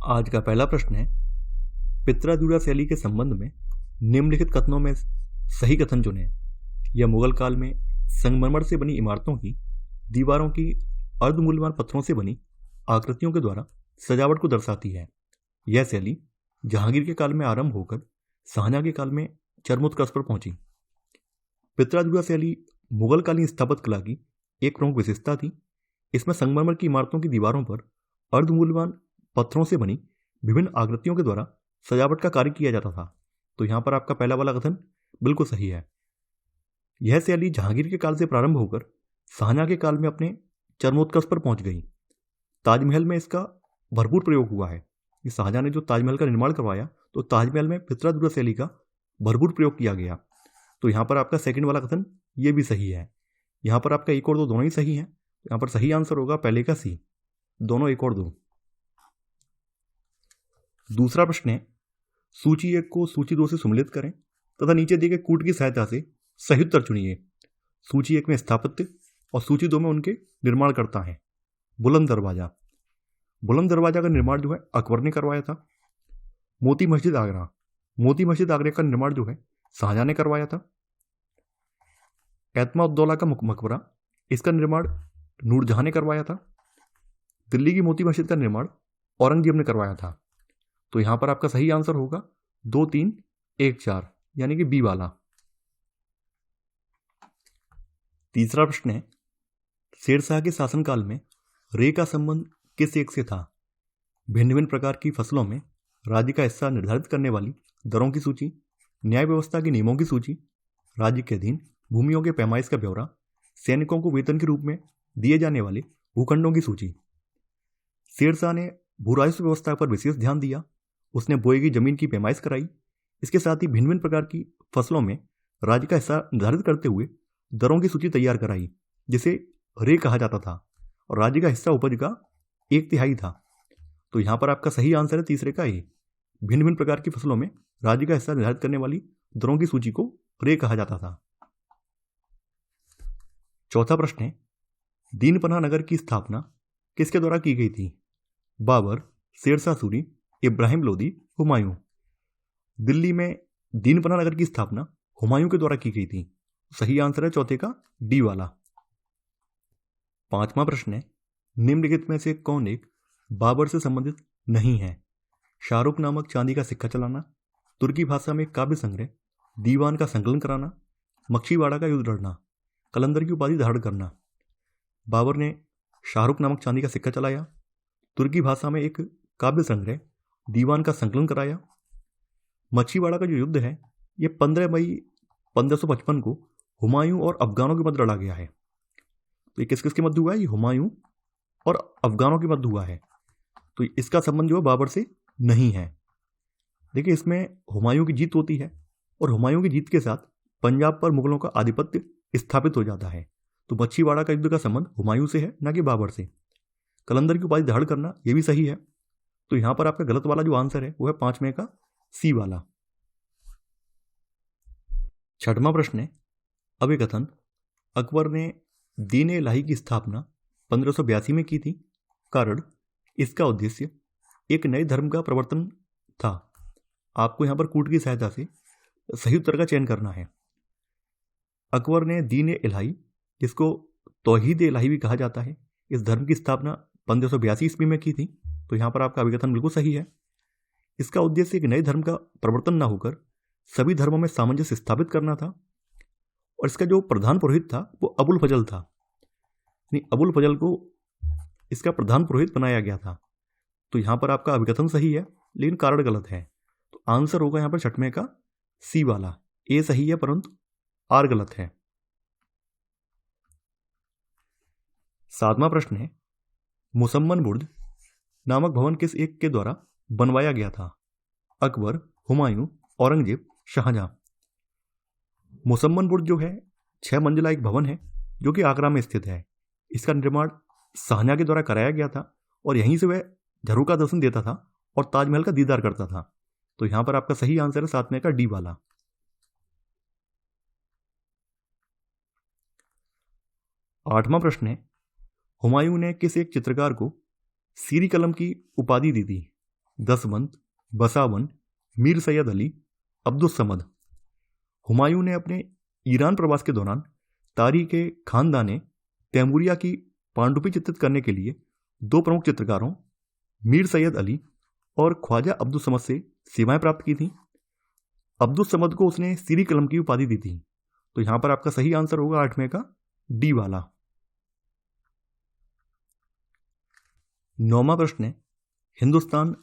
आज का पहला प्रश्न है, पित्रादुरा शैली के संबंध में निम्नलिखित कथनों में सही कथन चुनें। यह मुगल काल में संगमरमर से बनी इमारतों की दीवारों की अर्धमूल्यवान पत्थरों से बनी आकृतियों के द्वारा सजावट को दर्शाती है। यह शैली जहांगीर के काल में आरंभ होकर शाहजहां के काल में चरमोत्कर्ष पर पहुंची। पित्रादुरा शैली मुगल कालीन स्थापत्य कला की एक प्रमुख विशेषता थी। इसमें संगमरमर की इमारतों की दीवारों पर अर्धमूल्यवान पत्थरों से बनी विभिन्न आकृतियों के द्वारा सजावट का कार्य किया जाता था। तो यहां पर आपका पहला वाला कथन बिल्कुल सही है। यह शैली जहांगीर के काल से प्रारंभ होकर शाहजहां के काल में अपने चरमोत्कर्ष पर पहुंच गई। ताजमहल में इसका भरपूर प्रयोग हुआ है। शाहजहां ने जो ताजमहल का निर्माण करवाया तो ताजमहल में पित्रादुरा शैली का भरपूर प्रयोग किया गया। तो यहां पर आपका सेकंड वाला कथन ये भी सही है। यहां पर आपका एक और दो दोनों ही सही हैं। यहां पर सही आंसर होगा पहले का सी, दोनों एक और दो। दूसरा प्रश्न है, सूची 1 को सूची 2 से सम्मिलित करें तथा नीचे दिए गए कूट की सहायता से सही उत्तर चुनिए। सूची 1 में स्थापत्य और सूची 2 में उनके निर्माण करता है। बुलंद दरवाजा, बुलंद दरवाजा का निर्माण जो है अकबर ने करवाया था। मोती मस्जिद आगरा, मोती मस्जिद आगरा का निर्माण जो है शाहजहां ने करवाया था। एतमाउद्दौला का मकबरा, इसका निर्माण नूरजहां ने करवाया था। दिल्ली की मोती मस्जिद का निर्माण औरंगजेब ने करवाया था। तो यहां पर आपका सही आंसर होगा 2, 3, 1, 4 यानी कि बी वाला। तीसरा प्रश्न है, शेरशाह के शासनकाल में रे का संबंध किस एक से था? भिन्न भिन्न प्रकार की फसलों में राज्य का हिस्सा निर्धारित करने वाली दरों की सूची, न्याय व्यवस्था के नियमों की सूची, राज्य के अधीन भूमियों के पैमाइश का ब्यौरा, सैनिकों को वेतन के रूप में दिए जाने वाले भूखंडों की सूची। शेरशाह ने भू राजस्व व्यवस्था पर विशेष ध्यान दिया। उसने बोई गई जमीन की पैमाइश कराई। इसके साथ ही भिन्न भिन्न प्रकार की फसलों में राज्य का हिस्सा निर्धारित करते हुए दरों की सूची तैयार कराई, जिसे रे कहा जाता था। और राज्य का हिस्सा उपज का 1/3 था। तो यहां पर आपका सही आंसर है तीसरे का ए। भिन्न भिन्न प्रकार की फसलों में राज्य का हिस्सा निर्धारित करने वाली दरों की सूची को रे कहा जाता था। चौथा प्रश्न है, दीनपनाह नगर की स्थापना किसके द्वारा की गई थी? बाबर, शेरशाह सूरी, इब्राहिम लोदी, हुमायूं। दिल्ली में दीनपनाह नगर की स्थापना हुमायूं के द्वारा की गई थी। सही आंसर है चौथे का डी वाला। पांचवा प्रश्न है, निम्नलिखित में से कौन एक बाबर से संबंधित नहीं है? शाहरुख नामक चांदी का सिक्का चलाना, तुर्की भाषा में काव्य संग्रह, दीवान का संकलन कराना, मच्छीवाड़ा का युद्ध लड़ना, कलंदर की उपाधि धारण करना। बाबर ने शाहरुख नामक चांदी का सिक्का चलाया, तुर्की भाषा में एक काव्य संग्रह, दीवान का संकलन कराया। मच्छीवाड़ा का जो युद्ध है ये 15 मई 1555 को हुमायूं और अफगानों के मध्य लड़ा गया है। तो ये किस किस के मध्य हुआ है? ये हुमायूं और अफगानों के मध्य हुआ है। तो इसका संबंध जो है बाबर से नहीं है। देखिए, इसमें हुमायूं की जीत होती है और हुमायूं की जीत के साथ पंजाब पर मुगलों का आधिपत्य स्थापित हो जाता है। तो मच्छीवाड़ा का युद्ध का संबंध हुमायूं से है, ना कि बाबर से। कलंदर की उपाधि धारण करना यह भी सही है। तो यहां पर आपका गलत वाला जो आंसर है वो है 5वें का सी वाला। छठवां प्रश्न है, अबे कथन अकबर ने दीन ए इलाही की स्थापना 1582 में की थी। कारण इसका उद्देश्य एक नए धर्म का प्रवर्तन था। आपको यहां पर कूट की सहायता से सही उत्तर का चयन करना है। अकबर ने दीन ए इलाही, जिसको तौहीद ए इलाही भी कहा जाता है, इस धर्म की स्थापना 1582 ईस्वी में की थी। तो यहां पर आपका अभिकथन बिल्कुल सही है। इसका उद्देश्य एक नए धर्म का प्रवर्तन न होकर सभी धर्मों में सामंजस्य स्थापित करना था। और इसका जो प्रधान पुरोहित था वो अबुल फजल था। अबुल फजल को इसका प्रधान पुरोहित बनाया गया था। तो यहां पर आपका अभिकथन सही है, लेकिन कारण गलत है। तो आंसर होगा यहां पर 6वें का सी वाला। ए सही है परंतु आर गलत है। 7वां प्रश्न है, मुसम्मन बुर्ज नामक भवन किस एक के द्वारा बनवाया गया था? अकबर, हुमायूं, औरंगजेब, शाहजहां। मुसम्मन बुर्ज जो है 6 मंजिला एक भवन है जो कि आगरा में स्थित है। इसका निर्माण शाहजहां के द्वारा कराया गया था और यहीं से वह झरों का दर्शन देता था और ताजमहल का दीदार करता था। तो यहां पर आपका सही आंसर है 7वें का डी वाला। 8वां प्रश्न है, हुमायूं ने किस एक चित्रकार को सीरी कलम की उपाधि दी थी? दसवंत, बसावन, मीर सैयद अली, अब्दुल समद। हुमायूं ने अपने ईरान प्रवास के दौरान तारीख खानदान तैमूरिया की पांडुपी चित्रित करने के लिए दो प्रमुख चित्रकारों मीर सैयद अली और ख्वाजा अब्दुल समद से सेवाएं प्राप्त की थीं। अब्दुल समद को उसने सीरी कलम की उपाधि दी थी। तो यहां पर आपका सही आंसर होगा 8वें का डी वाला। 9वां प्रश्न है, हिंदुस्तान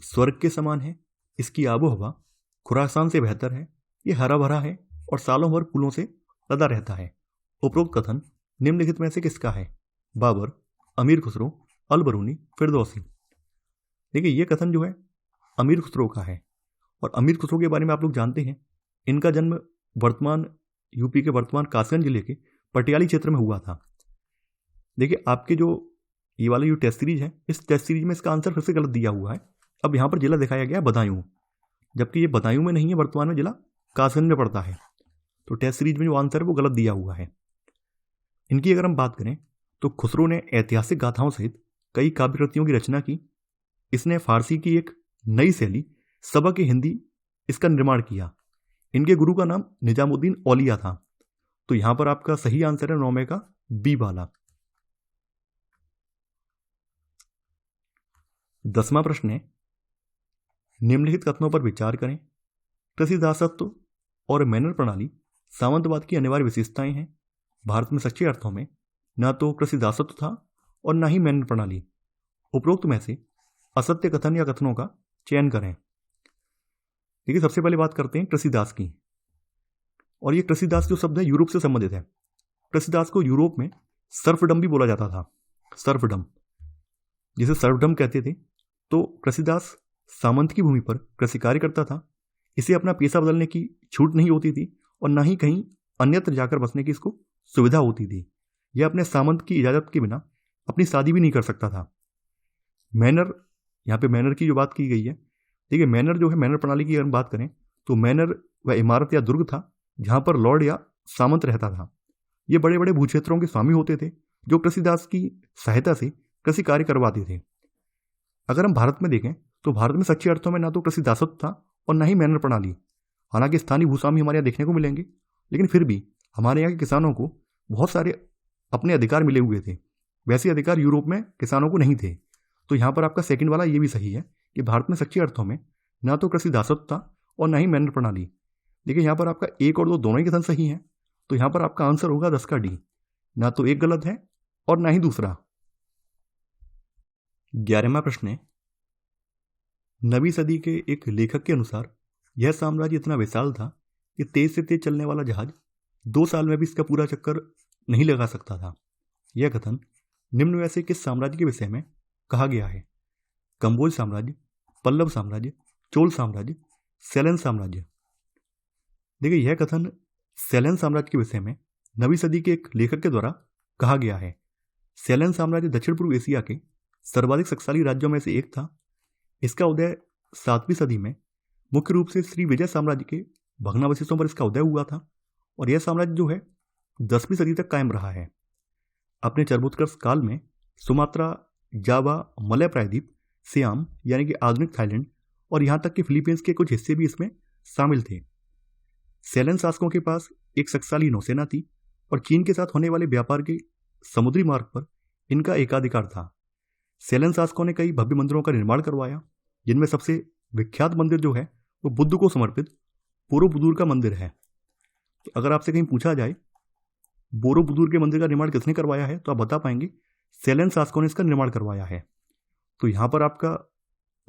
स्वर्ग के समान है, इसकी आबोहवा खुरासान से बेहतर है, ये हरा भरा है और सालों भर फूलों से लदा रहता है। उपरोक्त कथन निम्नलिखित में से किसका है? बाबर, अमीर खुसरो, अल-बरूनी, फिरदौसी। देखिए ये कथन जो है अमीर खुसरो का है और अमीर खुसरो के बारे में आप लोग जानते हैं, इनका जन्म वर्तमान यूपी के वर्तमान कासगंज जिले के पटियाली क्षेत्र में हुआ था। देखिए आपके जो ये वाला जो टेस्ट सीरीज है, इस टेस्ट सीरीज में इसका आंसर फिर से गलत दिया हुआ है। अब यहाँ पर जिला दिखाया गया बदायूं, जबकि ये बदायूं में नहीं है, वर्तमान में जिला कासगंज में पड़ता है। तो टेस्ट सीरीज में जो आंसर है वो गलत दिया हुआ है। इनकी अगर हम बात करें तो खुसरो ने ऐतिहासिक गाथाओं सहित कई काव्य कृतियों की रचना की। इसने फारसी की एक नई शैली सबक हिंदी इसका निर्माण किया। इनके गुरु का नाम निजामुद्दीन औलिया था। तो यहां पर आपका सही आंसर है 9वें का बी वाला। 10वां प्रश्न है, निम्नलिखित कथनों पर विचार करें। कृषि दासत्व और मैनर प्रणाली सामंतवाद की अनिवार्य विशेषताएं हैं। भारत में सच्चे अर्थों में न तो कृषि दासत्व था और न ही मैनर प्रणाली। उपरोक्त में से असत्य कथन या कथनों का चयन करें। देखिए सबसे पहले बात करते हैं कृषिदास की। और ये कृषिदास जो शब्द है यूरोप से संबंधित है। कृषिदास को यूरोप में सर्फडम भी बोला जाता था, सर्फडम, जिसे सर्फडम कहते थे। तो कृषिदास सामंत की भूमि पर कृषि कार्य करता था। इसे अपना पेशा बदलने की छूट नहीं होती थी और न ही कहीं अन्यत्र जाकर बसने की इसको सुविधा होती थी। यह अपने सामंत की इजाजत के बिना अपनी शादी भी नहीं कर सकता था। मैनर, यहाँ पे मैनर की जो बात की गई है, देखिए मैनर जो है, मैनर प्रणाली की अगर बात करें तो मैनर वह इमारत या दुर्ग था जहाँ पर लॉर्ड या सामंत रहता था। ये बड़े बड़े भूक्षेत्रों के स्वामी होते थे जो कृषिदास की सहायता से कृषि कार्य करवाते थे। अगर हम भारत में देखें तो भारत में सच्चे अर्थों में ना तो कृषि दासत्व था और ना ही मैनर प्रणाली। हालांकि स्थानीय भूस्वामी हमारे यहाँ देखने को मिलेंगे, लेकिन फिर भी हमारे यहाँ के किसानों को बहुत सारे अपने अधिकार मिले हुए थे। वैसे अधिकार यूरोप में किसानों को नहीं थे। तो यहाँ पर आपका सेकंड वाला ये भी सही है कि भारत में सच्चे अर्थों में ना तो कृषि दासत्व था और ना ही मैनर प्रणाली। देखिए यहाँ पर आपका 1 और 2 दोनों ही कथन सही है। तो यहाँ पर आपका आंसर होगा 10 का डी। ना तो एक गलत है और ना ही दूसरा। 11वां प्रश्न है, 9वीं सदी के एक लेखक के अनुसार यह साम्राज्य इतना विशाल था कि तेज से तेज चलने वाला जहाज 2 साल में भी इसका पूरा चक्कर नहीं लगा सकता था। यह कथन निम्न में से किस साम्राज्य के विषय में कहा गया है? कंबोज साम्राज्य, पल्लव साम्राज्य, चोल साम्राज्य, सेलन साम्राज्य। देखिए यह कथन सेलन साम्राज्य के विषय में 9वीं सदी के एक लेखक के द्वारा कहा गया है। सेलन साम्राज्य दक्षिण पूर्व एशिया के सर्वाधिक शक्तिशाली राज्यों में से एक था। इसका उदय 7वीं सदी में मुख्य रूप से श्री विजय साम्राज्य के भग्नावशेषों पर इसका उदय हुआ था और यह साम्राज्य जो है 10वीं सदी तक कायम रहा है। अपने चरमोत्कर्ष काल में सुमात्रा, जावा, मलय प्रायद्वीप, सियाम यानी कि आधुनिक थाईलैंड और यहाँ तक कि फिलीपींस के कुछ हिस्से भी इसमें शामिल थे। सेलन शासकों के पास एक शक्तिशाली नौसेना थी और चीन के साथ होने वाले व्यापार के समुद्री मार्ग पर इनका एकाधिकार था। सेलन शासकों ने कई भव्य मंदिरों का निर्माण करवाया, जिनमें सबसे विख्यात मंदिर जो है वो बुद्ध को समर्पित बोरोबुदुर का मंदिर है। तो अगर आपसे कहीं पूछा जाए बोरोबुदुर के मंदिर का निर्माण किसने करवाया है, तो आप बता पाएंगे सेलन शासकों ने इसका निर्माण करवाया है। तो यहाँ पर आपका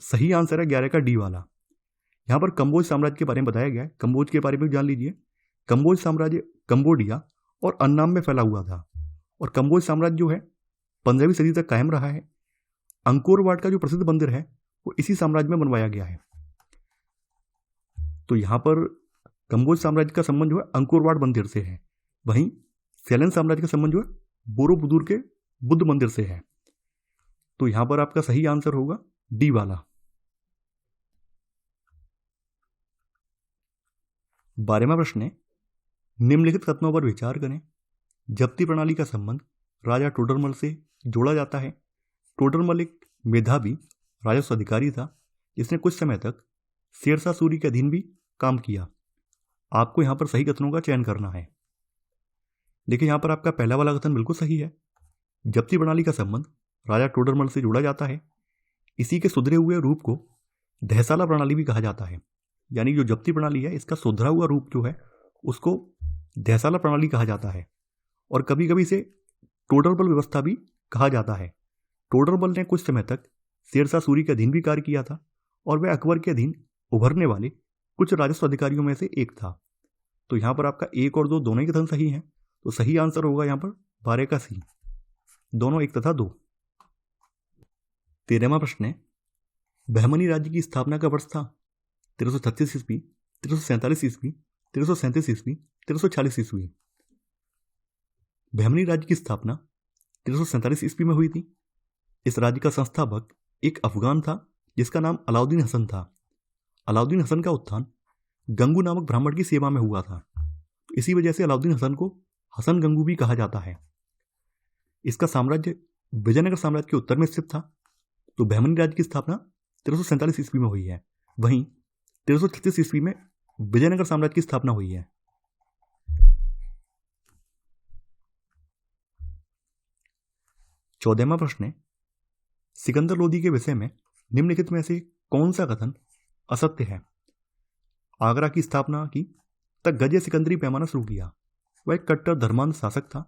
सही आंसर है 11 का डी वाला। यहाँ पर कंबोज साम्राज्य के बारे में बताया गया है। कंबोज के बारे में जान लीजिए। कंबोज साम्राज्य कंबोडिया और अन्नाम में फैला हुआ था और कंबोज साम्राज्य जो है 15वीं सदी तक कायम रहा है। अंकोर वाट का जो प्रसिद्ध मंदिर है वो इसी साम्राज्य में बनवाया गया है। तो यहाँ पर कंबोज साम्राज्य का संबंध जो है अंकोर वाट मंदिर से है, वहीं सेलन साम्राज्य का संबंध जो है बोरोबुदुर के बुद्ध मंदिर से है। तो यहाँ पर आपका सही आंसर होगा डी वाला। 12वां प्रश्न है, निम्नलिखित कथनों पर विचार करें। जब्ती प्रणाली का संबंध राजा टोडरमल से जोड़ा जाता है। टोडरमल एक मेधावी राजस्व अधिकारी था जिसने कुछ समय तक शेरशाह सूरी के अधीन भी काम किया। आपको यहाँ पर सही कथनों का चयन करना है। देखिए यहाँ पर आपका पहला वाला कथन बिल्कुल सही है। जब्ती प्रणाली का संबंध राजा टोडरमल से जोड़ा जाता है। इसी के सुधरे हुए रूप को दहसाला प्रणाली भी कहा जाता है। यानी जो जब्ती प्रणाली है इसका सुधरा हुआ रूप जो है उसको दहसाला प्रणाली कहा जाता है, और कभी कभी इसे टोडरमल व्यवस्था भी कहा जाता है। टोडरमल ने कुछ समय तक शेरशाह सूरी के अधीन भी कार्य किया था और वह अकबर के अधीन उभरने वाले कुछ राजस्व अधिकारियों में से एक था। तो यहाँ पर आपका 1 और 2 दोनों ही कथन सही हैं। तो सही आंसर होगा यहाँ पर 12 का सी, दोनों 1 तथा 2। 13वां प्रश्न है, बहमनी राज्य की स्थापना का वर्ष था 1336 ईस्वी, 1347 ईस्वी, 1337 ईस्वी, 1346 ईस्वी। बहमनी राज्य की स्थापना 1347 ईस्वी में हुई थी। इस राज्य का संस्थापक एक अफगान था जिसका नाम अलाउद्दीन हसन था। अलाउद्दीन हसन का उत्थान गंगू नामक ब्राह्मण की सेवा में हुआ था। इसी वजह से अलाउद्दीन हसन को हसन गंगू भी कहा जाता है। इसका साम्राज्य विजयनगर साम्राज्य के उत्तर में स्थित था। तो बहमनी राज्य की स्थापना 1347 ईस्वी में हुई है। वहीं 1336 ईस्वी में विजयनगर साम्राज्य की स्थापना हुई है। 14वां प्रश्न है, सिकंदर लोदी के विषय में निम्नलिखित में से कौन सा कथन असत्य है? आगरा की स्थापना की तक गजे सिकंदरी पैमाना शुरू किया। वह एक कट्टर धर्मांध शासक था।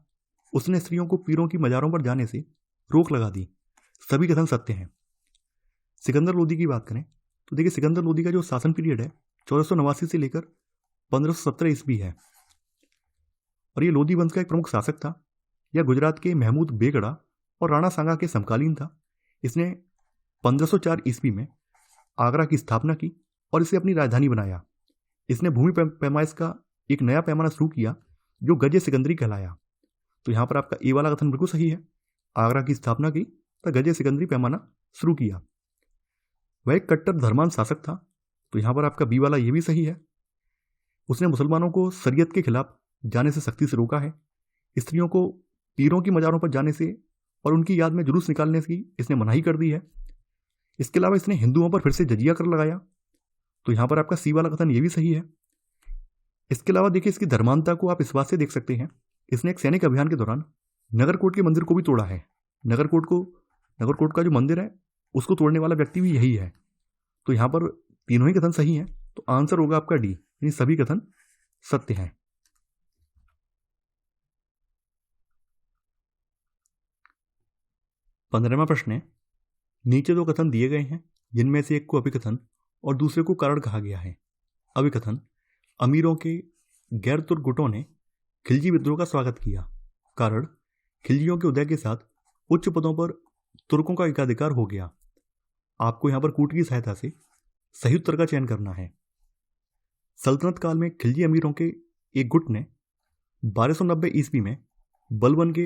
उसने स्त्रियों को पीरों की मजारों पर जाने से रोक लगा दी। सभी कथन सत्य हैं। सिकंदर लोदी की बात करें तो देखिए सिकंदर लोदी का जो शासन पीरियड है 1489 से लेकर 1517 ईस्वी है, और ये लोदी वंश का एक प्रमुख शासक था। यह गुजरात के महमूद बेगड़ा और राणा सांगा के समकालीन था। इसने 1504 ईस्वी में आगरा की स्थापना की और इसे अपनी राजधानी बनाया। इसने भूमि पैमाइश का एक नया पैमाना शुरू किया जो गजे सिकंदरी कहलाया। तो यहाँ पर आपका ए वाला कथन बिल्कुल सही है। आगरा की स्थापना की तो गजे सिकंदरी पैमाना शुरू किया। वह एक कट्टर धर्मांध शासक था। तो यहाँ पर आपका बी वाला ये भी सही है। उसने मुसलमानों को शरीयत के खिलाफ जाने से सख्ती से रोका है। स्त्रियों को पीरों की मजारों पर जाने से और उनकी याद में जुलूस निकालने की इसने मनाही कर दी है। इसके अलावा इसने हिंदुओं पर फिर से जजिया कर लगाया। तो यहाँ पर आपका सी वाला कथन ये भी सही है। इसके अलावा देखिए इसकी धर्मांधता को आप इस बात से देख सकते हैं, इसने एक सैनिक अभियान के दौरान नगरकोट के मंदिर को भी तोड़ा है। नगरकोट का जो मंदिर है उसको तोड़ने वाला व्यक्ति भी यही है। तो यहाँ पर तीनों ही कथन सही हैं। तो आंसर होगा आपका डी, यानी सभी कथन सत्य हैं। 15वां प्रश्न है, नीचे 2 कथन दिए गए हैं जिनमें से एक को अभिकथन और दूसरे को कारण कहा गया है। अभिकथन, अमीरों के गैर तुर्क गुटों ने खिलजी विद्रोह का स्वागत किया। कारण, खिलजियों के उदय के साथ उच्च पदों पर तुर्कों का एकाधिकार हो गया। आपको यहाँ पर कूट की सहायता से सही उत्तर का चयन करना है। सल्तनत काल में खिलजी अमीरों के एक गुट ने 1290 ईस्वी में बलबन के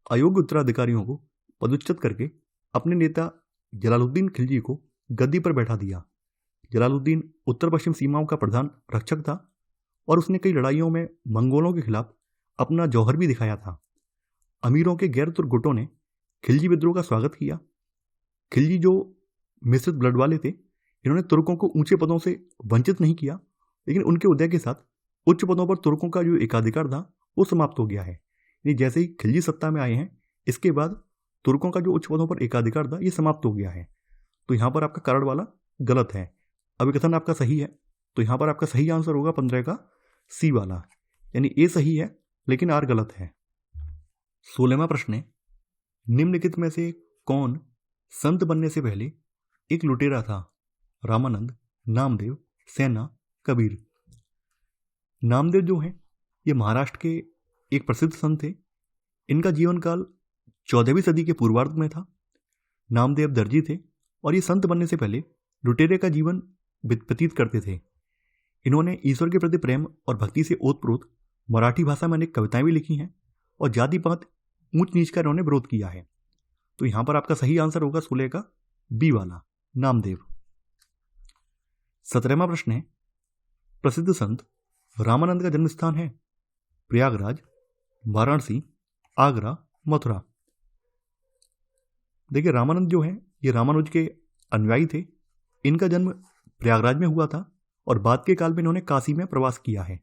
अयोग्य उत्तराधिकारियों को पदच्युत करके अपने नेता जलालुद्दीन खिलजी को गद्दी पर बैठा दिया। जलालुद्दीन उत्तर पश्चिम सीमाओं का प्रधान रक्षक था और उसने कई लड़ाइयों में मंगोलों के खिलाफ अपना जौहर भी दिखाया था। अमीरों के गैर तुर्क गुटों ने खिलजी विद्रोह का स्वागत किया। खिलजी जो मिश्रित ब्लड वाले थे, इन्होंने तुर्कों को ऊंचे पदों से वंचित नहीं किया, लेकिन उनके उदय के साथ उच्च पदों पर तुर्कों का जो एकाधिकार था वो समाप्त हो गया है। यानी जैसे ही खिलजी सत्ता में आए हैं, इसके बाद तुर्कों का जो उच्च पदों पर एकाधिकार था ये समाप्त हो गया है। तो यहाँ पर आपका कारण वाला गलत है, अभिकथन आपका सही है। तो यहाँ पर आपका सही आंसर होगा 15 का सी वाला, यानी ए सही है लेकिन आर गलत है। 16वां प्रश्न है, निम्नलिखित में से कौन संत बनने से पहले एक लुटेरा था? रामानंद, नामदेव, सेना, कबीर। नामदेव जो हैं ये महाराष्ट्र के एक प्रसिद्ध संत थे। इनका जीवन काल 14वीं सदी के पूर्वार्ध में था। नामदेव दर्जी थे और ये संत बनने से पहले लुटेरे का जीवन व्यतीत करते थे। इन्होंने ईश्वर के प्रति प्रेम और भक्ति से ओतप्रोत मराठी भाषा में अनेक कविताएं भी लिखी हैं और जाति पात ऊंच नीच का इन्होंने विरोध किया है। तो यहाँ पर आपका सही आंसर होगा 16 का बी वाला, नामदेव। 17वां प्रश्न है, प्रसिद्ध संत रामानंद का जन्म स्थान है? प्रयागराज, वाराणसी, आगरा, मथुरा। देखिए रामानंद जो है ये रामानुज के अनुयायी थे इनका जन्म प्रयागराज में हुआ था और बाद के काल में इन्होंने काशी में प्रवास किया है।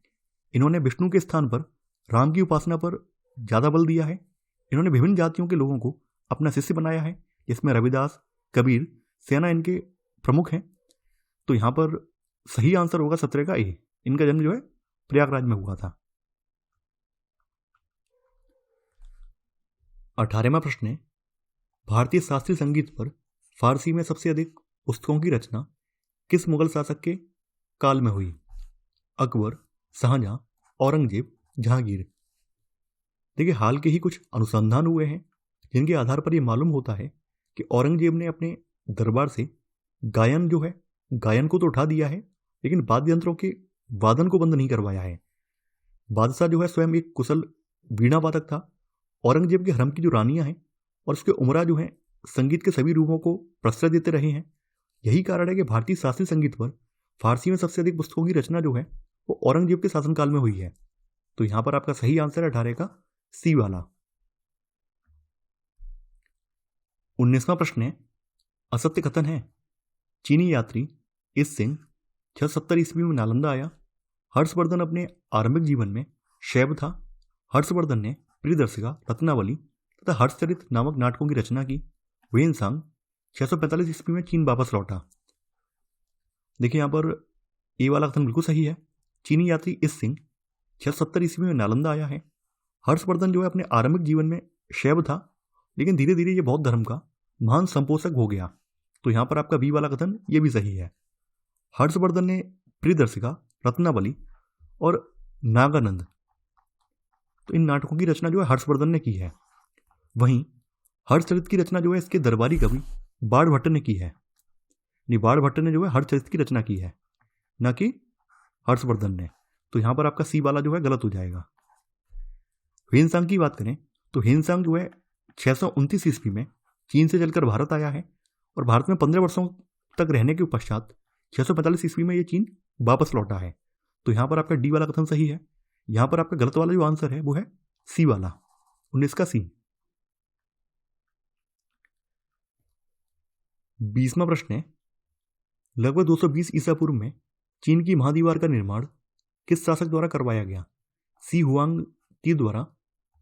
इन्होंने विष्णु के स्थान पर राम की उपासना पर ज़्यादा बल दिया है। इन्होंने विभिन्न जातियों के लोगों को अपना शिष्य बनाया है, जिसमें रविदास, कबीर, सेना इनके प्रमुख हैं। तो यहाँ पर सही आंसर होगा 17 का ए। इनका जन्म जो है प्रयागराज में हुआ था। 18वां प्रश्न है, भारतीय शास्त्रीय संगीत पर फारसी में सबसे अधिक पुस्तकों की रचना किस मुगल शासक के काल में हुई? अकबर, शाहजहां, औरंगजेब, जहांगीर। देखिए, हाल के ही कुछ अनुसंधान हुए हैं जिनके आधार पर यह मालूम होता है कि औरंगजेब ने अपने दरबार से गायन जो है, गायन को तो उठा दिया है, लेकिन वाद्य यंत्रों के वादन को बंद नहीं करवाया है। बादशाह जो है स्वयं एक कुशल वीणा वादक था। औरंगजेब के हरम की जो रानियां हैं और उसके उमरा जो है संगीत के सभी रूपों को प्रश्रय देते रहे हैं। यही कारण है कि भारतीय शास्त्रीय संगीत पर फारसी में सबसे अधिक पुस्तकों की रचना जो है वो औरंगजेब के शासनकाल में हुई है। तो यहां पर आपका सही आंसर है 18 का सी वाला। 19वां प्रश्न है, असत्य कथन है, चीनी यात्री इस सिंह 670 ईस्वी में नालंदा आया। हर्षवर्धन अपने आरंभिक जीवन में शैव था। हर्षवर्धन ने प्रियदर्शिका, रत्नावली तथा हर्षचरित नामक नाटकों की रचना की। वेनसांग 645 ईस्वी में चीन वापस लौटा। देखिए, यहाँ पर ए वाला कथन बिल्कुल सही है। चीनी यात्री इस सिंह 670 ईस्वी में नालंदा आया है। हर्षवर्धन जो है अपने आरंभिक जीवन में शैव था, लेकिन धीरे धीरे ये बौद्ध धर्म का महान संपोषक हो गया। तो यहाँ पर आपका बी वाला कथन ये भी सही है। हर्षवर्धन ने प्रियदर्शिका, रत्नावली और नागानंद, तो इन नाटकों की रचना जो है हर्षवर्धन ने की है। वहीं हर्षचरित की रचना जो है इसके दरबारी कवि बाणभट्ट ने की है। बाणभट्ट ने जो है हर्षचरित की रचना की है, न कि हर्षवर्धन ने। तो यहां पर आपका सी वाला जो है गलत हो जाएगा। हेनसांग की बात करें तो हेनसांग जो है 629 ईस्वी में चीन से चलकर भारत आया है और भारत में 15 वर्षों तक रहने के पश्चात 645 ईस्वी में ये चीन वापस लौटा है। तो यहां पर आपका डी वाला कथन सही है। यहां पर आपका गलत वाला जो आंसर है वो है सी वाला, 19 का सी। 20वां प्रश्न है, लगभग 220 ईसा पूर्व में चीन की महादीवार का निर्माण किस शासक द्वारा करवाया गया? सी हुआंग ती द्वारा,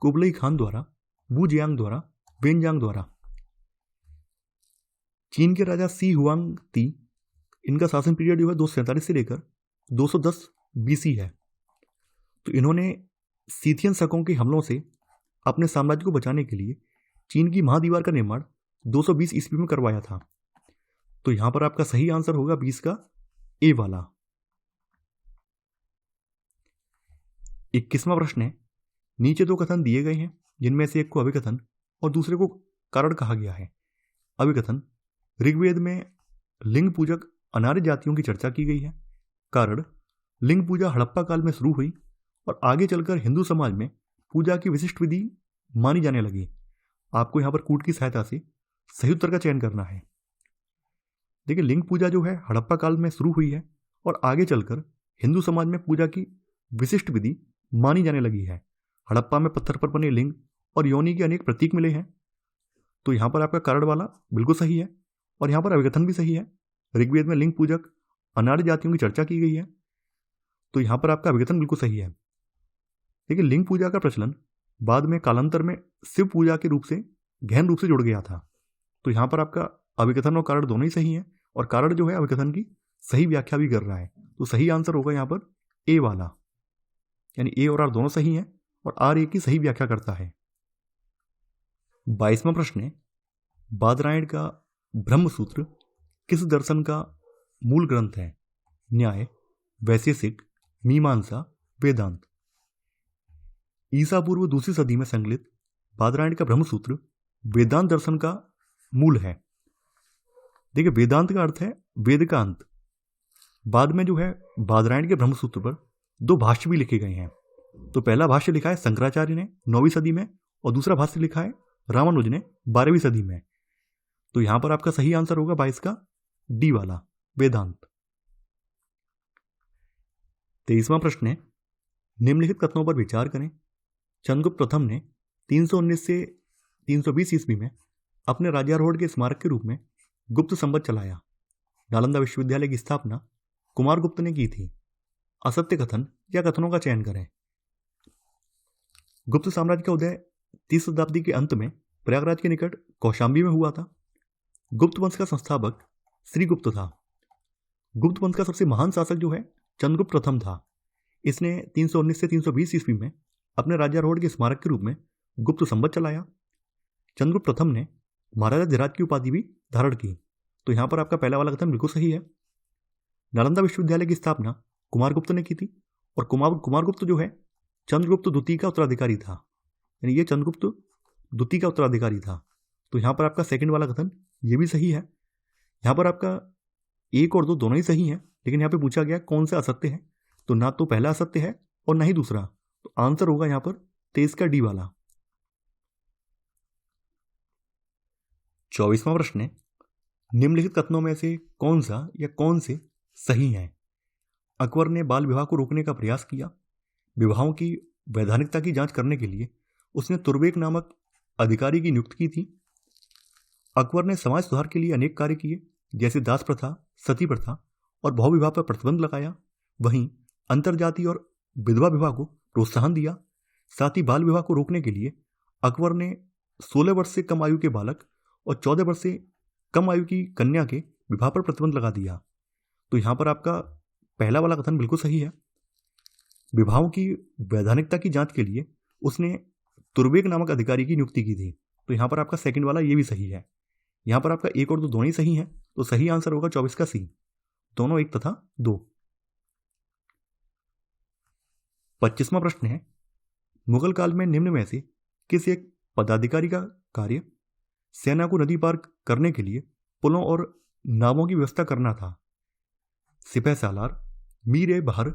कुबलई खान द्वारा, वू जियांग द्वारा, वेनजांग द्वारा। चीन के राजा सी हुआंग ती, इनका शासन पीरियड जो है 247 से लेकर 210 बीसी है। तो इन्होंने सीथियन शकों के हमलों से अपने साम्राज्य को बचाने के लिए चीन की महादीवार का निर्माण 220 ईस्वी में करवाया था। तो यहां पर आपका सही आंसर होगा 20 का ए वाला। 21वां प्रश्न है, नीचे दो कथन दिए गए हैं जिनमें से एक को अभिकथन और दूसरे को कारण कहा गया है। अभिकथन, ऋग्वेद में लिंग पूजक अनार्य जातियों की चर्चा की गई है। कारण, लिंग पूजा हड़प्पा काल में शुरू हुई और आगे चलकर हिंदू समाज में पूजा की विशिष्ट विधि मानी जाने लगी। आपको यहां पर कूट की सहायता से सही उत्तर का चयन करना है। देखिए, लिंग पूजा जो है हड़प्पा काल में शुरू हुई है और आगे चलकर हिंदू समाज में पूजा की विशिष्ट विधि मानी जाने लगी है। हड़प्पा में पत्थर पर बने लिंग और योनि के अनेक प्रतीक मिले हैं। तो यहां पर आपका कारण वाला बिल्कुल सही है और यहां पर अभिकथन भी सही है। ऋग्वेद में लिंग पूजक अनार्य जातियों की चर्चा की गई है। तो यहां पर आपका अभिकथन बिल्कुल सही है। देखिए, लिंग पूजा का प्रचलन बाद में कालांतर में शिव पूजा के रूप से गहन रूप से जुड़ गया था। तो यहां पर आपका अभिकथन और कारण दोनों ही सही है और कारण जो है अभिकथन की सही व्याख्या भी कर रहा है। तो सही आंसर होगा यहां पर ए वाला, यानी ए और आर दोनों सही हैं और आर ए की सही व्याख्या करता है। 22वां प्रश्न है, बादरायण का ब्रह्मसूत्र किस दर्शन का मूल ग्रंथ है? न्याय, वैशेषिक, मीमांसा, वेदांत। ईसा पूर्व 2वीं सदी में संकलित बादरायण का ब्रह्मसूत्र वेदांत दर्शन का मूल है। देखिए, वेदांत का अर्थ है वेद का अंत। बाद में जो है बादरायण के ब्रह्मसूत्र पर 2 भाष्य भी लिखे गए हैं। तो पहला भाष्य लिखा है शंकराचार्य ने 9वीं सदी में और दूसरा भाष्य लिखा है रामानुज ने 12वीं सदी में। तो यहां पर आपका सही आंसर होगा 22 का डी वाला, वेदांत। 23वां प्रश्न है, निम्नलिखित कथनों पर विचार करें। चंद्रगुप्त प्रथम ने 319 से 320 ईस्वी में अपने राज्यारोहण के स्मारक के रूप में गुप्त संवत चलाया। नालंदा विश्वविद्यालय की स्थापना कुमारगुप्त ने की थी। असत्य कथन या कथनों का चयन करें। गुप्त साम्राज्य का उदय 30वीं शताब्दी के अंत में प्रयागराज के निकट कौशाम्बी में हुआ था। गुप्त वंश का संस्थापक श्रीगुप्त था। गुप्त वंश का सबसे महान शासक जो है चंद्रगुप्त प्रथम था। इसने 319 से 320 ईस्वी में अपने राज्यारोहण के स्मारक के रूप में गुप्त संवत चलाया। चंद्रगुप्त प्रथम ने महाराजा धीराज की उपाधि भी धारण की। तो यहाँ पर आपका पहला वाला कथन बिल्कुल सही है। नालंदा विश्वविद्यालय की स्थापना कुमारगुप्त ने की थी और कुमारगुप्त जो है चंद्रगुप्त द्वितीय का उत्तराधिकारी था, यानी ये चंद्रगुप्त द्वितीय का उत्तराधिकारी था। तो यहाँ पर आपका सेकंड वाला कथन ये भी सही है। यहाँ पर आपका एक और दो दोनों ही सही हैं, लेकिन यहाँ पे पूछा गया कौन सा असत्य है, तो ना तो पहला असत्य है और ना ही दूसरा। तो आंसर होगा यहाँ पर 23 का डी वाला। 24वां प्रश्न है, निम्नलिखित कथनों में से कौन सा या कौन से सही हैं? अकबर ने बाल विवाह को रोकने का प्रयास किया। विवाहों की वैधानिकता की जांच करने के लिए उसने तुर्बेक नामक अधिकारी की नियुक्ति की थी। अकबर ने समाज सुधार के लिए अनेक कार्य किए, जैसे दास प्रथा, सती प्रथा और बहुविवाह पर प्रतिबंध लगाया। वहीं अंतरजाति और विधवा विवाह को प्रोत्साहन दिया। साथ ही बाल विवाह को रोकने के लिए अकबर ने 16 वर्ष से कम आयु के बालक और 14 वर्ष से कम आयु की कन्या के विवाह पर प्रतिबंध लगा दिया। तो यहाँ पर आपका पहला वाला कथन बिल्कुल सही है। विवाहों की वैधानिकता की जांच के लिए उसने तुर्बेक नामक अधिकारी की नियुक्ति की थी। तो यहाँ पर आपका सेकंड वाला ये भी सही है। यहाँ पर आपका एक और दो दोनों ही सही हैं, तो सही आंसर होगा 24 का सी, दोनों 1 तथा 2। 25वां प्रश्न है, मुगल काल में निम्न में से किस एक पदाधिकारी का कार्य सेना को नदी पार करने के लिए पुलों और नावों की व्यवस्था करना था? सिपह सालार, मीर बहर,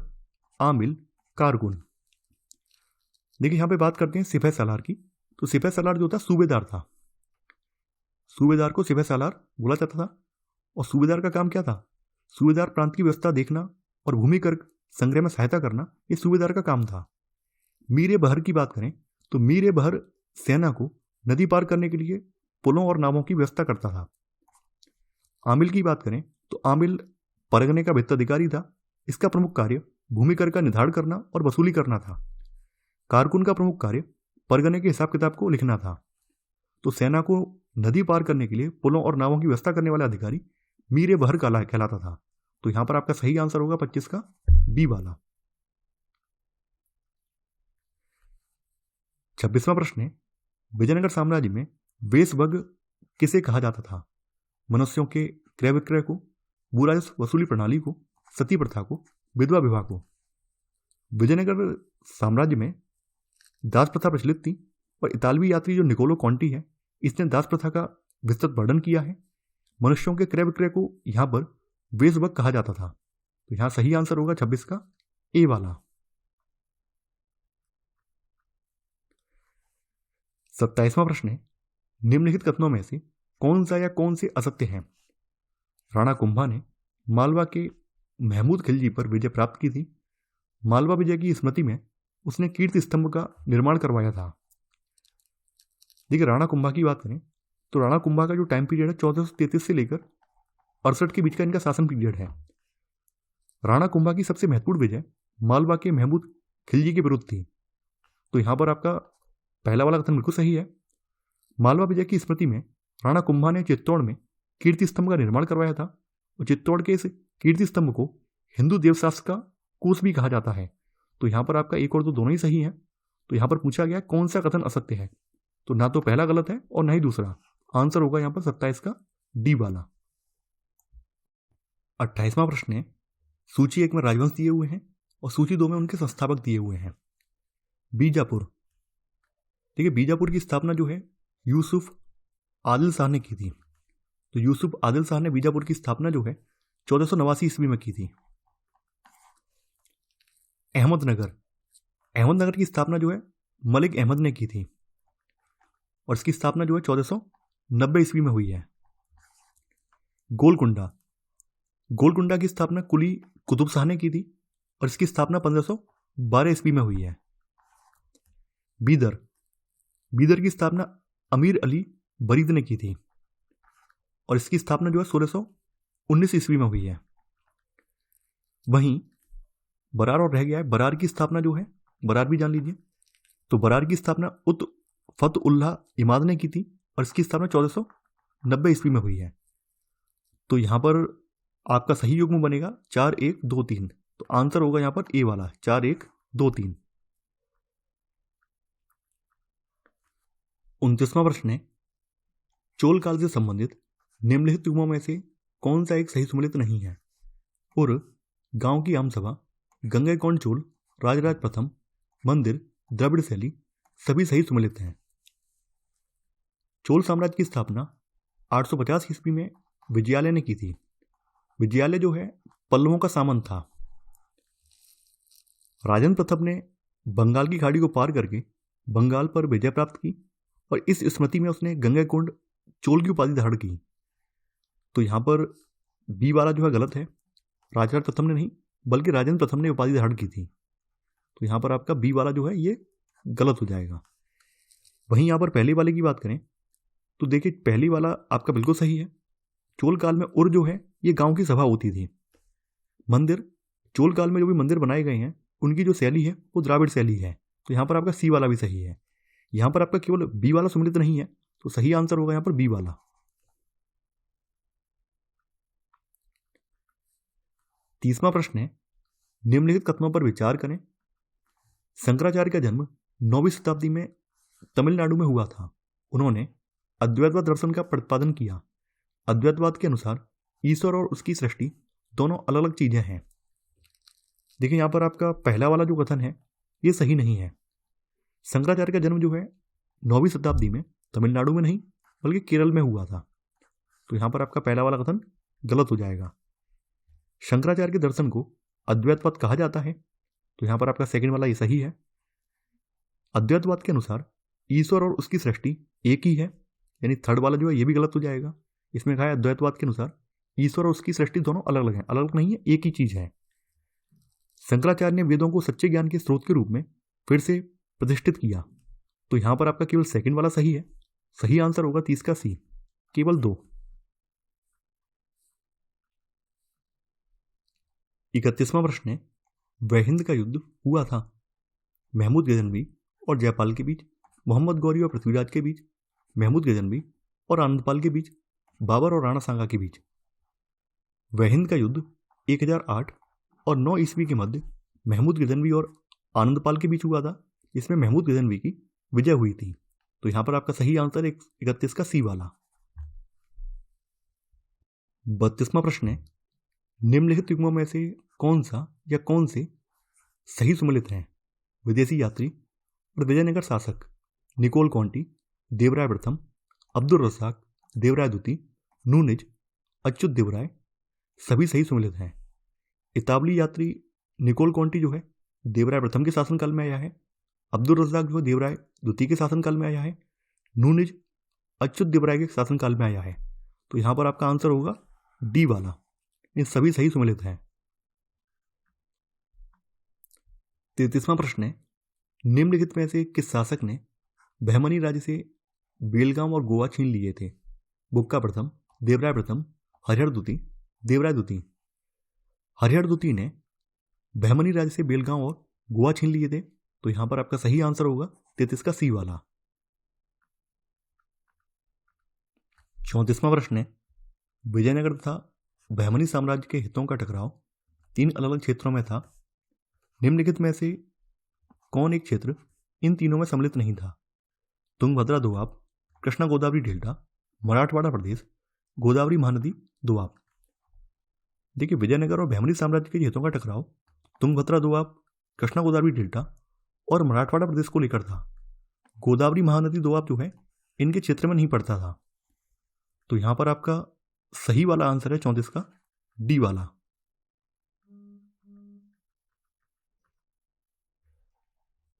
आमिल, कारकुन। देखिए यहाँ पे बात करते हैं सिपह सालार की। तो सिपह सालार जो था सूबेदार था। सूबेदार को सिपह सालार बोला जाता था। और सूबेदार का काम क्या था? सूबेदार प्रांत की व्यवस्था देखना और भूमि कर संग्रह में सहायता करना, ये सूबेदार का काम था। मीर बहर की बात करें तो मीर बहर सेना को नदी पार करने के लिए पुलों और नावों की व्यवस्था करता था। आमिल की बात करें तो आमिल परगने का वित्त अधिकारी था। इसका प्रमुख कार्य भूमि कर का निर्धारण करना और वसूली करना था। कारकुन का प्रमुख कार्य परगने के हिसाब किताब को लिखना था। तो सेना को नदी पार करने के लिए पुलों और नावों की व्यवस्था करने वाला अधिकारी मीर बहर कहलाता था। तो यहां पर आपका सही आंसर होगा 25 का बी वाला। 26वां प्रश्न है, विजयनगर साम्राज्य में वेशभग किसे कहा जाता था? मनुष्यों के क्रय विक्रय को, भू राजस्व वसूली प्रणाली को, सती प्रथा को, विधवा विवाह को। विजयनगर साम्राज्य में दास प्रथा प्रचलित थी और इतालवी यात्री जो निकोलो कॉन्टी है, इसने दास प्रथा का विस्तृत वर्णन किया है। मनुष्यों के क्रय विक्रय को यहां पर वेशभग कहा जाता था। तो यहां सही आंसर होगा 26 का ए वाला। 27वां प्रश्न है, निम्नलिखित कथनों में से कौन सा या कौन से असत्य हैं? राणा कुंभा ने मालवा के महमूद खिलजी पर विजय प्राप्त की थी। मालवा विजय की स्मृति में उसने कीर्ति स्तंभ का निर्माण करवाया था। देखिए राणा कुंभा की बात करें तो राणा कुंभा का जो टाइम पीरियड है 1433 से लेकर 68 के बीच का इनका शासन पीरियड है। राणा कुंभा की सबसे महत्वपूर्ण विजय मालवा के महमूद खिलजी के विरुद्ध थी। तो यहां पर आपका पहला वाला कथन बिल्कुल सही है। मालवा विजय की स्मृति में राणा कुंभा ने चित्तौड़ में कीर्ति स्तंभ का निर्माण करवाया था और चित्तौड़ के इस कीर्ति स्तंभ को हिंदू देवशास्त्र का कोष भी कहा जाता है। तो यहां पर आपका एक और दो दोनों ही सही हैं। तो यहां पर पूछा गया कौन सा कथन असत्य है, तो ना तो पहला गलत है और ना ही दूसरा। आंसर होगा यहां पर 27 का डी वाला। 28वां प्रश्न है, सूची 1 में राजवंश दिए हुए हैं और सूची 2 में उनके संस्थापक दिए हुए हैं। बीजापुर, देखिए बीजापुर की स्थापना जो है यूसुफ आदिल शाह ने की थी। तो यूसुफ आदिल शाह ने बीजापुर की स्थापना जो है 1489 ईस्वी में की थी। अहमदनगर की स्थापना जो है मलिक अहमद ने की थी और इसकी स्थापना जो है 1490 ईस्वी में हुई है। गोलकुंडा की स्थापना कुली कुतुब शाह ने की थी और इसकी स्थापना 1512 ईस्वी में हुई है। बीदर की स्थापना अमीर अली बरीद ने की थी और इसकी स्थापना जो है 19 ईस्वी में हुई है। वहीं बरार और रह गया है, बरार की स्थापना जो है, बरार भी जान लीजिए। तो बरार की स्थापना फतउल्लाह इमाद ने की थी और इसकी स्थापना 1490 ईस्वी में हुई है। तो यहां पर आपका सही युग्म बनेगा 4 1 2 3। तो आंसर होगा यहां पर ए वाला 4 1 2 3। 29वां प्रश्न है, चोल काल से संबंधित निम्नलिखित युग्मों में से कौन सा एक सही सुमेलित नहीं है? और गांव की आम सभा, गंगैकोंड चोल, राजराज प्रथम, मंदिर, द्रविड़ शैली सभी सही सुमेलित हैं। चोल साम्राज्य की स्थापना 850 ईस्वी में विजयालय ने की थी। विजयालय जो है पल्लवों का सामंत था। राजेंद्र प्रथम ने बंगाल की खाड़ी को पार करके बंगाल पर विजय प्राप्त की और इस स्मृति में उसने गंगैकोंड चोल की उपाधि धारण की। तो यहां पर बी वाला जो है गलत है, राजराज प्रथम ने नहीं बल्कि राजेंद्र प्रथम ने उपाधि धारण की थी। तो यहां पर आपका बी वाला जो है ये गलत हो जाएगा। वहीं यहां पर पहले वाले की बात करें तो देखिए पहली वाला आपका बिल्कुल सही है। चोल काल में उर जो है ये गांव की सभा होती थी। मंदिर, चोल काल में जो भी मंदिर बनाए गए हैं उनकी जो शैली है वो द्राविड़ शैली है। तो यहां पर आपका सी वाला भी सही है। यहां पर आपका केवल बी वाला सुमेलित नहीं है, तो सही आंसर होगा यहां पर बी वाला। तीसरा प्रश्न है, निम्नलिखित कथनों पर विचार करें। शंकराचार्य का जन्म 9वीं शताब्दी में तमिलनाडु में हुआ था। उन्होंने अद्वैतवाद दर्शन का प्रतिपादन किया। अद्वैतवाद के अनुसार ईश्वर और उसकी सृष्टि दोनों अलग अलग चीजें हैं। देखिए यहां पर आपका पहला वाला जो कथन है ये सही नहीं है। शंकराचार्य का जन्म जो है 9वीं शताब्दी में तमिलनाडु में नहीं बल्कि केरल में हुआ था। तो यहां पर आपका पहला वाला कथन गलत हो जाएगा। शंकराचार्य के दर्शन को अद्वैतवाद कहा जाता है। तो यहां पर आपका सेकंड वाला ये सही है। अद्वैतवाद के अनुसार ईश्वर और उसकी सृष्टि एक ही है, यानी थर्ड वाला जो है ये भी गलत हो जाएगा। इसमें कहा है अद्वैतवाद के अनुसार ईश्वर और उसकी सृष्टि दोनों अलग अलग हैं, अलग अलग नहीं है, एक ही चीज है। शंकराचार्य ने वेदों को सच्चे ज्ञान के स्रोत के रूप में फिर से प्रतिष्ठित किया। तो यहां पर आपका केवल सेकंड वाला सही है। सही आंसर होगा 30 का सी, केवल 2। 31वां प्रश्न है, वहिंद का युद्ध हुआ था महमूद गजनवी और जयपाल के बीच, मोहम्मद गौरी और पृथ्वीराज के बीच, महमूद गजनवी और आनंदपाल के बीच, बाबर और राणा सांगा के बीच। वहिंद का युद्ध 1008 और 9 ईस्वी के मध्य महमूद गजनवी और आनंदपाल के बीच हुआ था, जिसमें महमूद गजनवी की विजय हुई थी। तो यहां पर आपका सही आंसर 31 का सी वाला। 32वां प्रश्न है, निम्नलिखित युग्मों में से कौन सा या कौन से सही सुमेलित हैं? विदेशी यात्री और विजयनगर शासक, निकोल कॉन्टी, देवराय प्रथम, अब्दुल रज़ाक, देवराय द्वितीय, नूनिज, अच्युत देवराय सभी सही सुमेलित हैं। इतावली यात्री निकोल कॉन्टी जो है देवराय प्रथम के शासनकाल में आया है। अब्दुल रज़ाक जो है देवराय द्वितीय के शासनकाल में आया है। नूनिज अच्युत देवराय के शासनकाल में आया है। तो यहां पर आपका आंसर होगा डी वाला, ये सभी सही सुमेलित हैं। 33वां प्रश्न है, निम्नलिखित में से किस शासक ने बहमनी राज्य से बेलगांव और गोवा छीन लिए थे? बुक्का प्रथम, देवराय प्रथम, हरिहर द्वितीय, देवराय द्वितीय। हरिहर द्वितीय ने बहमनी राज्य से बेलगांव और गोवा छीन लिए थे। तो यहां पर आपका सही आंसर होगा 33 का सी वाला। 34वां प्रश्न है, विजयनगर तथा बहमनी साम्राज्य के हितों का टकराव 3 अलग अलग क्षेत्रों में था। निम्नलिखित में से कौन एक क्षेत्र इन तीनों में सम्मिलित नहीं था? तुंगभद्रा दोआब, कृष्णा गोदावरी डेल्टा, मराठवाड़ा प्रदेश, गोदावरी महानदी दोआब। देखिए विजयनगर और बहमनी साम्राज्य के हितों का टकराव तुंगभद्रा दोआब, कृष्णा गोदावरी डेल्टा और मराठवाड़ा प्रदेश को लेकर था। गोदावरी महानदी दोआब जो है इनके क्षेत्र में नहीं पड़ता था। तो यहां पर आपका सही वाला आंसर है 34 का डी वाला।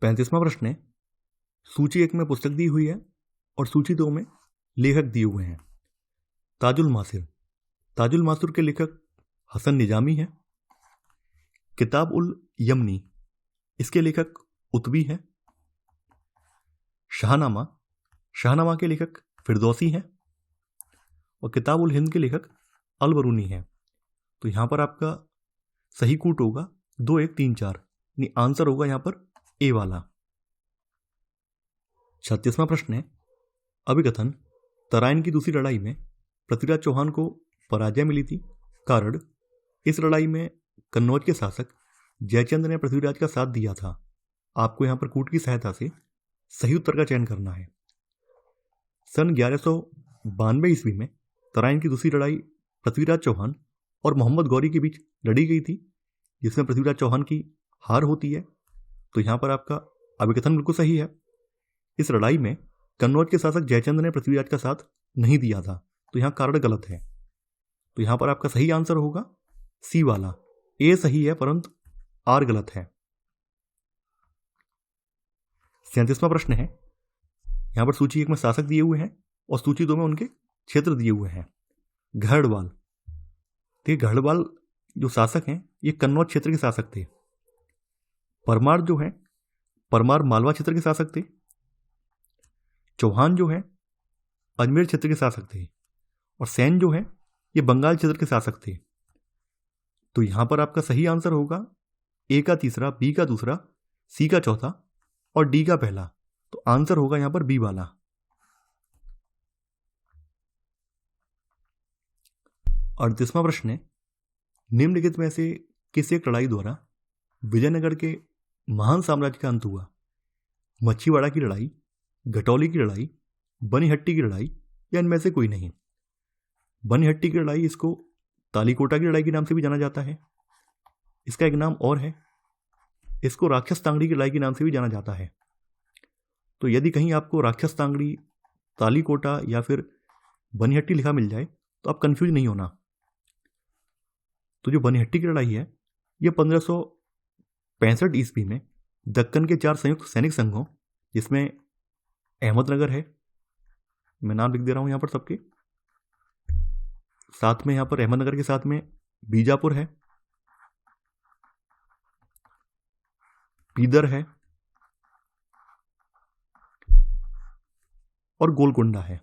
35वां प्रश्न है, सूची 1 में पुस्तक दी हुई है और सूची 2 में लेखक दिए हुए हैं। ताजुल मासिर, ताजुल मासिर के लेखक हसन निजामी है। किताब उल यमनी, इसके लेखक उतबी है। शाहनामा, शाहनामा के लेखक फिरदौसी हैं। और किताब उल हिंद के लेखक अलबरूनी हैं। तो यहाँ पर आपका सही कूट होगा 2 1 3 4, यानी आंसर होगा यहाँ पर ए वाला। 36वां प्रश्न है, अभिकथन तराइन की दूसरी लड़ाई में पृथ्वीराज चौहान को पराजय मिली थी, कारण इस लड़ाई में कन्नौज के शासक जयचंद ने पृथ्वीराज का साथ दिया था। आपको यहाँ पर कूट की सहायता से सही उत्तर का चयन करना है। सन 1192 ईस्वी में तराइन की दूसरी लड़ाई पृथ्वीराज चौहान और मोहम्मद गौरी के बीच लड़ी गई थी, जिसमें पृथ्वीराज चौहान की हार होती है। तो यहाँ पर आपका अभिकथन बिल्कुल सही है। इस लड़ाई में कन्नौज के शासक जयचंद ने पृथ्वीराज का साथ नहीं दिया था, तो यहाँ कारण गलत है। तो यहाँ पर आपका सही आंसर होगा सी वाला। ए सही है परंतु आर गलत है। 37वां प्रश्न है, यहाँ पर सूची 1 में शासक दिए हुए हैं और सूची 2 में उनके क्षेत्र दिए हुए हैं। गढ़वाल, देखिए गढ़वाल जो शासक हैं ये कन्नौज क्षेत्र के शासक थे। परमार जो है, परमार मालवा क्षेत्र के शासक थे। चौहान जो है अजमेर क्षेत्र के शासक थे और सेन जो है ये बंगाल क्षेत्र के शासक थे। तो यहां पर आपका सही आंसर होगा ए का तीसरा, बी का दूसरा, सी का चौथा और डी का पहला। तो आंसर होगा यहां पर बी वाला। 38वां प्रश्न है, निम्नलिखित में से किस एक लड़ाई द्वारा विजयनगर के महान साम्राज्य का अंत हुआ? मच्छीवाड़ा की लड़ाई, घटौली की लड़ाई, बनिहट्टी की लड़ाई या इनमें से कोई नहीं। बनिहट्टी की लड़ाई इसको तालीकोटा की लड़ाई के नाम से भी जाना जाता है। इसका एक नाम और है, इसको राक्षस तांगड़ी की लड़ाई के नाम से भी जाना जाता है। तो यदि कहीं आपको राक्षस तांगड़ी, तालीकोटा या फिर बनिहट्टी लिखा मिल जाए तो आप कंफ्यूज नहीं होना। तो जो बनिहट्टी की लड़ाई है ये 1565 ईस्वी में दक्कन के 4 संयुक्त सैनिक संघों, जिसमें अहमदनगर है, मैं नाम लिख दे रहा हूं यहां पर सबके साथ में, यहां पर अहमदनगर के साथ में बीजापुर है, पीदर है और गोलकोंडा है।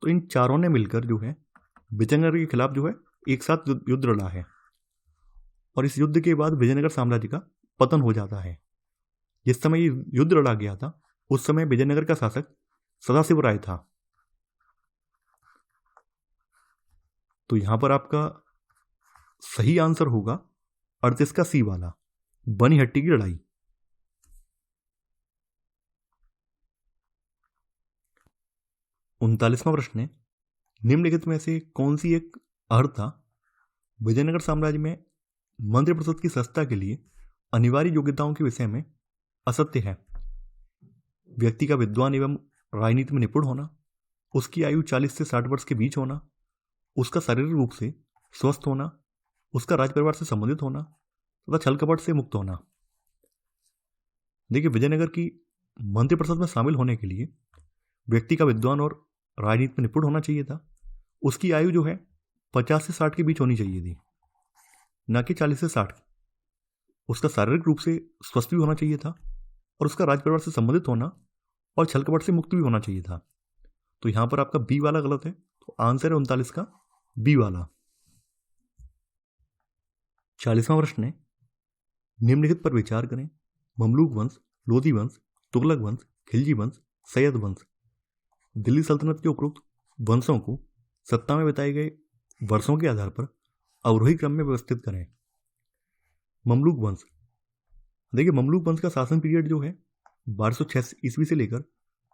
तो इन चारों ने मिलकर जो है विजयनगर के खिलाफ जो है एक साथ युद्ध लड़ा है और इस युद्ध के बाद विजयनगर साम्राज्य का पतन हो जाता है। जिस समय ये युद्ध लड़ा गया था उस समय विजयनगर का शासक सदाशिव राय था। तो यहां पर आपका सही आंसर होगा 38 का सी वाला, बनिहट्टी की लड़ाई। 39वां प्रश्न है, निम्नलिखित में से कौन सी एक अर्हता विजयनगर साम्राज्य में मंत्रिपरिषद की सत्ता के लिए अनिवार्य योग्यताओं के विषय में असत्य है? व्यक्ति का विद्वान एवं राजनीति में निपुण होना, उसकी आयु 40 से 60 वर्ष के बीच होना, उसका शारीरिक रूप से स्वस्थ होना, उसका राजपरिवार से संबंधित होना तथा छल कपट से मुक्त होना। देखिए विजयनगर की मंत्रिपरिषद में शामिल होने के लिए व्यक्ति का विद्वान और राजनीति में निपुण होना चाहिए था। उसकी आयु जो है 50 से 60 के बीच होनी चाहिए थी, न कि 40 से 60। उसका शारीरिक रूप से स्वस्थ भी होना चाहिए था और उसका राजपरिवार से संबंधित होना और छल कपट से मुक्त भी होना चाहिए था। तो यहां पर आपका बी वाला गलत है, तो आंसर है 39 का बी वाला। 40वां प्रश्न है, निम्नलिखित पर विचार करें। ममलूक वंश, लोधी वंश, तुगलक वंश, खिलजी वंश, सैयद वंश। दिल्ली सल्तनत के उपरोक्त वंशों को सत्ता में बिताए गए वर्षों के आधार पर अवरोही क्रम में व्यवस्थित करें। ममलूक वंश, देखिए ममलूक वंश का शासन पीरियड जो है 1206 ईस्वी से लेकर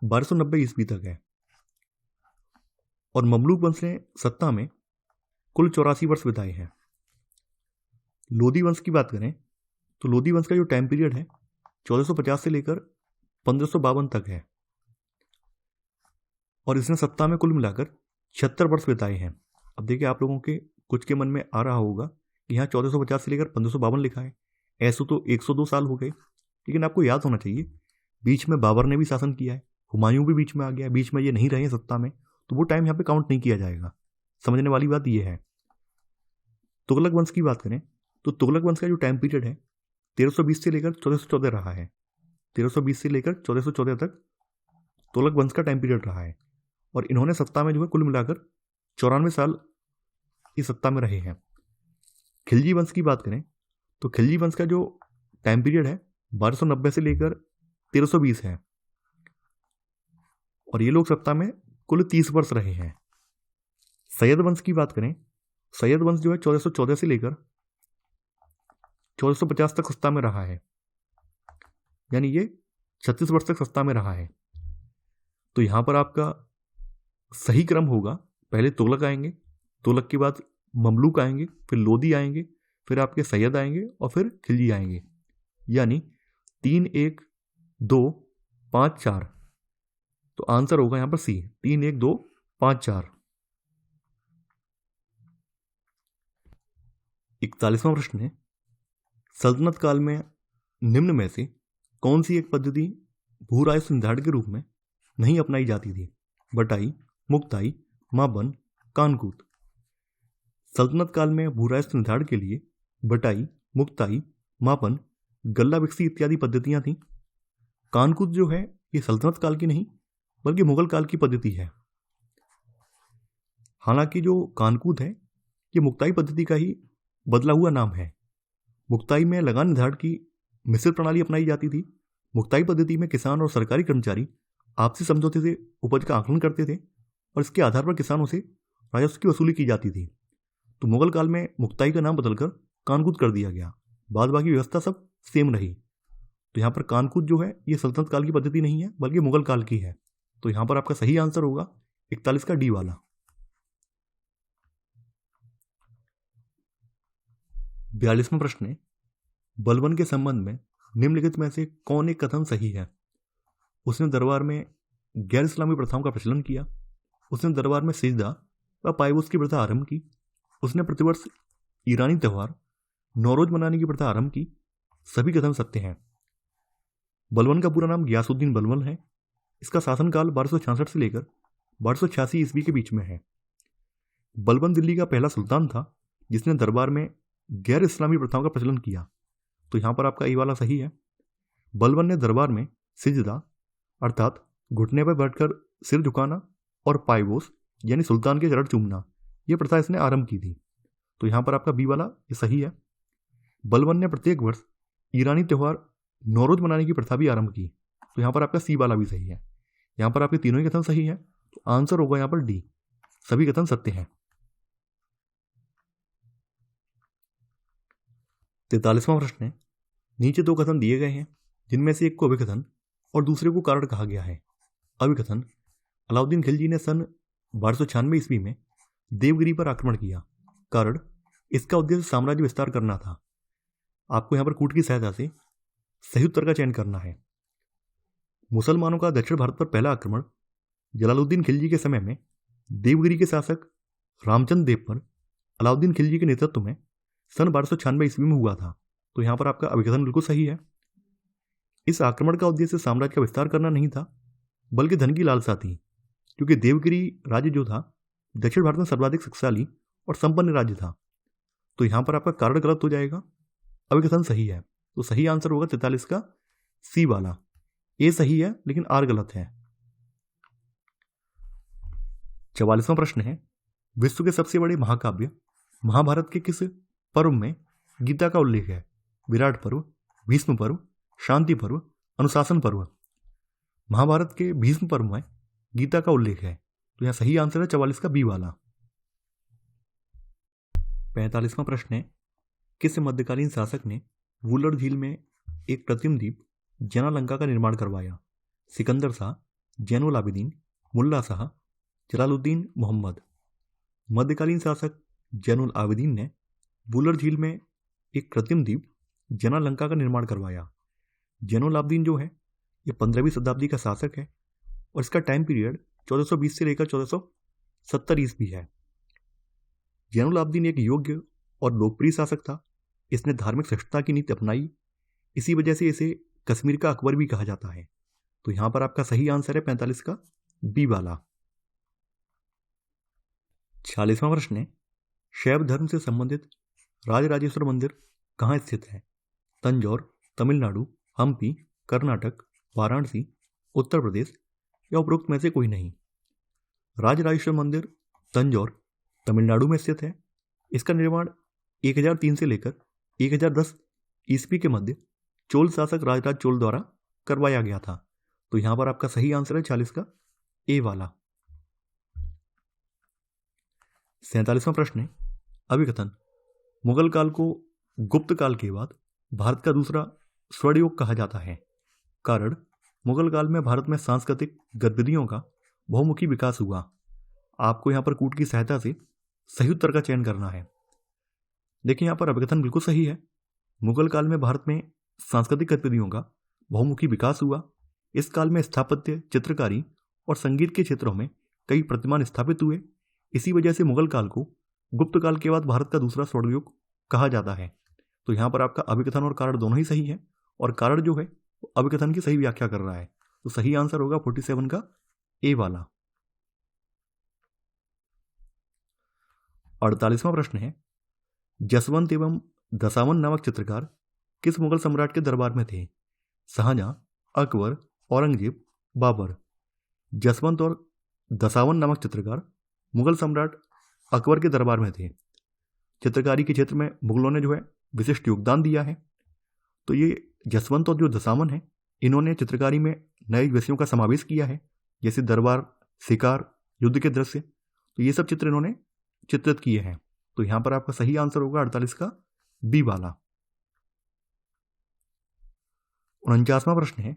1290 ईस्वी तक है और ममलूक वंश ने सत्ता में कुल 84 वर्ष बिताए हैं। लोधी वंश की बात करें तो लोधी वंश का जो टाइम पीरियड है 1450 से लेकर 1552 तक है और इसने सत्ता में कुल मिलाकर 76 वर्ष बिताए हैं। अब देखिए आप लोगों के कुछ के मन में आ रहा होगा कि यहाँ 1450 से लेकर 1552 लिखा है, ऐसे तो 102 साल हो गए, लेकिन आपको याद होना चाहिए बीच में बाबर ने भी शासन किया है, हुमायूं भी बीच में आ गया, बीच में ये नहीं रहे सत्ता में, तो वो टाइम यहाँ पे काउंट नहीं किया जाएगा। समझने वाली बात ये है। तुगलक वंश की बात करें तो तुगलक वंश का जो टाइम पीरियड है 1320 से लेकर 1414 रहा है। 1320 से लेकर 1414 तक तुगलक वंश का टाइम पीरियड रहा है और इन्होंने सत्ता में जो है कुल मिलाकर 94 साल इस सत्ता में रहे हैं। खिलजी वंश की बात करें तो खिलजी वंश का जो टाइम पीरियड है 1290 से लेकर 1320 है, और ये लोग सत्ता में कुल 30 वर्ष रहे हैं। सैयद वंश की बात करें, सैयद वंश जो है 1414 से लेकर 1450 तक सत्ता में रहा है, यानी ये 36 वर्ष तक सत्ता में रहा है। तो यहां पर आपका सही क्रम होगा, पहले तुगलक आएंगे, तुगलक के बाद ममलूक आएंगे, फिर लोदी आएंगे, फिर आपके सैयद आएंगे और फिर खिलजी आएंगे, यानी 3 1 2 5 4। तो आंसर होगा यहां पर सी, 3 1 2 5 4। 41वां प्रश्न है, सल्तनत काल में निम्न में से कौन सी एक पद्धति भू राजस्व निर्धारण के रूप में नहीं अपनाई जाती थी? बटाई, मुक्ताई, मापन, कानकूत। सल्तनत काल में भू राजस्व निर्धारण के लिए बटाई, मुक्ताई, मापन, गल्ला विकसी इत्यादि पद्धतियां थीं। कानकूत जो है ये सल्तनत काल की नहीं बल्कि मुगल काल की पद्धति है। हालांकि जो कानकूत है ये मुक्ताई पद्धति का ही बदला हुआ नाम है। मुक्ताई में लगान निर्धारण की मिश्रित प्रणाली अपनाई जाती थी। मुक्ताई पद्धति में किसान और सरकारी कर्मचारी आपसी समझौते से उपज का आकलन करते थे और इसके आधार पर किसानों से राजस्व की वसूली की जाती थी। तो मुगल काल में मुक्ताई का नाम बदलकर कानकूत कर दिया गया, बाद बाकी व्यवस्था सब सेम रही। तो यहाँ पर कानकूत जो है ये सल्तनत काल की पद्धति नहीं है बल्कि मुगल काल की है। तो यहाँ पर आपका सही आंसर होगा 41 का डी वाला। 42वां प्रश्न है, बलबन के संबंध में निम्नलिखित में से कौन एक कथन सही है? उसने दरबार में गैर इस्लामी प्रथाओं का प्रचलन किया, उसने दरबार में सिजदा व पायबोस की प्रथा आरंभ की, उसने प्रतिवर्ष ईरानी त्यौहार नौरोज मनाने की प्रथा आरंभ की। सभी कथन सत्य हैं। बलबन का पूरा नाम गियासुद्दीन बलबन है। इसका शासनकाल 1266 से लेकर 1286 ईस्वी के बीच में है। बलबन दिल्ली का पहला सुल्तान था जिसने दरबार में गैर इस्लामी प्रथाओं का प्रचलन किया। तो यहां पर आपका ये वाला सही है। बलबन ने दरबार में सिजदा अर्थात घुटने पर बैठकर सिर झुकाना और पायबोस यानी सुल्तान के चरण चूमना, यह प्रथा इसने आरंभ की थी। तो यहां पर आपका बी वाला ये सही है। बलबन ने प्रत्येक वर्ष ईरानी त्यौहार नौरोज मनाने की प्रथा भी आरंभ की। तो यहां पर आपका सी वाला भी सही है। यहां पर आपके तीनों ही कथन सही है, तो आंसर होगा यहां पर डी, सभी कथन सत्य हैं। 43वां प्रश्न है, नीचे 2 कथन दिए गए हैं जिनमें से एक को अभिकथन और दूसरे को कारण कहा गया है। अभिकथन, अलाउद्दीन खिलजी ने सन 1296 ईस्वी में देवगिरी पर आक्रमण किया। कारण, इसका उद्देश्य साम्राज्य विस्तार करना था। आपको यहां पर कूट की सहायता से सही उत्तर का चयन करना है। मुसलमानों का दक्षिण भारत पर पहला आक्रमण जलालुद्दीन खिलजी के समय में देवगिरी के शासक रामचंद्र देव पर अलाउद्दीन खिलजी के नेतृत्व में सन 1296 ईस्वी में हुआ था। तो यहां पर आपका अभिकथन बिल्कुल सही है। इस आक्रमण का उद्देश्य साम्राज्य का विस्तार करना नहीं था बल्कि धन की लालसा थी, क्योंकि देवगिरी राज्य जो था दक्षिण भारत में सर्वाधिक शक्तिशाली और संपन्न राज्य था। तो यहां पर आपका कारण गलत हो जाएगा, अभिकथन सही है। तो सही आंसर होगा 43 का सी वाला। ए सही है लेकिन आर गलत है। 44वां प्रश्न है, विश्व के सबसे बड़े महाकाव्य महाभारत के किस पर्व में गीता का उल्लेख है? विराट पर्व, भीष्म पर्व, शांति पर्व, अनुशासन पर्व। महाभारत के भीष्म पर्व में गीता का उल्लेख है। तो यहां सही आंसर है 44 का बी वाला। 45वां प्रश्न है, किस मध्यकालीन शासक ने वुलर झील में एक कृत्रिम द्वीप जनालंका का निर्माण करवाया? सिकंदर शाह, जैनुल आबिदीन, मुल्ला शाह, जलालुद्दीन मोहम्मद। मध्यकालीन शासक जैनुल आबिदीन ने वुलर झील में एक कृत्रिम द्वीप जनालंका का निर्माण करवाया। जैनुल आबिदीन जो है ये 15वीं शताब्दी का शासक है और इसका टाइम पीरियड 1420 से लेकर 1470 ईस्वी है। जैनुल आबिदीन एक योग्य और लोकप्रिय शासक था। इसने धार्मिक सहिष्णुता की नीति अपनाई, इसी वजह से इसे कश्मीर का अकबर भी कहा जाता है। तो यहां पर आपका सही आंसर है 45 का बी वाला। 46वां प्रश्न है, शैव धर्म से संबंधित राजराजेश्वर मंदिर कहाँ स्थित है? तंजौर, तमिलनाडु, हम्पी, कर्नाटक, वाराणसी, उत्तर प्रदेश या उपरोक्त में से कोई नहीं। राजराजेश्वर मंदिर तंजौर, तमिलनाडु में स्थित है। इसका निर्माण 1003 से लेकर 1010 ईस्वी के मध्य चोल शासक राजराज चोल द्वारा करवाया गया था। तो यहां पर आपका सही आंसर है 40 का ए वाला। 47वां प्रश्न है अभिकथन। मुगल काल को गुप्त काल के बाद भारत का दूसरा स्वर्ण युग कहा जाता है। कारण, मुगल काल में भारत में सांस्कृतिक गतिविधियों का बहुमुखी विकास हुआ। आपको यहां पर कूट की सहायता से सही उत्तर का चयन करना है। देखिए यहां पर अभिकथन बिल्कुल सही है। मुगल काल में भारत में सांस्कृतिक गतिविधियों का बहुमुखी विकास हुआ। इस काल में स्थापत्य, चित्रकारी और संगीत के क्षेत्रों में कई प्रतिमान स्थापित हुए। इसी वजह से मुगल काल को गुप्त काल के बाद भारत का दूसरा स्वर्ण युग कहा जाता है। तो यहां पर आपका अभिकथन और कारण दोनों ही सही है, और कारण जो है वो अभिकथन की सही व्याख्या कर रहा है। तो सही आंसर होगा 47 का ए वाला। 48वां प्रश्न है जसवंत एवं दशावन नामक चित्रकार किस मुगल सम्राट के दरबार में थे? शाहजहां, अकबर, औरंगजेब, बाबर। जसवंत और दशावन नामक चित्रकार मुगल सम्राट अकबर के दरबार में थे। चित्रकारी के क्षेत्र में मुगलों ने जो है विशिष्ट योगदान दिया है। तो ये जसवंत और जो दशावन है, इन्होंने चित्रकारी में नए विषयों का समावेश किया है, जैसे दरबार, शिकार, युद्ध के दृश्य। तो ये सब चित्र इन्होंने चित्रित किए हैं। तो यहां पर आपका सही आंसर होगा 48 का बी वाला। 49वां प्रश्न है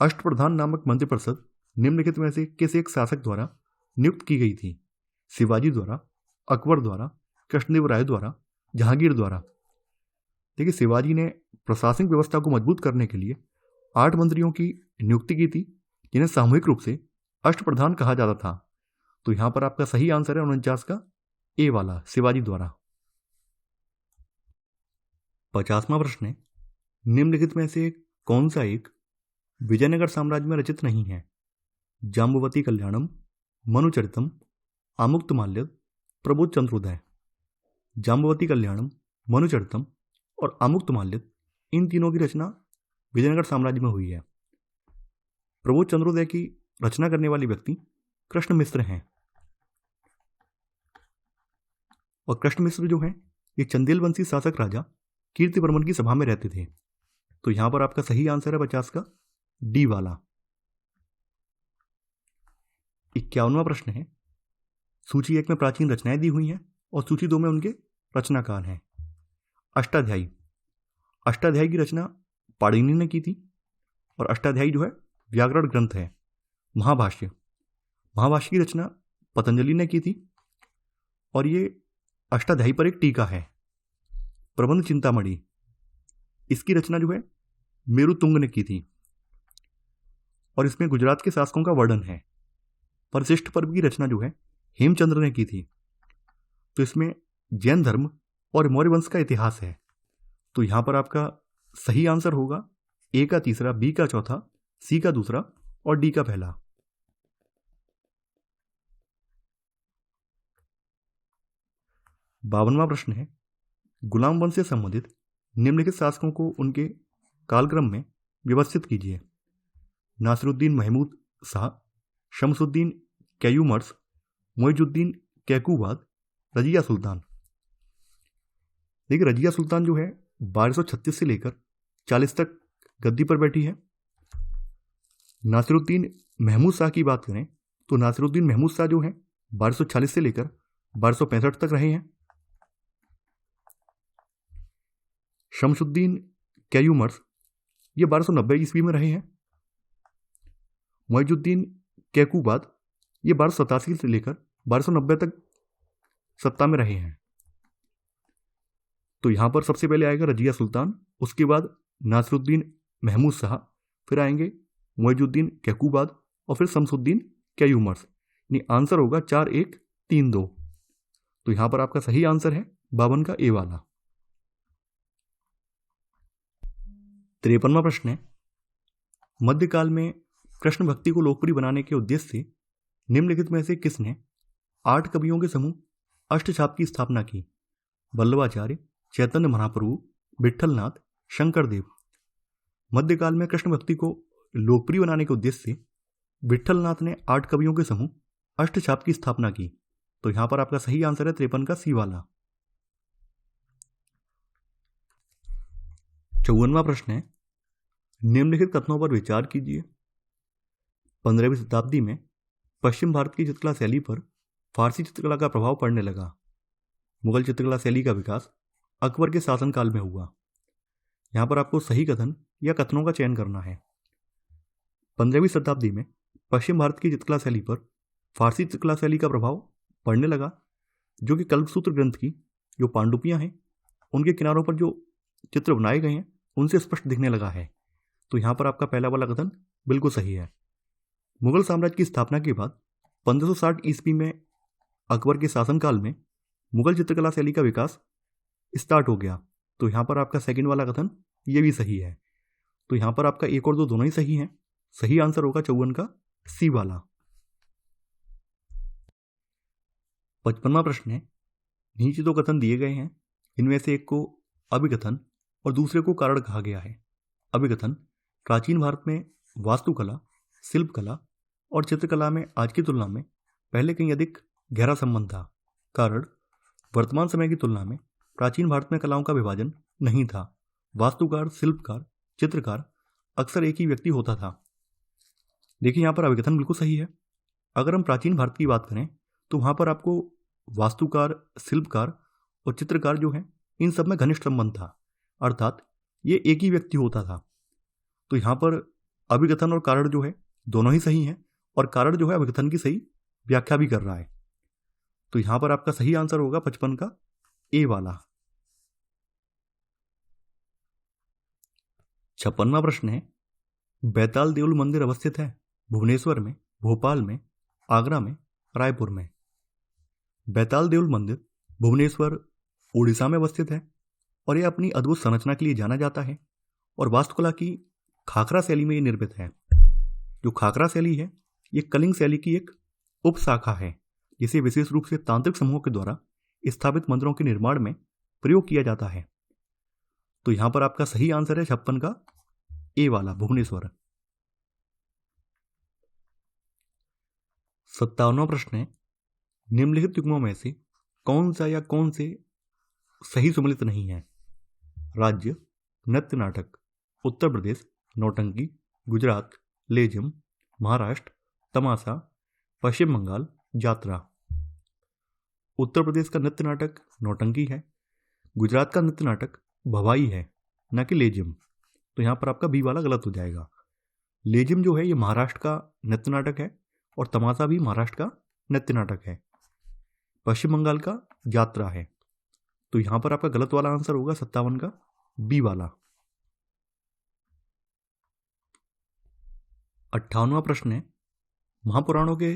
अष्टप्रधान नामक मंत्रिपरिषद निम्नलिखित में से किस एक शासक द्वारा नियुक्त की गई थी? शिवाजी द्वारा, अकबर द्वारा, कृष्णदेव राय द्वारा, जहांगीर द्वारा। देखिए शिवाजी ने प्रशासनिक व्यवस्था को मजबूत करने के लिए 8 मंत्रियों की नियुक्ति की थी, जिन्हें सामूहिक रूप से अष्टप्रधान कहा जाता था। तो यहां पर आपका सही आंसर है 49 का ए वाला, शिवाजी द्वारा। 50वां प्रश्न है निम्नलिखित में से कौन सा एक विजयनगर साम्राज्य में रचित नहीं है? जाम्बवती कल्याणम, मनुचरितम, आमुक्तमाल्यद, प्रबोध चंद्रोदय। जाम्बवती कल्याणम, मनुचरितम और आमुक्तमाल्यद, इन तीनों की रचना विजयनगर साम्राज्य में हुई है। प्रबोध चंद्रोदय की रचना करने वाले व्यक्ति कृष्ण मिश्र हैं, और कृष्ण मिश्र जो हैं ये चंदेल वंशी शासक राजा कीर्तिवर्मन की सभा में रहते थे। तो यहां पर आपका सही आंसर है 50 का डी वाला। 51वां प्रश्न है सूची 1 में प्राचीन रचनाएं दी हुई हैं और सूची 2 में उनके रचनाकार हैं। अष्टाध्यायी। अष्टाध्यायी की रचना पाणिनि ने की थी, और अष्टाध्यायी जो है व्याकरण ग्रंथ है। महाभाष्य। महाभाष्य की रचना पतंजलि ने की थी, और ये अष्टाध्यायी पर एक टीका है। प्रबंध चिंतामणि, इसकी रचना जो है मेरुतुंग ने की थी, और इसमें गुजरात के शासकों का वर्णन है। परिशिष्ट पर्व की रचना जो है हेमचंद्र ने की थी, तो इसमें जैन धर्म और मौर्य वंश का इतिहास है। तो यहां पर आपका सही आंसर होगा ए का तीसरा, बी का चौथा, सी का दूसरा और डी का पहला। 52वां प्रश्न है गुलाम वंश से संबंधित निम्नलिखित शासकों को उनके कालक्रम में व्यवस्थित कीजिए। नासिरुद्दीन महमूद शाह, शमसुद्दीन कैयूमर्स, मुइजुद्दीन कैकूबाद, रजिया सुल्तान। देखिए रजिया सुल्तान जो है 1236 से लेकर 40 तक गद्दी पर बैठी है। नासिरुद्दीन महमूद शाह की बात करें तो नासिरुद्दीन महमूद शाह जो है 1240 से लेकर 1265 तक रहे हैं। शमसुद्दीन कैयूमर्स ये 1290 ईस्वी में रहे हैं। मुइजुद्दीन कैकूबाद ये 1287 से लेकर 1290 तक सत्ता में रहे हैं। तो यहां पर सबसे पहले आएगा रजिया सुल्तान, उसके बाद नासिरुद्दीन महमूद शाह, फिर आएंगे मुइजुद्दीन कैकूबाद और फिर शमसुद्दीन कैयूमर्स। यानी आंसर होगा 4, 1, 3, 2। तो यहां पर आपका सही आंसर है 52 का ए वाला। 53वां प्रश्न है मध्यकाल में कृष्ण भक्ति को लोकप्रिय बनाने के उद्देश्य से निम्नलिखित में से किसने 8 कवियों के समूह अष्टछाप की स्थापना की? वल्लभाचार्य, चैतन्य महाप्रभु, विट्ठलनाथ, शंकरदेव। मध्यकाल में कृष्ण भक्ति को लोकप्रिय बनाने के उद्देश्य से विट्ठलनाथ ने 8 कवियों के समूह अष्टछाप की स्थापना की। तो यहां पर आपका सही आंसर है 53 का सी वाला। 54वां प्रश्न है, निम्नलिखित कथनों पर विचार कीजिए। 15वीं शताब्दी में पश्चिम भारत की चित्रकला शैली पर फारसी चित्रकला का प्रभाव पड़ने लगा। मुगल चित्रकला शैली का विकास अकबर के शासनकाल में हुआ। यहाँ पर आपको सही कथन या कथनों का चयन करना है। 15वीं शताब्दी में पश्चिम भारत की चित्रकला शैली पर फारसी चित्रकला शैली का प्रभाव पड़ने लगा, जो कि कल्पसूत्र ग्रंथ की जो पांडुपियाँ हैं उनके किनारों पर जो चित्र बनाए गए हैं उनसे स्पष्ट दिखने लगा है। तो यहाँ पर आपका पहला वाला कथन बिल्कुल सही है। मुगल साम्राज्य की स्थापना के बाद 1560 ईस्वी में अकबर के शासनकाल में मुगल चित्रकला शैली का विकास स्टार्ट हो गया। तो यहाँ पर आपका सेकंड वाला कथन ये भी सही है। तो यहाँ पर आपका एक और दो दोनों ही सही हैं। सही आंसर होगा 54 का सी वाला। 55वां प्रश्न है, नीचे दो कथन दिए गए हैं, इनमें से एक को अभिकथन और दूसरे को कारण कहा गया है। अभिकथन, प्राचीन भारत में वास्तुकला, शिल्पकला और चित्रकला में आज की तुलना में पहले कहीं अधिक गहरा संबंध था। कारण, वर्तमान समय की तुलना में प्राचीन भारत में कलाओं का विभाजन नहीं था। वास्तुकार, शिल्पकार, चित्रकार अक्सर एक ही व्यक्ति होता था। देखिए यहाँ पर अभिकथन बिल्कुल सही है। अगर हम प्राचीन भारत की बात करें तो वहाँ पर आपको वास्तुकार, शिल्पकार और चित्रकार जो हैं इन सब में घनिष्ठ संबंध था, अर्थात ये एक ही व्यक्ति होता था। तो यहाँ पर अभिकथन और कारण जो है दोनों ही सही हैं और कारण जो है अभिकथन की सही व्याख्या भी कर रहा है। तो यहाँ पर आपका सही आंसर होगा 55 का ए वाला। 56वां प्रश्न है, बैताल देउल मंदिर अवस्थित है भुवनेश्वर में, भोपाल में, आगरा में, रायपुर में। बैताल देउल मंदिर भुवनेश्वर, उड़ीसा में अवस्थित है और यह अपनी अद्भुत संरचना के लिए जाना जाता है और वास्तुकला की खाकरा शैली में ये निर्मित है। जो खाकरा शैली है ये कलिंग शैली की एक उपशाखा है, जिसे विशेष रूप से तांत्रिक समूहों के द्वारा स्थापित मंदिरों के निर्माण में प्रयोग किया जाता है। तो यहां पर आपका सही आंसर है 56 का ए वाला, भुवनेश्वर। 57वां प्रश्न है, निम्नलिखित युग्मों में से कौन सा या कौन से सही सुमेलित नहीं है? राज्य, नृत्य नाटक, उत्तर प्रदेश, नौटंकी, गुजरात, लेजिम, महाराष्ट्र, तमाशा, पश्चिम बंगाल, यात्रा। उत्तर प्रदेश का नृत्य नाटक नौटंकी है, गुजरात का नृत्य नाटक भवाई है, न कि लेजिम। तो यहाँ पर आपका बी वाला गलत हो जाएगा। लेजिम जो है ये महाराष्ट्र का नृत्य नाटक है और तमाशा भी महाराष्ट्र का नृत्य नाटक है। पश्चिम बंगाल का यात्रा है। तो यहाँ पर आपका गलत वाला आंसर होगा 57 का बी वाला। 58वां प्रश्न है, महापुराणों के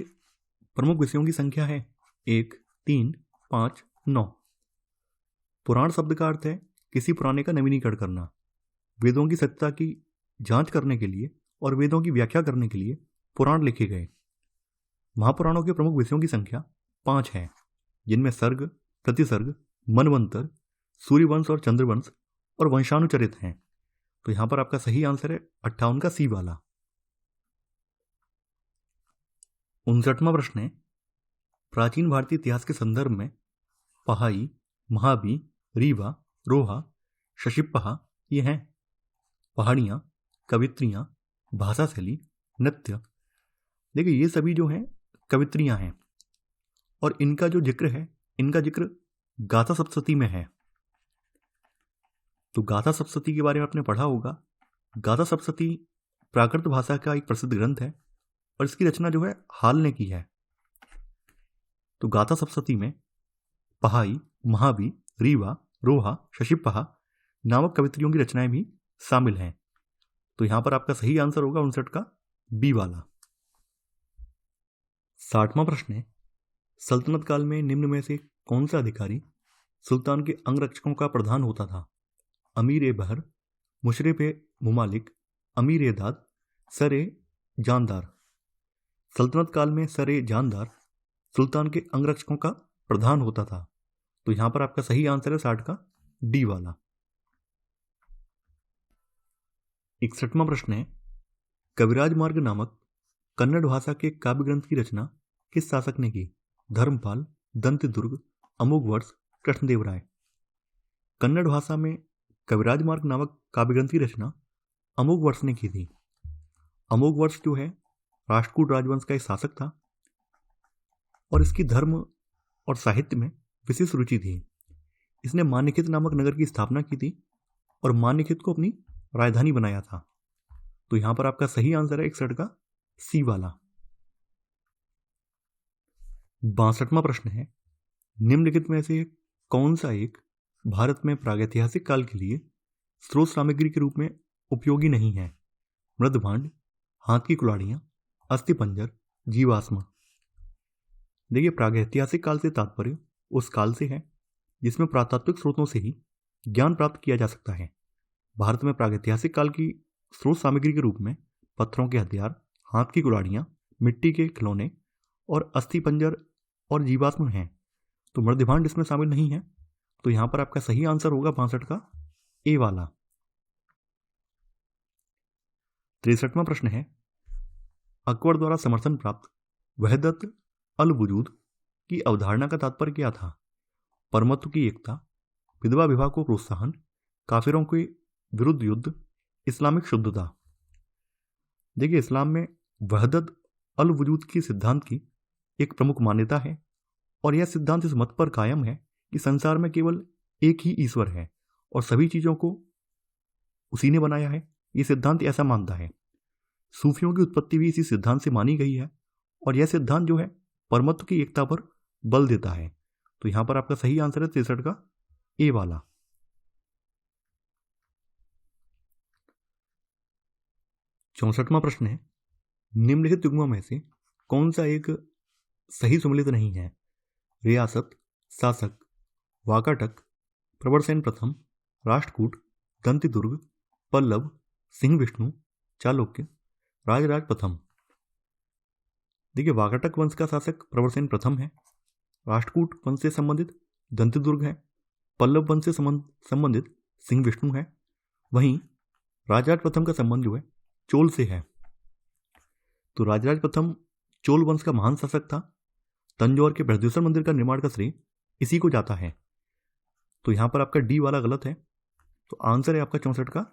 प्रमुख विषयों की संख्या है 1, 3, 5, 9। पुराण शब्द का अर्थ है किसी पुराने का नवीनीकरण करना। वेदों की सत्यता की जांच करने के लिए और वेदों की व्याख्या करने के लिए पुराण लिखे गए। महापुराणों के प्रमुख विषयों की संख्या 5 है, जिनमें सर्ग, प्रतिसर्ग, मनवंतर, सूर्यवंश और चंद्रवंश और वंशानुचरित हैं। तो यहां पर आपका सही आंसर है 58 का सी वाला। 59वां प्रश्न है, प्राचीन भारतीय इतिहास के संदर्भ में पहाई, महाबी, रीवा, रोहा, शशिपहा ये हैं। पहाड़ियाँ, कवित्रियाँ, भाषा शैली, नृत्य। देखिए ये सभी जो हैं कवित्रियाँ हैं और इनका जो जिक्र है, इनका जिक्र गाथा सप्तशती में है। तो गाथा सप्तशती के बारे में आपने पढ़ा होगा। गाथा सप्तशती प्राकृत भाषा का एक प्रसिद्ध ग्रंथ है और इसकी रचना जो है हाल ने की है। तो गाथा सप्तशती में पहाई, महाबी, रीवा, रोहा, शशिपहा नामक कवित्रियों की रचनाएं भी शामिल हैं। तो यहां पर आपका सही आंसर होगा 59 का बी वाला। 60वां प्रश्न है, सल्तनत काल में निम्न में से कौन सा अधिकारी सुल्तान के अंगरक्षकों का प्रधान होता था? अमीर ए बहर, मुशर्रिफ ए मुमालिक, अमीर ए दाद, सर ए जानदार। सल्तनत काल में सर ए जानदार सुल्तान के अंगरक्षकों का प्रधान होता था। तो यहां पर आपका सही आंसर है 60 का डी वाला। 61वां प्रश्न है, कविराज मार्ग नामक कन्नड़ भाषा के काव्य ग्रंथ की रचना किस शासक ने की? धर्मपाल, दंतदुर्ग, अमोघवर्ष, कृष्णदेव राय। कन्नड़ भाषा में कविराज मार्ग नामक काव्य ग्रंथ की रचना अमोघ वर्ष ने की थी। अमोघ वर्ष जो है राष्ट्रकूट राजवंश का एक शासक था और इसकी धर्म और साहित्य में विशेष रुचि थी। इसने मान्यखित नामक नगर की स्थापना की थी और मान्यखित को अपनी राजधानी बनाया था। तो यहां पर आपका सही आंसर है 61 का सी वाला। 62वां प्रश्न है, निम्नलिखित में से कौन सा एक भारत में प्रागैतिहासिक काल के लिए स्रोत सामग्री के रूप में उपयोगी नहीं है? मृदभांड, हाथ की कुल्हाड़ियां, अस्थिपंजर, जीवाश्म। देखिए, प्रागैतिहासिक काल से तात्पर्य उस काल से है जिसमें पुरातात्विक स्रोतों से ही ज्ञान प्राप्त किया जा सकता है। भारत में प्रागैतिहासिक काल की स्रोत सामग्री के रूप में पत्थरों के हथियार, हाथ की कुल्हाड़ियां, मिट्टी के खिलौने और अस्थिपंजर और जीवाश्म हैं। तो मृदभांड इसमें शामिल नहीं है। तो यहां पर आपका सही आंसर होगा 62 का ए वाला। 63वां प्रश्न है, अकबर द्वारा समर्थन प्राप्त वहदत अल वजूद की अवधारणा का तात्पर्य क्या था? परमत्व की एकता, विधवा विवाह को प्रोत्साहन, काफिरों के विरुद्ध युद्ध, इस्लामिक शुद्धता। देखिए, इस्लाम में वहदत अल वजूद की सिद्धांत की एक प्रमुख मान्यता है और यह सिद्धांत इस मत पर कायम है कि संसार में केवल एक ही ईश्वर है और सभी चीजों को उसी ने बनाया है। यह सिद्धांत ऐसा मानता है। सूफियों की उत्पत्ति भी इसी सिद्धांत से मानी गई है और यह सिद्धांत जो है परमत्व की एकता पर बल देता है। तो यहां पर आपका सही आंसर है 63 का ए वाला। 64वां प्रश्न है, निम्नलिखित युग्मों में से कौन सा एक सही सुमेलित नहीं है? रियासत, शासक, वाकाटक, प्रवरसेन प्रथम, राष्ट्रकूट, दंतिदुर्ग, पल्लव, सिंह विष्णु, चालुक्य, राजराज प्रथम। देखिए, वाकाटक वंश का शासक प्रवरसेन प्रथम है, राष्ट्रकूट वंश से संबंधित दंतिदुर्ग है, पल्लव वंश से संबंधित सिंह विष्णु है, वहीं राजराज प्रथम का संबंध जो है चोल से है। तो राजराज प्रथम चोल वंश का महान शासक था। तंजौर के बृहदेश्वर मंदिर का निर्माण का श्रेय इसी को जाता है। तो यहां पर आपका डी वाला गलत है। तो आंसर है आपका 64 का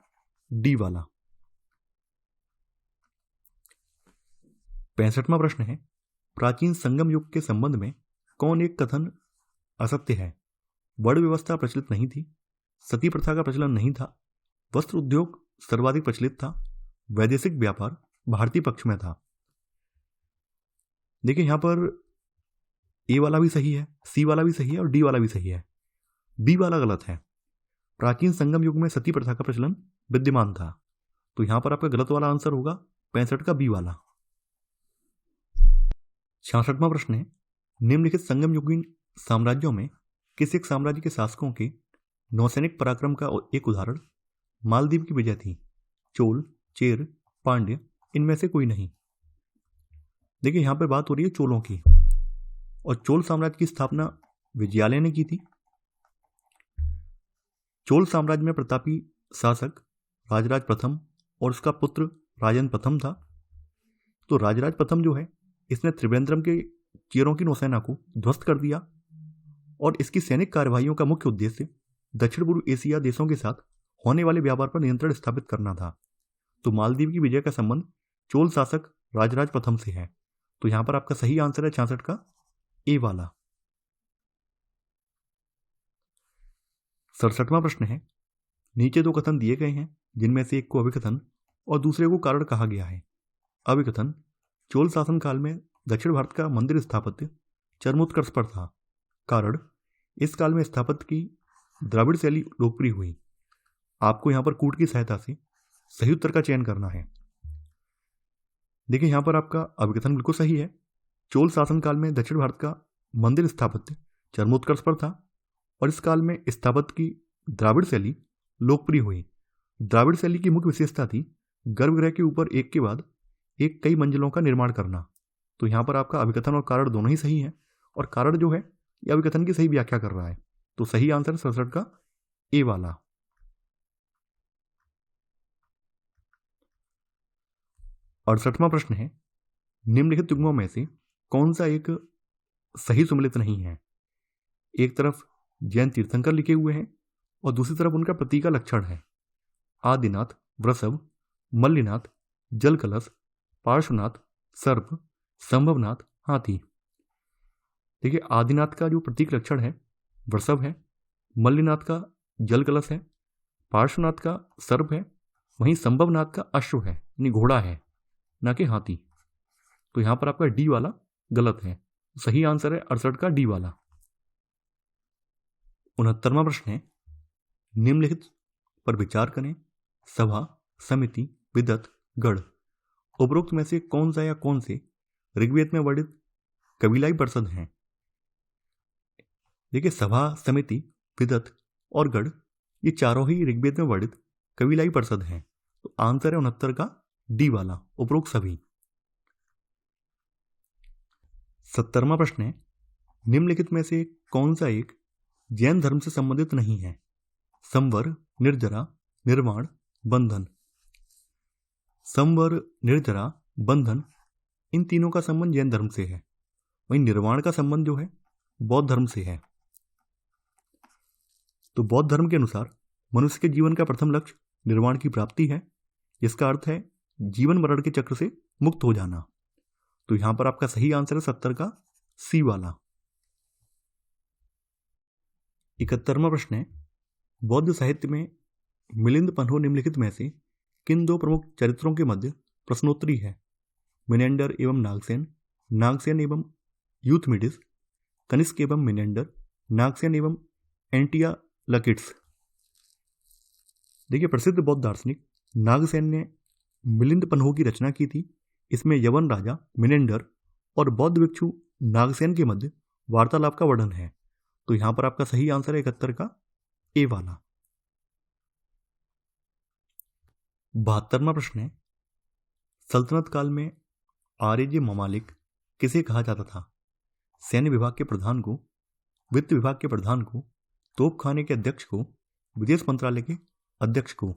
डी वाला। 65वां प्रश्न है, प्राचीन संगम युग के संबंध में कौन एक कथन असत्य है? वर्ण व्यवस्था प्रचलित नहीं थी, सती प्रथा का प्रचलन नहीं था, वस्त्र उद्योग सर्वाधिक प्रचलित था, वैदेशिक व्यापार भारतीय पक्ष में था। देखिए, यहां पर ए वाला भी सही है, सी वाला भी सही है और डी वाला भी सही है। बी वाला गलत है। प्राचीन संगम युग में सती प्रथा का प्रचलन विद्यमान था। तो यहां पर आपका गलत वाला आंसर होगा 65 का बी वाला। 66वां प्रश्न है, निम्नलिखित संगम युगीन साम्राज्यों में किस एक साम्राज्य के शासकों के नौसैनिक पराक्रम का एक उदाहरण मालदीव की विजय थी? चोल, चेर, पांड्य, इनमें से कोई नहीं। देखिए, यहां पर बात हो रही है चोलों की और चोल साम्राज्य की स्थापना विजयालय ने की थी। चोल साम्राज्य में प्रतापी शासक राजराज प्रथम और उसका पुत्र राजेंद्र प्रथम था। तो राजराज प्रथम जो है इसने त्रिवेंद्रम के चेरों की नौसेना को ध्वस्त कर दिया और इसकी सैनिक कार्यवाहियों का मुख्य उद्देश्य दक्षिण पूर्व एशिया देशों के साथ होने वाले व्यापार पर नियंत्रण स्थापित करना था। तो मालदीव की विजय का संबंध चोल शासक राजराज प्रथम से है। तो यहां पर आपका सही आंसर है 66 का ए वाला। 67वां प्रश्न है, नीचे दो कथन दिए गए हैं जिनमें से एक को अभिकथन और दूसरे को कारण कहा गया है। अभिकथन, चोल शासन काल में दक्षिण भारत का मंदिर स्थापत्य चरमोत्कर्ष पर था। कारण, इस काल में स्थापत्य की द्रविड़ शैली लोकप्रिय हुई। आपको यहां पर कूट की सहायता से सही उत्तर का चयन करना है। देखिए, यहां पर आपका अभिकथन बिल्कुल सही है। चोल शासन काल में दक्षिण भारत का मंदिर स्थापत्य चरमोत्कर्ष पर था और इस काल में स्थापत्य की द्राविड़ शैली लोकप्रिय हुई। द्राविड़ शैली की मुख्य विशेषता थी गर्भगृह के ऊपर एक के बाद एक कई मंजिलों का निर्माण करना। तो यहां पर आपका अभिकथन और कारण दोनों ही सही है और कारण जो है यह अभिकथन की सही व्याख्या कर रहा है। तो सही आंसर 67 का ए वाला। 68वां प्रश्न है, निम्नलिखित युग्मों में से कौन सा एक सही सुमेलित नहीं है? एक तरफ जैन तीर्थंकर लिखे हुए हैं और दूसरी तरफ उनका प्रतीका लक्षण है। आदिनाथ, वृषभ, मल्लिनाथ, जलकलश, पार्श्वनाथ, सर्प, संभवनाथ, हाथी। देखिए, आदिनाथ का जो प्रतीक लक्षण है वृषभ है, मल्लिनाथ का जलकलश है, पार्श्वनाथ का सर्प है, वहीं संभवनाथ का अश्व है, यानी घोड़ा है, ना कि हाथी। तो यहां पर आपका डी वाला गलत है। सही आंसर है 68 का डी वाला। 69वां प्रश्न है, निम्नलिखित पर विचार करें। सभा, समिति, विदत, गढ़। उपरोक्त में से कौन सा या कौन से ऋग्वेद में वर्णित कबीलाई परिषद हैं? देखिए, सभा, समिति, विदत और गढ़ ये चारों ही ऋग्वेद में वर्णित कबीलाई परिषद हैं। तो आंसर है 69 का डी वाला, उपरोक्त सभी। 70वां प्रश्न है, निम्नलिखित में से कौन सा एक जैन धर्म से संबंधित नहीं है? संवर, निर्जरा, निर्वाण, बंधन। संवर, निर्जरा, बंधन इन तीनों का संबंध जैन धर्म से है, वहीं निर्वाण का संबंध जो है बौद्ध धर्म से है। तो बौद्ध धर्म के अनुसार मनुष्य के जीवन का प्रथम लक्ष्य निर्वाण की प्राप्ति है, जिसका अर्थ है जीवन मरण के चक्र से मुक्त हो जाना। तो यहां पर आपका सही आंसर है 70 का सी वाला। 71वां प्रश्न है, बौद्ध साहित्य में मिलिंद पन्हो निम्नलिखित में से किन दो प्रमुख चरित्रों के मध्य प्रश्नोत्तरी है? मिनेंडर एवं नागसेन, नागसेन एवं यूथमिडिस, कनिष्क एवं मिनेंडर, नागसेन एवं एंटियालकिड्स। देखिए, प्रसिद्ध बौद्ध दार्शनिक नागसेन ने मिलिंद पन्हो की रचना की थी। इसमें यवन राजा मिनेंडर और बौद्ध भिक्षु नागसेन के मध्य वार्तालाप का वर्णन है। तो यहां पर आपका सही आंसर है 71 का ए वाला। 72वां प्रश्न है, सल्तनत काल में आर्य ममालिक किसे कहा जाता था? सैन्य विभाग के प्रधान को, वित्त विभाग के प्रधान को, तोपखाने के अध्यक्ष को, विदेश मंत्रालय के अध्यक्ष को।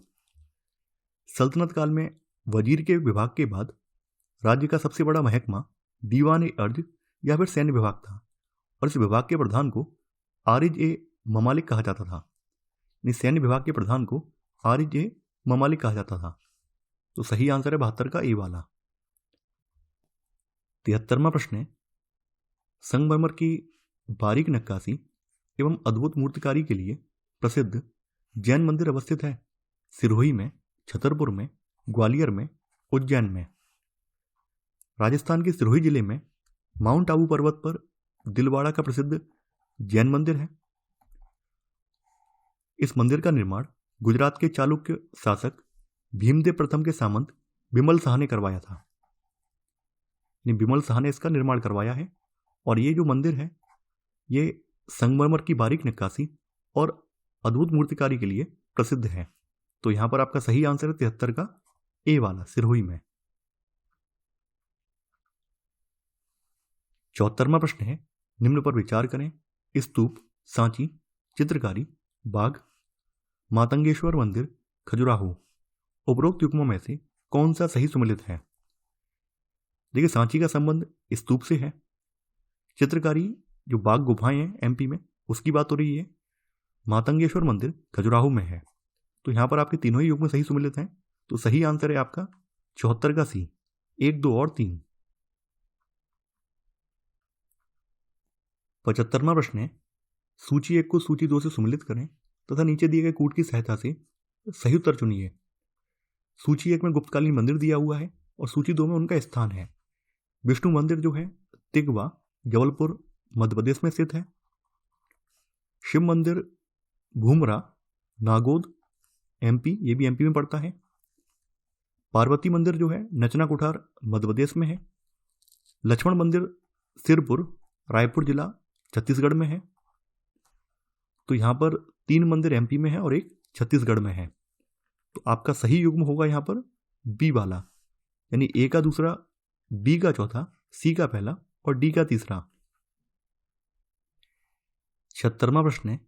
सल्तनत काल में वजीर के विभाग के बाद राज्य का सबसे बड़ा महकमा दीवान अर्ज या फिर सैन्य विभाग था, और इस विभाग के प्रधान को आर्य ममालिक कहा जाता था। सैन्य विभाग के प्रधान को आर्य ममालिक कहा जाता था। तो सही आंसर है 72 का ए वाला। 73वां प्रश्न है, संगमरमर की बारीक नक्काशी एवं अद्भुत मूर्तिकारी के लिए प्रसिद्ध जैन मंदिर अवस्थित है? सिरोही में, छतरपुर में, ग्वालियर में, उज्जैन में। राजस्थान के सिरोही जिले में माउंट आबू पर्वत पर दिलवाड़ा का प्रसिद्ध जैन मंदिर है। इस मंदिर का निर्माण गुजरात के चालुक्य शासक भीमदेव प्रथम के सामंत बिमल शाह ने करवाया था। बिमल शाह ने इसका निर्माण करवाया है। और ये जो मंदिर है ये संगमरमर की बारीक नक्काशी और अद्भुत मूर्तिकारी के लिए प्रसिद्ध है। तो यहां पर आपका सही आंसर है 73 का ए वाला, सिरोही में। 74वां प्रश्न है, निम्न पर विचार करें। स्तूप, सांची, चित्रकारी, बाघ, मातंगेश्वर मंदिर, खजुराहो। उपरोक्त युग्मों में से कौन सा सही सुमेलित है? देखिए, सांची का संबंध स्तूप से है। चित्रकारी जो बाघ गुफाएं हैं एमपी में, उसकी बात हो रही है। मातंगेश्वर मंदिर खजुराहो में है। तो यहां पर आपके तीनों ही युग्म सही सुमेलित हैं। तो सही आंसर है आपका 74 का सी, 1, 2 और 3। 75वां प्रश्न है, सूची 1 को सूची 2 से सुमेलित करें तथा नीचे दिए गए कूट की सहायता से सही उत्तर चुनिए। सूची 1 में गुप्तकालीन मंदिर दिया हुआ है और सूची 2 में उनका स्थान है। विष्णु मंदिर जो है तिगवा, जबलपुर, मध्य प्रदेश में स्थित है। शिव मंदिर भूमरा, नागोद, एमपी, ये भी एमपी में पड़ता है। पार्वती मंदिर जो है नचना कुठार, मध्य प्रदेश में है। लक्ष्मण मंदिर सिरपुर, रायपुर जिला, छत्तीसगढ़ में है। तो यहां पर 3 मंदिर एमपी में है और 1 छत्तीसगढ़ में है। तो आपका सही युग्म होगा यहां पर बी वाला, यानी ए का दूसरा, बी का चौथा, सी का पहला और डी का तीसरा। 76वां प्रश्न है,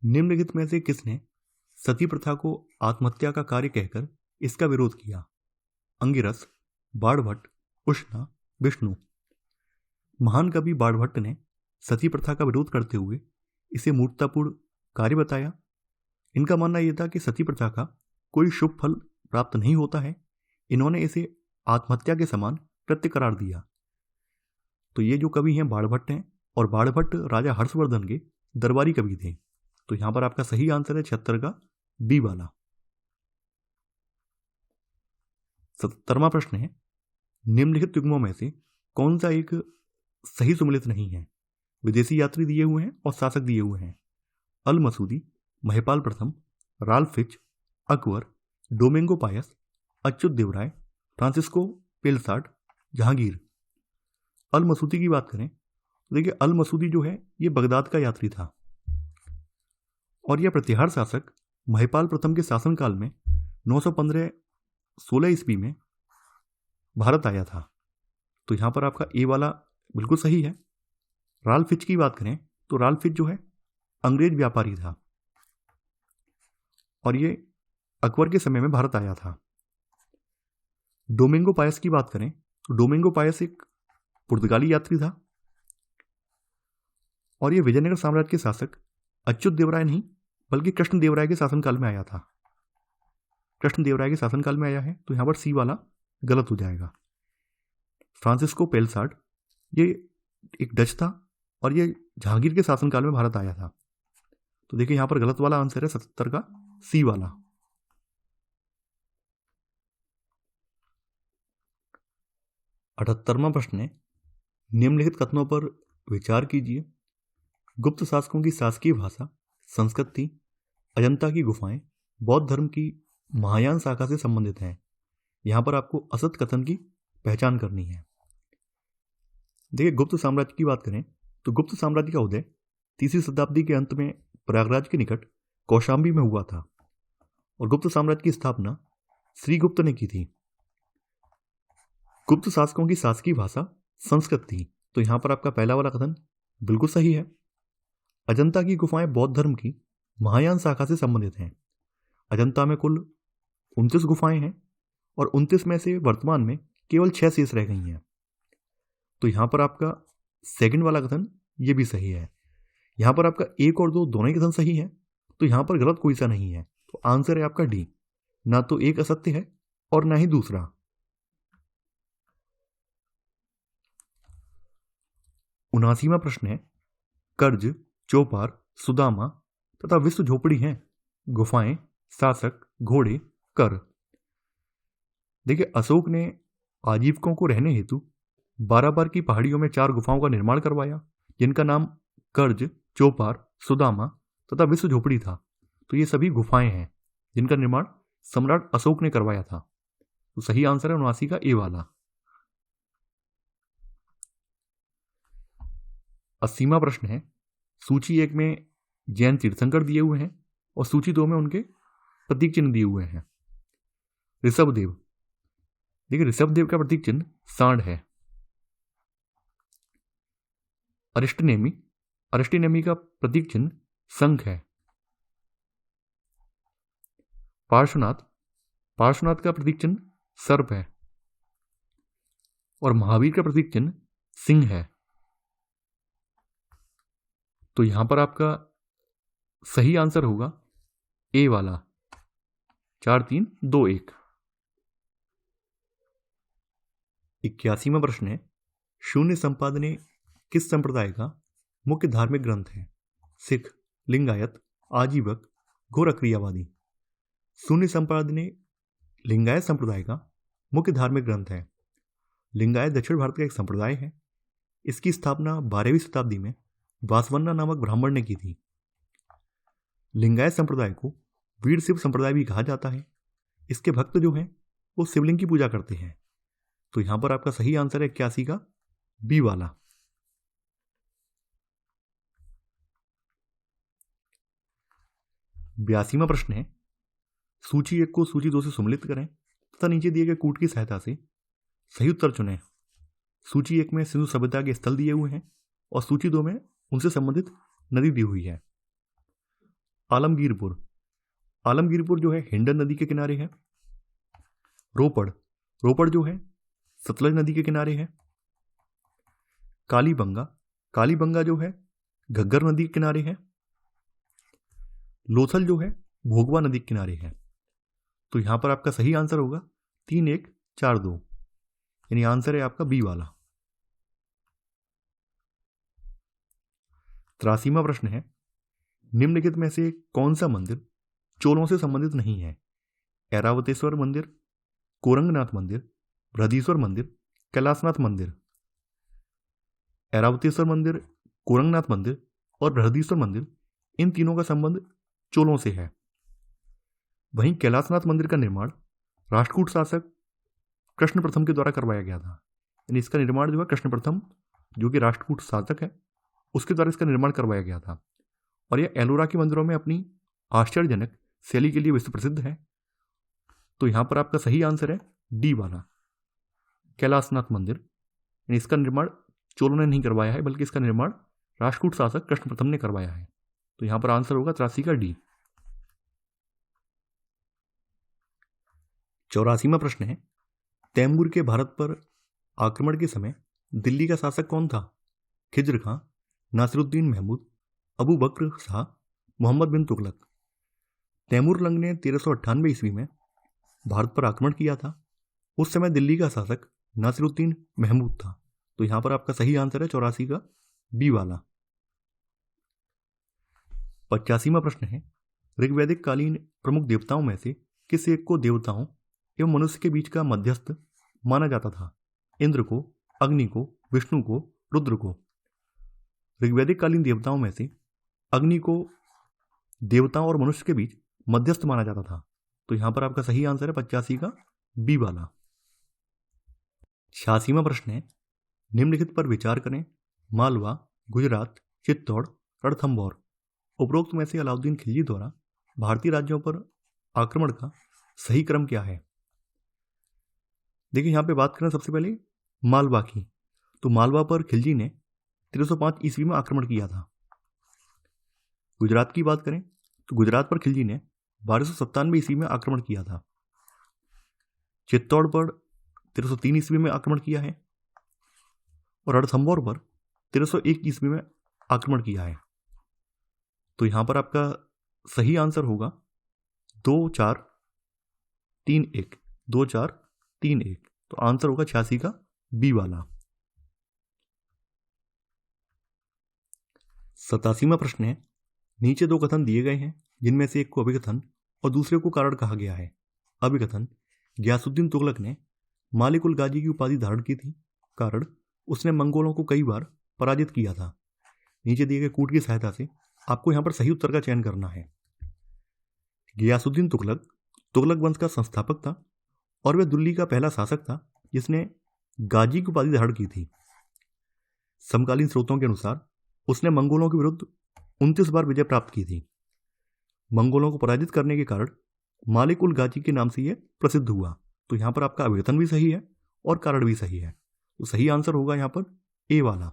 निम्नलिखित में से किसने सती प्रथा को आत्महत्या का कार्य कहकर इसका विरोध किया? अंगिरस, बाणभट्ट, उष्णा, विष्णु। महान कवि बाणभट्ट ने सती प्रथा का विरोध करते हुए इसे मूर्खतापूर्ण कार्य बताया। इनका मानना यह था कि सती प्रथा का कोई शुभ फल प्राप्त नहीं होता है, इन्होंने इसे आत्महत्या के समान कृत्य करार दिया। तो ये जो कवि हैं बाणभट्ट हैं, और बाणभट्ट राजा हर्षवर्धन के दरबारी कवि थे। तो यहां पर आपका सही आंसर है 76 का बी वाला। 77वां प्रश्न है, निम्नलिखित युग्मों में से कौन सा एक सही सुमेलित नहीं है? विदेशी यात्री दिए हुए हैं और शासक दिए हुए हैं। अल मसूदी, महिपाल प्रथम, Ralph Fitch, Akbar, Domingo Paes, Achyuta Devaraya, Francisco Pelsaert, Jahangir. Al Masudi की बात करें तो देखिए, अल मसूदी जो है ये बगदाद का यात्री था, और यह प्रतिहार शासक महिपाल प्रथम के शासनकाल में 915-16 ईस्वी में भारत आया था। तो यहां पर आपका ए वाला बिल्कुल सही है। राल्फ फिच की बात करें तो राल्फ फिच जो है अंग्रेज व्यापारी था, और ये अकबर के समय में भारत आया था। डोमिंगो पायस की बात करें तो डोमिंगो पायस एक पुर्तगाली यात्री था, और ये विजयनगर साम्राज्य के शासक अच्युत देवराय नहीं बल्कि कृष्ण देवराय के शासनकाल में आया था। कृष्ण देवराय के शासनकाल में आया है, तो यहां पर सी वाला गलत हो जाएगा। फ्रांसिस्को पेलसाड ये एक डच था, और ये जहांगीर के शासनकाल में भारत आया था। तो देखिए यहां पर गलत वाला आंसर है 77 का सी वाला। 78वां प्रश्न है, निम्नलिखित कथनों पर विचार कीजिए। गुप्त शासकों की शासकीय भाषा संस्कृत थी। अजंता की गुफाएं बौद्ध धर्म की महायान शाखा से संबंधित हैं। यहां पर आपको असत कथन की पहचान करनी है। देखिए, गुप्त साम्राज्य की बात करें तो गुप्त साम्राज्य का उदय 3वीं शताब्दी के अंत में प्रयागराज के निकट कौशाम्बी में हुआ था, और गुप्त साम्राज्य की स्थापना श्रीगुप्त ने की थी। गुप्त शासकों की शासकीय भाषा संस्कृत थी, तो यहां पर आपका पहला वाला कथन बिल्कुल सही है। अजंता की गुफाएं बौद्ध धर्म की महायान शाखा से संबंधित हैं। अजंता में कुल 29 गुफाएं हैं, और 29 में से वर्तमान में केवल 6 शेष रह गई हैं। तो यहां पर आपका सेकंड वाला कथन ये भी सही है। यहां पर आपका 1 और 2 दोनों ही कथन सही है, तो यहां पर गलत कोई सा नहीं है। तो आंसर है आपका डी, ना तो एक असत्य है और ना ही दूसरा। 79वां प्रश्न है, कर्ज, चौपार, सुदामा तथा विश्व झोपड़ी हैं। गुफाएं, शासक, घोड़े, कर। देखिए, अशोक ने आजीविकों को रहने हेतु बाराबार की पहाड़ियों में 4 गुफाओं का निर्माण करवाया, जिनका नाम कर्ज, चौपार, सुदामा तथा विश्व झोपड़ी था। तो ये सभी गुफाएं हैं जिनका निर्माण सम्राट अशोक ने करवाया था। तो सही आंसर है 79 का ए वाला। 80वां प्रश्न है, सूची 1 में जैन तीर्थंकर दिए हुए हैं, और सूची 2 में उनके प्रतीक चिन्ह दिए हुए हैं। ऋषभदेव, देखिए ऋषभदेव का प्रतीक चिन्ह सांड है। अरिष्टनेमी का प्रतीक चिन्ह शंख है। पार्श्वनाथ का प्रतीक चिन्ह सर्प है, और महावीर का प्रतीक चिन्ह सिंह है। तो यहां पर आपका सही आंसर होगा ए वाला, 4, 3, 2, 1। 81वां प्रश्न है, शून्य संपादने किस संप्रदाय का मुख्य धार्मिक ग्रंथ है? सिख, लिंगायत, आजीवक, घोर अक्रियावादी। शून्य संपादने लिंगायत संप्रदाय का मुख्य धार्मिक ग्रंथ है। लिंगायत दक्षिण भारत का एक संप्रदाय है। इसकी स्थापना 12वीं शताब्दी में वासवन्ना नामक ब्राह्मण ने की थी। लिंगायत संप्रदाय को वीर शिव संप्रदाय भी कहा जाता है। इसके भक्त जो हैं वो शिवलिंग की पूजा करते हैं। तो यहां पर आपका सही आंसर है 81 का बी वाला। 82वां प्रश्न है, सूची 1 को सूची 2 से सम्मिलित करें तथा नीचे दिए गए कूट की सहायता से सही उत्तर चुनें। सूची 1 में सिंधु सभ्यता के स्थल दिए हुए हैं, और सूची 2 में उनसे संबंधित नदी दी हुई है। आलमगीरपुर जो है हिंडन नदी के किनारे है। रोपड़ जो है सतलज नदी के किनारे है। कालीबंगा जो है घग्गर नदी के किनारे है। लोथल जो है भोगवा नदी के किनारे है। तो यहाँ पर आपका सही आंसर होगा 3142, यानी आंसर है आपका बी वाला। 83वां प्रश्न है, निम्नलिखित में से कौन सा मंदिर चोलों से संबंधित नहीं है? ऐरावतेश्वर मंदिर, कोरंगनाथ मंदिर, बृहदीश्वर मंदिर, कैलाशनाथ मंदिर। ऐरावतेश्वर मंदिर, कोरंगनाथ मंदिर और बृहदीश्वर मंदिर, इन तीनों का संबंध चोलों से है। वहीं कैलाशनाथ मंदिर का निर्माण राष्ट्रकूट शासक कृष्ण प्रथम के द्वारा करवाया गया था, यानी इसका निर्माण जो है कृष्ण प्रथम, जो कि राष्ट्रकूट शासक है, उसके द्वारा इसका निर्माण करवाया गया था। और यह एलोरा के मंदिरों में अपनी आश्चर्यजनक शैली के लिए विश्व प्रसिद्ध है। तो यहां पर आपका सही आंसर है डी वाला, कैलाशनाथ मंदिर। यानी इसका निर्माण चोलों ने नहीं करवाया है, बल्कि इसका निर्माण राष्ट्रकूट शासक कृष्ण प्रथम ने करवाया है। तो यहां पर आंसर होगा 83 का डी। 84वां प्रश्न है, तैमूर के भारत पर आक्रमण के समय दिल्ली का शासक कौन था? खिज्र खां, नासिरुद्दीन महमूद, अबू बकर शाह, मोहम्मद बिन तुगलक। तैमूरलंग ने 1398 ईस्वी में भारत पर आक्रमण किया था। उस समय दिल्ली का शासक नासिरुद्दीन महमूद था। तो यहां पर आपका सही आंसर है 84 का बी वाला। 85वां प्रश्न है, ऋग्वैदिक कालीन प्रमुख देवताओं में से किस एक को देवताओं एवं मनुष्य के बीच का मध्यस्थ माना जाता था? इंद्र को, अग्नि को, विष्णु को, रुद्र को। ऋग्वैदिक कालीन देवताओं में से अग्नि को देवताओं और मनुष्य के बीच मध्यस्थ माना जाता था। तो यहां पर आपका सही आंसर है 85 का बी वाला। 86वां प्रश्न है, निम्नलिखित पर विचार करें। मालवा, गुजरात, चित्तौड़, रणथंभौर। उपरोक्त में से अलाउद्दीन खिलजी द्वारा भारतीय राज्यों पर आक्रमण का सही क्रम क्या है? देखिए यहां पे बात करें सबसे पहले मालवा की, तो मालवा पर खिलजी ने 1305 ईस्वी में आक्रमण किया था। गुजरात की बात करें तो गुजरात पर खिलजी ने 1297 ईस्वी में आक्रमण किया था। चित्तौड़ पर 1303 ईस्वी में आक्रमण किया है और रणथंभौर पर 1301 ईस्वी में आक्रमण किया है। तो यहां पर आपका सही आंसर होगा 2431, 2431। तो आंसर होगा 86 का बी वाला। 87वां प्रश्न है, नीचे दो कथन दिए गए हैं जिनमें से एक को अभिकथन और दूसरे को कारण कहा गया है। अभिकथन, गियासुद्दीन तुगलक ने मालिक उल गाजी की उपाधि धारण की थी। कारण, उसने मंगोलों को कई बार पराजित किया था। नीचे दिए गए कूट की सहायता से आपको यहां पर सही उत्तर का चयन करना है। गियासुद्दीन तुगलक तुगलक वंश का संस्थापक था और वह दिल्ली का पहला शासक था जिसने गाजी की उपाधि धारण की थी। समकालीन स्रोतों के अनुसार उसने मंगोलों के विरुद्ध 29 बार विजय प्राप्त की थी। मंगोलों को पराजित करने के कारण मालिक उल गाजी के नाम से यह प्रसिद्ध हुआ। तो यहां पर आपका अभिकथन भी सही है और कारण भी सही है। तो सही आंसर होगा यहां पर ए वाला।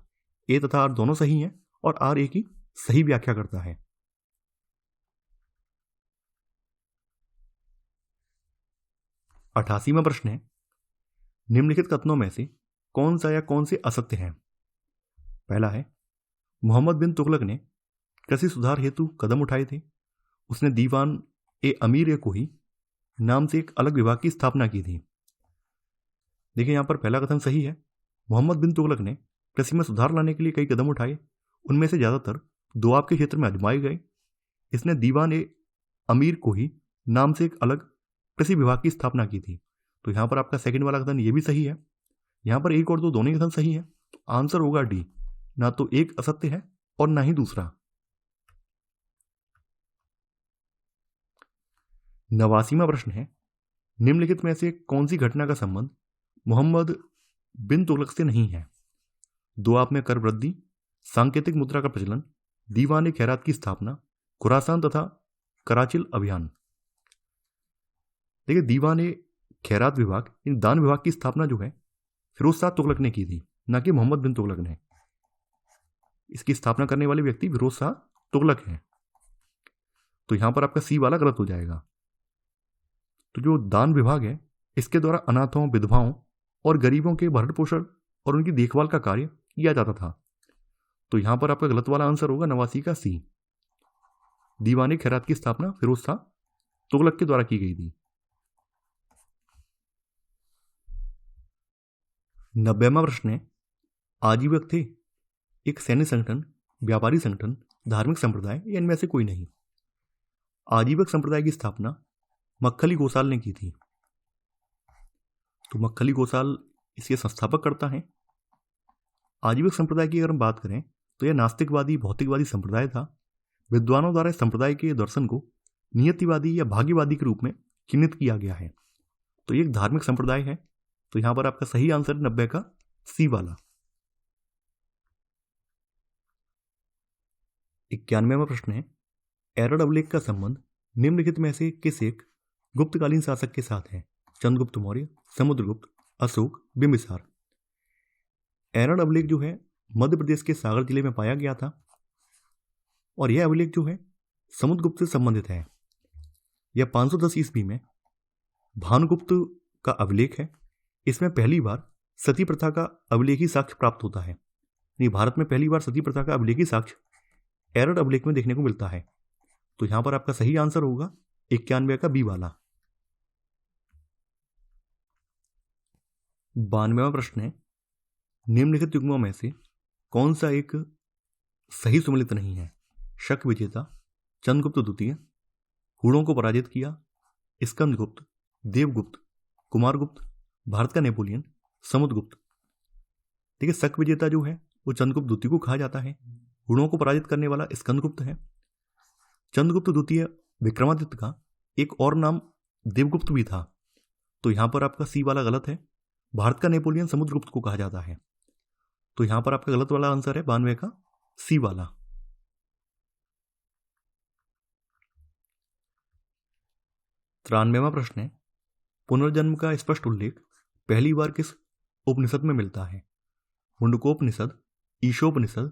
ए तथा आर दोनों सही हैं और आर ए की सही व्याख्या करता है। 88वां प्रश्न है, निम्नलिखित कथनों में से कौन सा या कौन से असत्य हैं? पहला है, मोहम्मद बिन तुगलक ने कृषि सुधार हेतु कदम उठाए थे। उसने दीवान ए अमीर कोही नाम से एक अलग विभाग की स्थापना की थी। देखिए यहां पर पहला कथन सही है। मोहम्मद बिन तुगलक ने कृषि में सुधार लाने के लिए कई कदम उठाए, उनमें से ज्यादातर दोआब के क्षेत्र में आजमाए गए। इसने दीवान ए अमीर कोही नाम से एक अलग कृषि विभाग की स्थापना की थी। तो यहां पर आपका सेकंड वाला कथन ये भी सही है। यहां पर एक और दो दोनों कथन सही है। तो आंसर होगा डी, ना तो एक असत्य है और ना ही दूसरा। 89वां प्रश्न है, निम्नलिखित में से कौन सी घटना का संबंध मोहम्मद बिन तुगलक से नहीं है? दोआब में कर वृद्धि, सांकेतिक मुद्रा का प्रचलन, दीवान ए खैरात की स्थापना, खुरासान तथा कराचिल अभियान। देखिए दीवान ए खैरात विभाग, इन दान विभाग की स्थापना जो है फिरोज शाह तुगलक ने की थी, ना कि मोहम्मद बिन तुगलक ने। इसकी स्थापना करने वाले व्यक्ति फिरोज शाह तुगलक हैं। तो यहां पर आपका सी वाला गलत हो जाएगा। तो जो दान विभाग है इसके द्वारा अनाथों, विधवाओं और गरीबों के भरण पोषण और उनकी देखभाल का कार्य किया जाता था। तो यहां पर आपका गलत वाला आंसर होगा 89 का सी। दीवान ए खैरात की स्थापना फिरोज शाह तुगलक के द्वारा की गई थी। 90वां प्रश्न है, आजीवक थे एक सैन्य संगठन, व्यापारी संगठन, धार्मिक संप्रदाय या इनमें से कोई नहीं? आजीवक संप्रदाय की स्थापना मक्खली गोसाल ने की थी। तो मक्खली गोसाल इसके संस्थापक करता है। आजीवक संप्रदाय की अगर हम बात करें तो यह नास्तिकवादी भौतिकवादी संप्रदाय था। विद्वानों द्वारा इस संप्रदाय के दर्शन को नियतिवादी या भाग्यवादी के रूप में चिन्हित किया गया है। तो ये एक धार्मिक संप्रदाय है। तो यहां पर आपका सही आंसर 90 का सी वाला। 91वां प्रश्न है, एरड अभिलेख का संबंध निम्नलिखित में से किस एक गुप्तकालीन शासक के साथ है? चंद्रगुप्त मौर्य, समुद्रगुप्त, अशोक, बिंबिसार। एरड अभिलेख जो है मध्य प्रदेश के सागर जिले में पाया गया था और यह अभिलेख जो है समुद्रगुप्त से संबंधित है। यह 510 ईस्वी में भानुगुप्त का अभिलेख है। इसमें पहली बार सती प्रथा का अभिलेखी साक्ष्य प्राप्त होता है। भारत में पहली बार सती प्रथा का अभिलेखी साक्ष्य एरड अभिलेख में देखने को मिलता है। तो यहां पर आपका सही आंसर होगा 91 का बी वाला। 92वां प्रश्न है, निम्नलिखित युग्मों में से कौन सा एक सही सुमेलित नहीं है? शक विजेता, चंद्रगुप्त द्वितीय, हूणों को पराजित किया, स्कंदगुप्त, देवगुप्त, कुमारगुप्त, भारत का नेपोलियन, समुद्रगुप्त। देखिए, शक विजेता जो है वो चंद्रगुप्त द्वितीय को कहा जाता है। हूणों को पराजित करने वाला स्कंदगुप्त है। चंद्रगुप्त द्वितीय विक्रमादित्य का एक और नाम देवगुप्त भी था। तो यहां पर आपका सी वाला गलत है। भारत का नेपोलियन समुद्रगुप्त को कहा जाता है। तो यहां पर आपका गलत वाला आंसर है 92 का सी वाला। 93वां प्रश्न है, पुनर्जन्म का स्पष्ट उल्लेख पहली बार किस उपनिषद में मिलता है? मुंडकोपनिषद, ईशोपनिषद,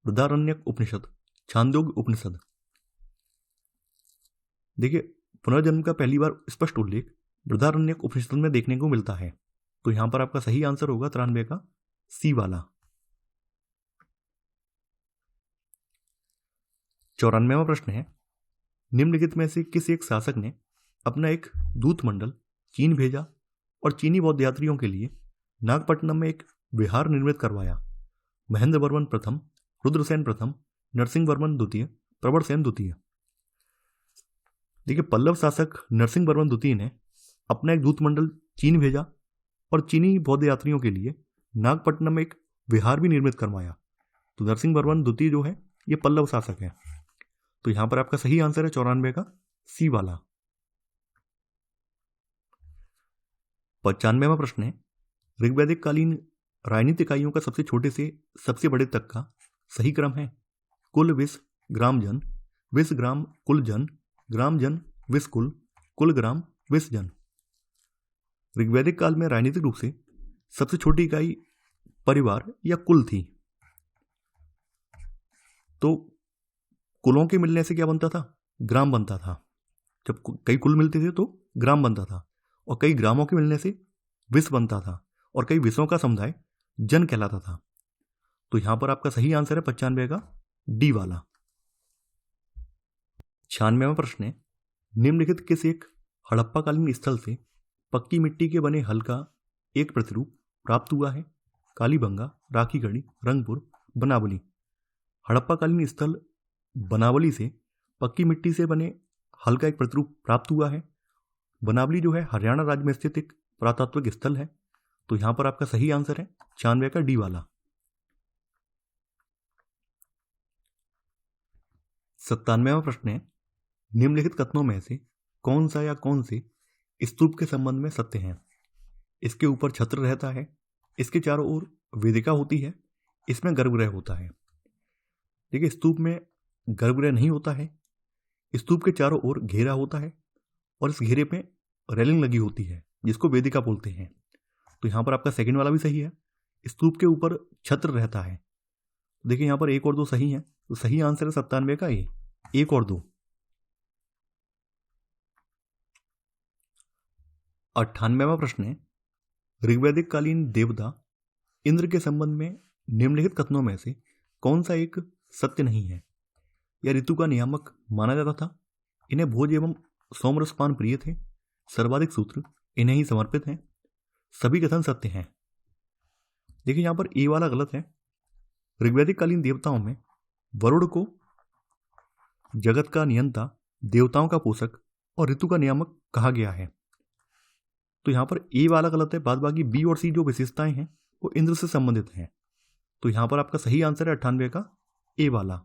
बृहदारण्यक उपनिषद, छांदोग्य उपनिषद। देखिए, पुनर्जन्म का पहली बार स्पष्ट उल्लेख बृहदारण्यक उपनिषद में देखने को मिलता है। तो यहां पर आपका सही आंसर होगा 93 का सी वाला। 94वां प्रश्न है, निम्नलिखित में से किस एक शासक ने अपना एक दूत मंडल चीन भेजा और चीनी बौद्ध यात्रियों के लिए नागपट्टनम में एक विहार निर्मित करवाया? महेंद्र वर्मन प्रथम, रुद्रसेन प्रथम, नरसिंह वर्मन द्वितीय, प्रवरसेन द्वितीय। देखिए, पल्लव शासक नरसिंह वर्मन द्वितीय ने अपना एक दूत मंडल चीन भेजा और चीनी बौद्ध यात्रियों के लिए नागपट्टनम में एक विहार भी निर्मित करवाया। तो नरसिंह वर्मन द्वितीय जो है ये पल्लव शासक है। तो यहां पर आपका सही आंसर है 94 का सी वाला। 95वां प्रश्न है, ऋग्वैदिक कालीन राजनीतिक इकाइयों का सबसे छोटे से सबसे बड़े तक का सही क्रम है? कुल विस ग्राम जन, विस ग्राम कुल जन, ग्राम जन विस कुल, कुल ग्राम विस जन। ऋग्वैदिक काल में राजनीतिक रूप से सबसे छोटी इकाई परिवार या कुल थी। तो कुलों के मिलने से क्या बनता था? ग्राम बनता था। जब कई कुल मिलते थे तो ग्राम बनता था और कई ग्रामों के मिलने से विस बनता था और कई विसों का समुदाय जन कहलाता था। तो यहां पर आपका सही आंसर है 95 का डी वाला। 96वां प्रश्न है, निम्नलिखित किस एक हड़प्पाकालीन स्थल से पक्की मिट्टी के बने हल का एक प्रतिरूप प्राप्त हुआ है? कालीबंगा, राखीगढ़ी, रंगपुर, बनावली। हड़प्पाकालीन स्थल बनावली से पक्की मिट्टी से बने हल का एक प्रतिरूप प्राप्त हुआ है। बनावली जो है हरियाणा राज्य में स्थित एक पुरातात्विक स्थल है। तो यहां पर आपका सही आंसर है 96 का डी वाला। 97वां प्रश्न है, निम्नलिखित कथनों में से कौन सा या कौन से स्तूप के संबंध में सत्य है? इसके ऊपर छत्र रहता है, इसके चारों ओर वेदिका होती है, इसमें गर्भगृह होता है। देखिए, स्तूप में गर्भगृह नहीं होता है। स्तूप के चारों ओर घेरा होता है और इस घेरे पे रेलिंग लगी होती है जिसको वेदिका बोलते हैं। तो यहां पर आपका सेकंड वाला भी सही है। स्तूप के ऊपर छत्र रहता है। देखिए, यहां पर एक और दो सही है। तो सही आंसर है 97 का ए, एक और दो। 98वां प्रश्न है, ऋग्वैदिक कालीन देवता इंद्र के संबंध में निम्नलिखित कथनों में से कौन सा एक सत्य नहीं है? यह ऋतु का नियामक माना जाता था, इन्हें भोज एवं सोमरसपान प्रिय थे, सर्वाधिक सूत्र इन्हें ही समर्पित हैं, सभी कथन सत्य हैं। देखिए यहाँ पर ए वाला गलत है। ऋग्वैदिक कालीन देवताओं में वरुण को जगत का नियंता, देवताओं का पोषक और ऋतु का नियामक कहा गया है। तो यहाँ पर ए वाला गलत है। बाद बाकी बी और सी जो विशेषताएं हैं वो इंद्र से संबंधित हैं। तो यहाँ पर आपका सही आंसर है 98 का ए वाला।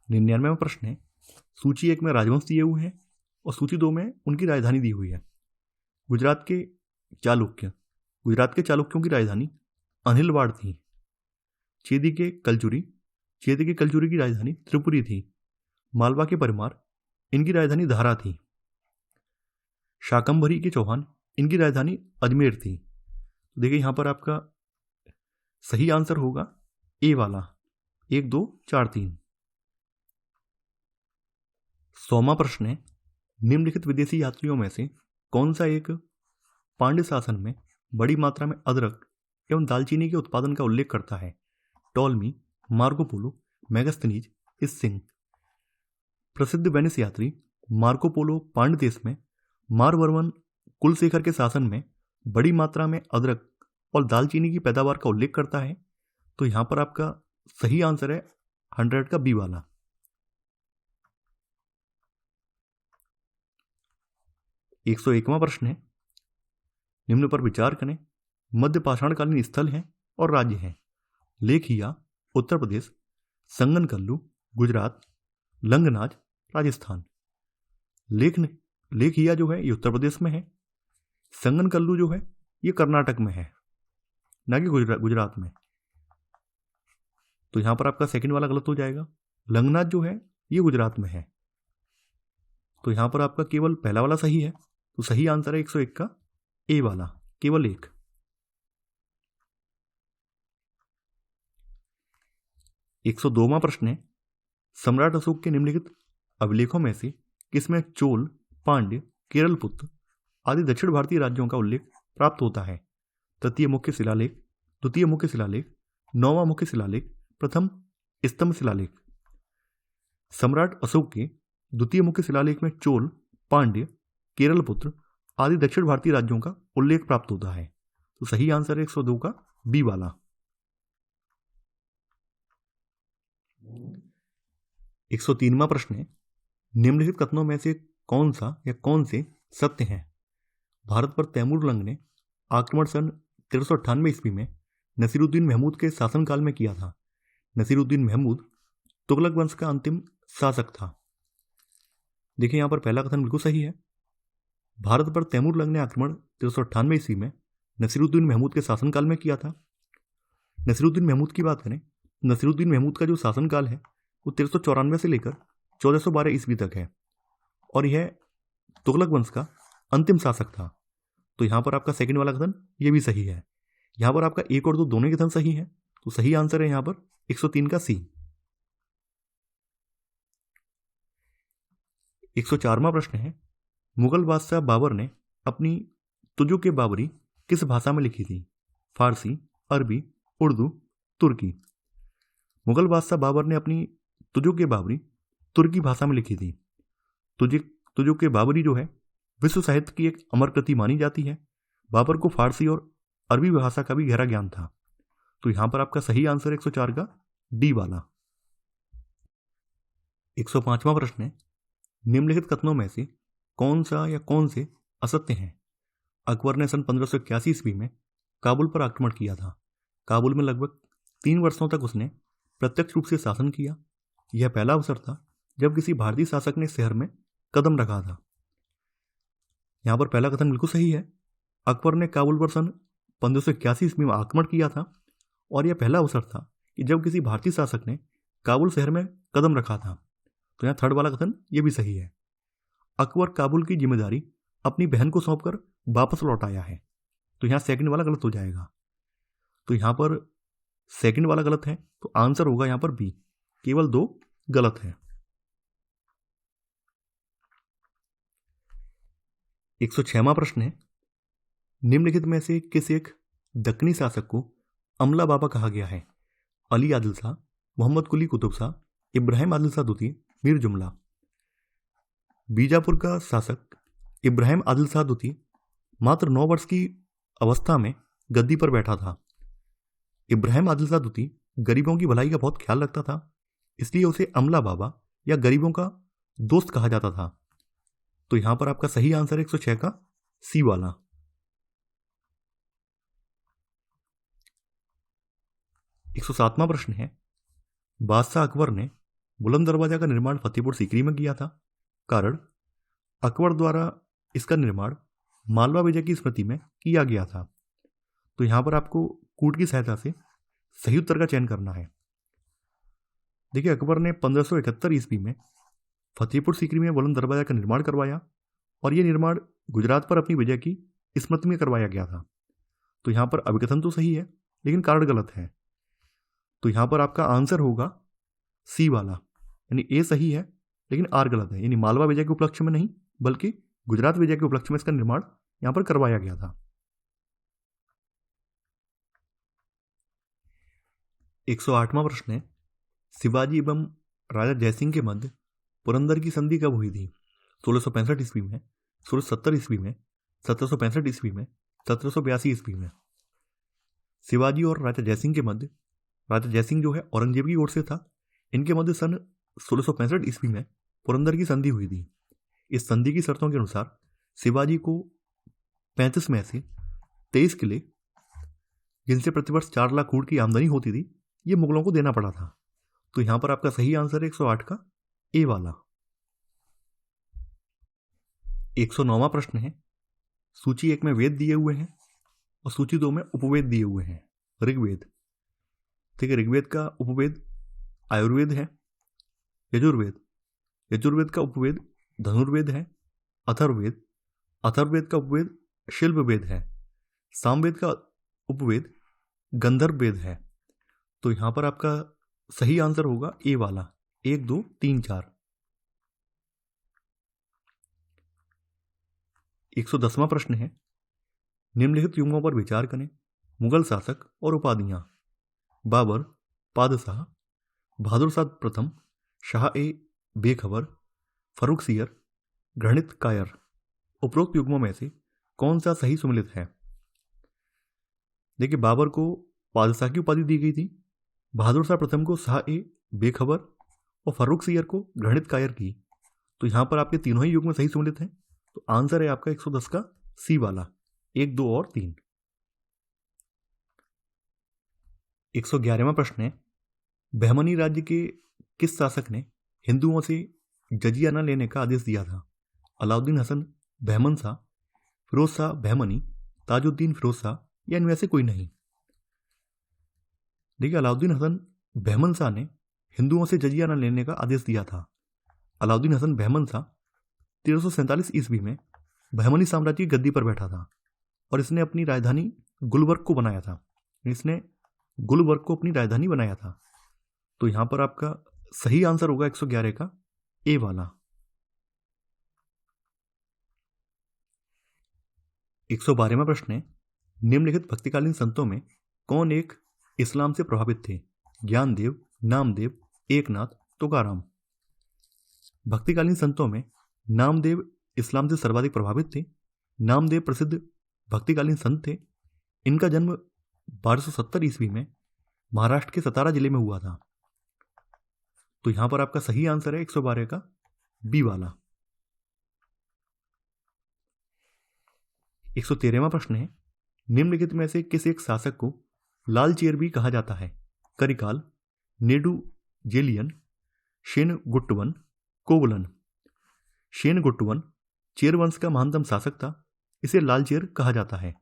निन्यानवेवां प्रश्न है, सूची 1 में राजवंश दिए हुए हैं और सूची 2 में उनकी राजधानी दी हुई है। गुजरात के चालुक्यों की राजधानी अनिलवाड़ थी। चेदी के कलचुरी की राजधानी त्रिपुरी थी। मालवा के परमार, इनकी राजधानी धारा थी। शाकंभरी के चौहान, इनकी राजधानी अजमेर थी। देखिए यहां पर आपका सही आंसर होगा ए वाला, 1 2 4 3। 100वां प्रश्न है, निम्नलिखित विदेशी यात्रियों में से कौन सा एक पांड्य शासन में बड़ी मात्रा में अदरक एवं दालचीनी के उत्पादन का उल्लेख करता है? Ptolemy, Marco Polo, Megasthenes, I-tsing. प्रसिद्ध वेनिस यात्री मार्को पोलो पांड्य देश में मारवर्मन कुलशेखर के शासन में बड़ी मात्रा में अदरक और दालचीनी की पैदावार का उल्लेख करता है। तो यहां पर आपका सही आंसर है 100 का बी वाला। 101वां प्रश्न है, निम्न पर विचार करें। मध्य पाषाणकालीन स्थल हैं और राज्य हैं। लेखिया उत्तर प्रदेश, संगनकल्लू गुजरात, लंगनाज राजस्थान। लेखिया जो है ये उत्तर प्रदेश में है। संगनकल्लू जो है ये कर्नाटक में है, ना कि गुजरात में। तो यहां पर आपका सेकंड वाला गलत हो जाएगा। लंगनाज जो है ये गुजरात में है। तो यहां पर आपका केवल पहला वाला सही है। तो सही आंसर है 101 का ए वाला, केवल 1। 102वां प्रश्न है, सम्राट अशोक के निम्नलिखित अभिलेखों में से किसमें चोल, पांड्य, केरलपुत्र आदि दक्षिण भारतीय राज्यों का उल्लेख प्राप्त होता है? तृतीय मुख्य शिलालेख, द्वितीय मुख्य शिलालेख, 9वां मुख्य शिलालेख, प्रथम स्तंभ शिलालेख। सम्राट अशोक के द्वितीय मुख्य शिलालेख में चोल, पांड्य, केरलपुत्र आदि दक्षिण भारतीय राज्यों का उल्लेख प्राप्त होता है। तो सही आंसर है 102 का बी वाला। 103वां प्रश्न है, निम्नलिखित कथनों में से कौन सा या कौन से सत्य हैं? भारत पर तैमूर लंग ने आक्रमण सन 1398 ईस्वी में नसीरुद्दीन महमूद के शासनकाल में किया था। नसीरुद्दीन महमूद तुगलक वंश का अंतिम शासक था। देखिए यहां पर पहला कथन बिल्कुल सही है। भारत पर तैमूर लंग ने आक्रमण 1398 ईस्वी में नसीरुद्दीन महमूद के शासनकाल में किया था। नसीरुद्दीन महमूद की बात करें, नसीरुद्दीन महमूद का जो शासनकाल है वो 1394 से लेकर 1412 ईस्वी तक है और यह तुगलक वंश का अंतिम शासक था। तो यहां पर आपका सेकंड वाला कथन ये भी सही है। यहां पर आपका 1 और 2 दोनों कथन सही है। तो सही आंसर है यहां पर 103 का सी। 104वां प्रश्न है, मुगल बादशाह बाबर ने अपनी तुजुक ए बाबरी किस भाषा में लिखी थी? फारसी, अरबी, उर्दू, तुर्की। मुगल बादशाह बाबर ने अपनी तुजुक ए बाबरी तुर्की भाषा में लिखी थी। तुजुक ए बाबरी जो है विश्व साहित्य की एक अमर कृति मानी जाती है। बाबर को फारसी और अरबी भाषा का भी गहरा ज्ञान था। तो यहां पर आपका सही आंसर 104 का डी वाला। 105वां प्रश्न है, निम्नलिखित कथनों में से कौन सा या कौन से असत्य हैं? अकबर ने सन 1581 ईस्वी में काबुल पर आक्रमण किया था। काबुल में लगभग 3 वर्षों तक उसने प्रत्यक्ष रूप से शासन किया। यह पहला अवसर था जब किसी भारतीय शासक ने शहर में कदम रखा था। यहां पर पहला कथन बिल्कुल सही है। अकबर ने काबुल पर सन 1581 ईस्वी में आक्रमण किया था और यह पहला अवसर था कि जब किसी भारतीय शासक ने काबुल शहर में कदम रखा था। तो यहाँ थर्ड वाला कथन यह भी सही है। अकबर काबुल की जिम्मेदारी अपनी बहन को सौंपकर वापस लौट आया है। तो यहाँ सेकंड वाला गलत हो जाएगा। तो यहाँ पर सेकंड वाला गलत है, तो आंसर होगा यहाँ पर बी, केवल 2 गलत है। 106वां प्रश्न है, निम्नलिखित में से किस एक दक्कनी शासक को अमला बाबा कहा गया है? अली आदिल शाह, मोहम्मद कुली कुतुब शाह, इब्राहिम आदिल शाह द्वितीय, मीर जुमला। बीजापुर का शासक इब्राहिम आदिल शाह द्वितीय मात्र 9 वर्ष की अवस्था में गद्दी पर बैठा था। इब्राहिम आदिल शाह द्वितीय गरीबों की भलाई का बहुत ख्याल रखता था, इसलिए उसे अमला बाबा या गरीबों का दोस्त कहा जाता था। तो यहां पर आपका सही आंसर है 106 का सी वाला। 107वां प्रश्न है, बादशाह अकबर ने बुलंद दरवाजा का निर्माण फतेहपुर सीकरी में किया था। कारण, अकबर द्वारा इसका निर्माण मालवा विजय की स्मृति में किया गया था। तो यहां पर आपको कूट की सहायता से सही उत्तर का चयन करना है। देखिए, अकबर ने 1571 ईस्वी में फतेहपुर सीकरी में बुलंद दरवाजा का निर्माण करवाया और यह निर्माण गुजरात पर अपनी विजय की स्मृति में करवाया गया था। तो यहां पर अभिकथन तो सही है लेकिन कारण गलत है। तो यहां पर आपका आंसर होगा सी वाला, यानी ए सही है लेकिन आर गलत है, यानी मालवा विजय के उपलक्ष्य में नहीं बल्कि गुजरात विजय के उपलक्ष्य में इसका निर्माण यहां पर करवाया गया था। 108वां प्रश्न है, शिवाजी एवं राजा जयसिंह के मध्य पुरंदर की संधि कब हुई थी? 1665 ईस्वी में, 1670 ईस्वी में, 1765 ईस्वी में, 1782 ईस्वी में। शिवाजी और राजा जयसिंह के मध्य, राजा जयसिंह जो है औरंगजेब की ओर से था, इनके मध्य सन 1665 ईस्वी में पुरंदर की संधि हुई थी। इस संधि की शर्तों के अनुसार शिवाजी को 35 में से 23 किले, जिनसे प्रतिवर्ष 4 लाख कूड़ की आमदनी होती थी, ये मुगलों को देना पड़ा था। तो यहां पर आपका सही आंसर है 108 का ए वाला। 109वां प्रश्न है, सूची 1 में वेद दिए हुए हैं और सूची 2 में उपवेद दिए हुए हैं। ऋग्वेद, ठीक है, ऋग्वेद का उपवेद आयुर्वेद है। यजुर्वेद, यजुर्वेद का उपवेद धनुर्वेद है। अथर्ववेद, अथर्ववेद का उपवेद शिल्पवेद है। सामवेद का उपवेद गंधर्व वेद है। तो यहां पर आपका सही आंसर होगा ए वाला, 1, 2, 3, 4। 110वां प्रश्न है, निम्नलिखित युगों पर विचार करें। मुगल शासक और उपाधियां। बाबर, पादशाह, बहादुर शाह प्रथम, शाह ए बेखबर, फर्रुख सियर, घृणित कायर। उपरोक्त युग्मों में से कौन सा सही सुमेलित है? देखिए, बाबर को पादशाह की उपाधि दी गई थी, बहादुर शाह प्रथम को शाह ए बेखबर और फर्रुख सियर को घृणित कायर की। तो यहां पर आपके तीनों ही युग्म सही सुमेलित हैं। तो आंसर है आपका 110 का सी वाला, 1, 2 और 3। 111वां प्रश्न है, बहमनी राज्य के किस शासक ने हिंदुओं से जजिया न लेने का आदेश दिया था? अलाउद्दीन हसन बहमन शाह, फिरोज शाह बहमनी, ताजुद्दीन फिरोज शाह या इनमें से कोई नहीं? देखिए, अलाउद्दीन हसन बहमन शाह ने हिंदुओं से जजिया न लेने का आदेश दिया था। अलाउद्दीन हसन बहमन शाह 1347 ईस्वी में बहमनी साम्राज्य की गद्दी पर बैठा था और इसने अपनी राजधानी गुलबर्ग को बनाया था। इसने गुलबर्ग को अपनी राजधानी बनाया था। तो यहां पर आपका सही आंसर होगा 111 का ए वाला। 112वां प्रश्न है, निम्नलिखित भक्तिकालीन संतों में कौन एक इस्लाम से प्रभावित थे? ज्ञानदेव, नामदेव, एकनाथ, तुकाराम। भक्तिकालीन संतों में नामदेव इस्लाम से सर्वाधिक प्रभावित थे। नामदेव प्रसिद्ध भक्तिकालीन संत थे। इनका जन्म 1270 ईस्वी में महाराष्ट्र के सतारा जिले में हुआ था। तो यहां पर आपका सही आंसर है 112 का बी वाला। 113वां प्रश्न है, निम्नलिखित में से किस एक शासक को लाल चेर भी कहा जाता है? Karikala, Nedunjeliyan, Senguttuvan, Kovalan. Senguttuvan Chera वंश का महानतम शासक था, इसे लाल चेर कहा जाता है।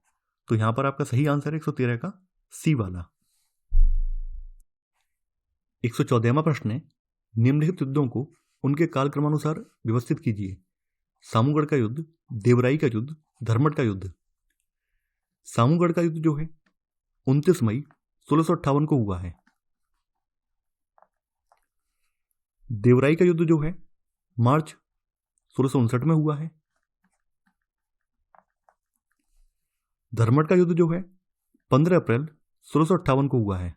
तो यहां पर आपका सही आंसर है 113 का सी वाला। 114वां प्रश्न है, निम्नलिखित युद्धों को उनके कालक्रमानुसार व्यवस्थित कीजिए। सामूगढ़ का युद्ध, देवराई का युद्ध, धर्मट का युद्ध। सामूगढ़ का युद्ध जो है 29 मई 1658 को हुआ है। देवराई का युद्ध जो है मार्च 1659 में हुआ है। धर्मट का युद्ध जो है 15 अप्रैल 1658 को हुआ है।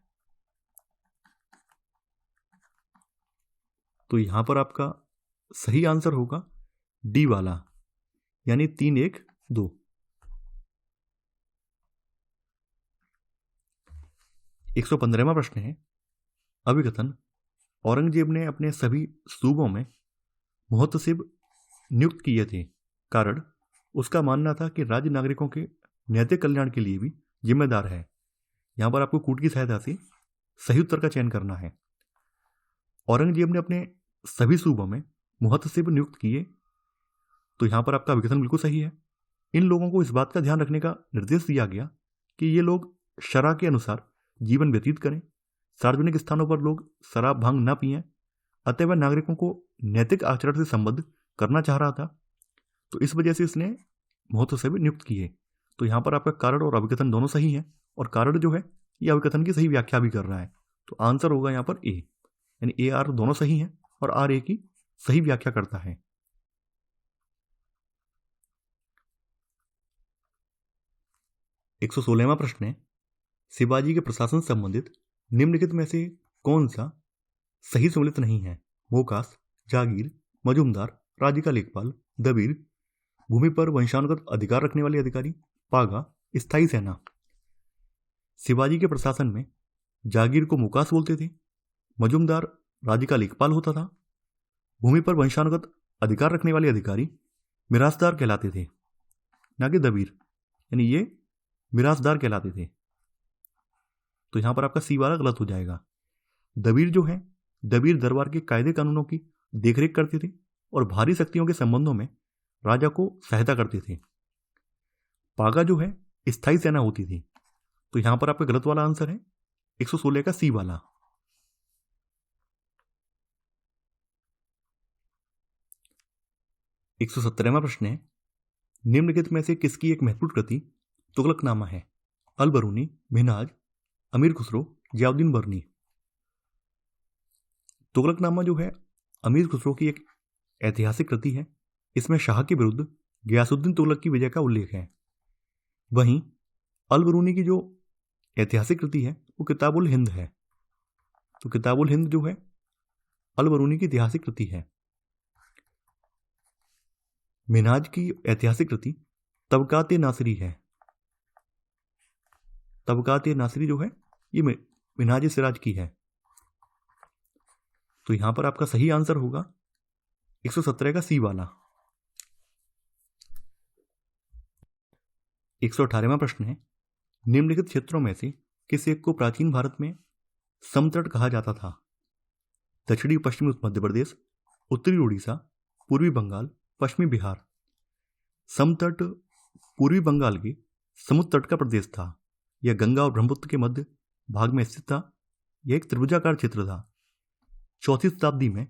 तो यहां पर आपका सही आंसर होगा डी वाला, यानी 3-1-2। 115वां प्रश्न है अभिकथन। औरंगजेब ने अपने सभी सूबों में मुहतसिब नियुक्त किए थे, कारण उसका मानना था कि राज्य नागरिकों के नैतिक कल्याण के लिए भी जिम्मेदार है। यहां पर आपको कूट की सहायता से सही उत्तर का चयन करना है। औरंगजेब ने अपने सभी सूबों में मुहतसिब नियुक्त किए, तो यहां पर आपका विकथन बिल्कुल सही है। इन लोगों को इस बात का ध्यान रखने का निर्देश दिया गया कि ये लोग शरअ के अनुसार जीवन व्यतीत करें, सार्वजनिक स्थानों पर लोग शराब भांग न पिएं, अतः वह नागरिकों को नैतिक आचरण से संबद्ध करना चाह रहा था, तो इस वजह से इसने मुहतसिब नियुक्त किए। तो यहाँ पर आपका कारण और अभिकथन दोनों सही है, और कारण जो है ये अभिकथन की सही व्याख्या भी कर रहा है, तो आंसर होगा यहाँ पर ए, यानी ए आर दोनों सही हैं और आर ए की सही व्याख्या करता है। 116वां प्रश्न है शिवाजी के प्रशासन संबंधित निम्नलिखित में से कौन सा सही सम्मिलित नहीं है? मोकास, जागीर, मजूमदार, राज्य का लेखपाल, दबीर, भूमि पर वंशानुगत अधिकार रखने वाले अधिकारी, पागा, स्थायी सेना। शिवाजी के प्रशासन में जागीर को मोकास बोलते थे, मजूमदार राज्य का लेखपाल होता था, भूमि पर वंशानुगत अधिकार रखने वाले अधिकारी मिरासदार कहलाते थे, ना कि दबीर, यानी ये मिरासदार कहलाते थे। तो यहां पर आपका सी वाला गलत हो जाएगा। दबीर जो है, दबीर दरबार के कायदे कानूनों की देखरेख करते थे और भारी शक्तियों के संबंधों में राजा को सहायता करते थे। पागा जो है स्थायी सेना होती थी, तो यहां पर आपका गलत वाला आंसर है 116 का सी वाला। 117वां प्रश्न है निम्नलिखित में से किसकी एक महत्वपूर्ण कृति तुगलकनामा है? अल बरूनी, मिन्हाज, अमीर खुसरो, जियाउद्दीन बर्नी। तुगलकनामा जो है अमीर खुसरो की एक ऐतिहासिक कृति है। इसमें शाह के विरुद्ध गयासुद्दीन तुगलक की विजय का उल्लेख है। वहीं अल बरूनी की जो ऐतिहासिक कृति है वो किताबुल हिंद है। तो किताबुल हिंद जो है अल बरूनी की ऐतिहासिक कृति है। मिन्हाज की ऐतिहासिक कृति तबकात नासिरी है। तबकात नासिरी जो है ये मिन्हाज सिराज की है। तो यहां पर आपका सही आंसर होगा 117 का सी वाला। 118वां प्रश्न है निम्नलिखित क्षेत्रों में से किस एक को प्राचीन भारत में समतट कहा जाता था? दक्षिणी पश्चिमी मध्य प्रदेश, उत्तरी उड़ीसा, पूर्वी बंगाल, पश्चिमी बिहार। समतट पूर्वी बंगाल के समुद्र तट का प्रदेश था। यह गंगा और ब्रह्मपुत्र के मध्य भाग में स्थित था। यह एक त्रिभुजाकार क्षेत्र था। 4वीं शताब्दी में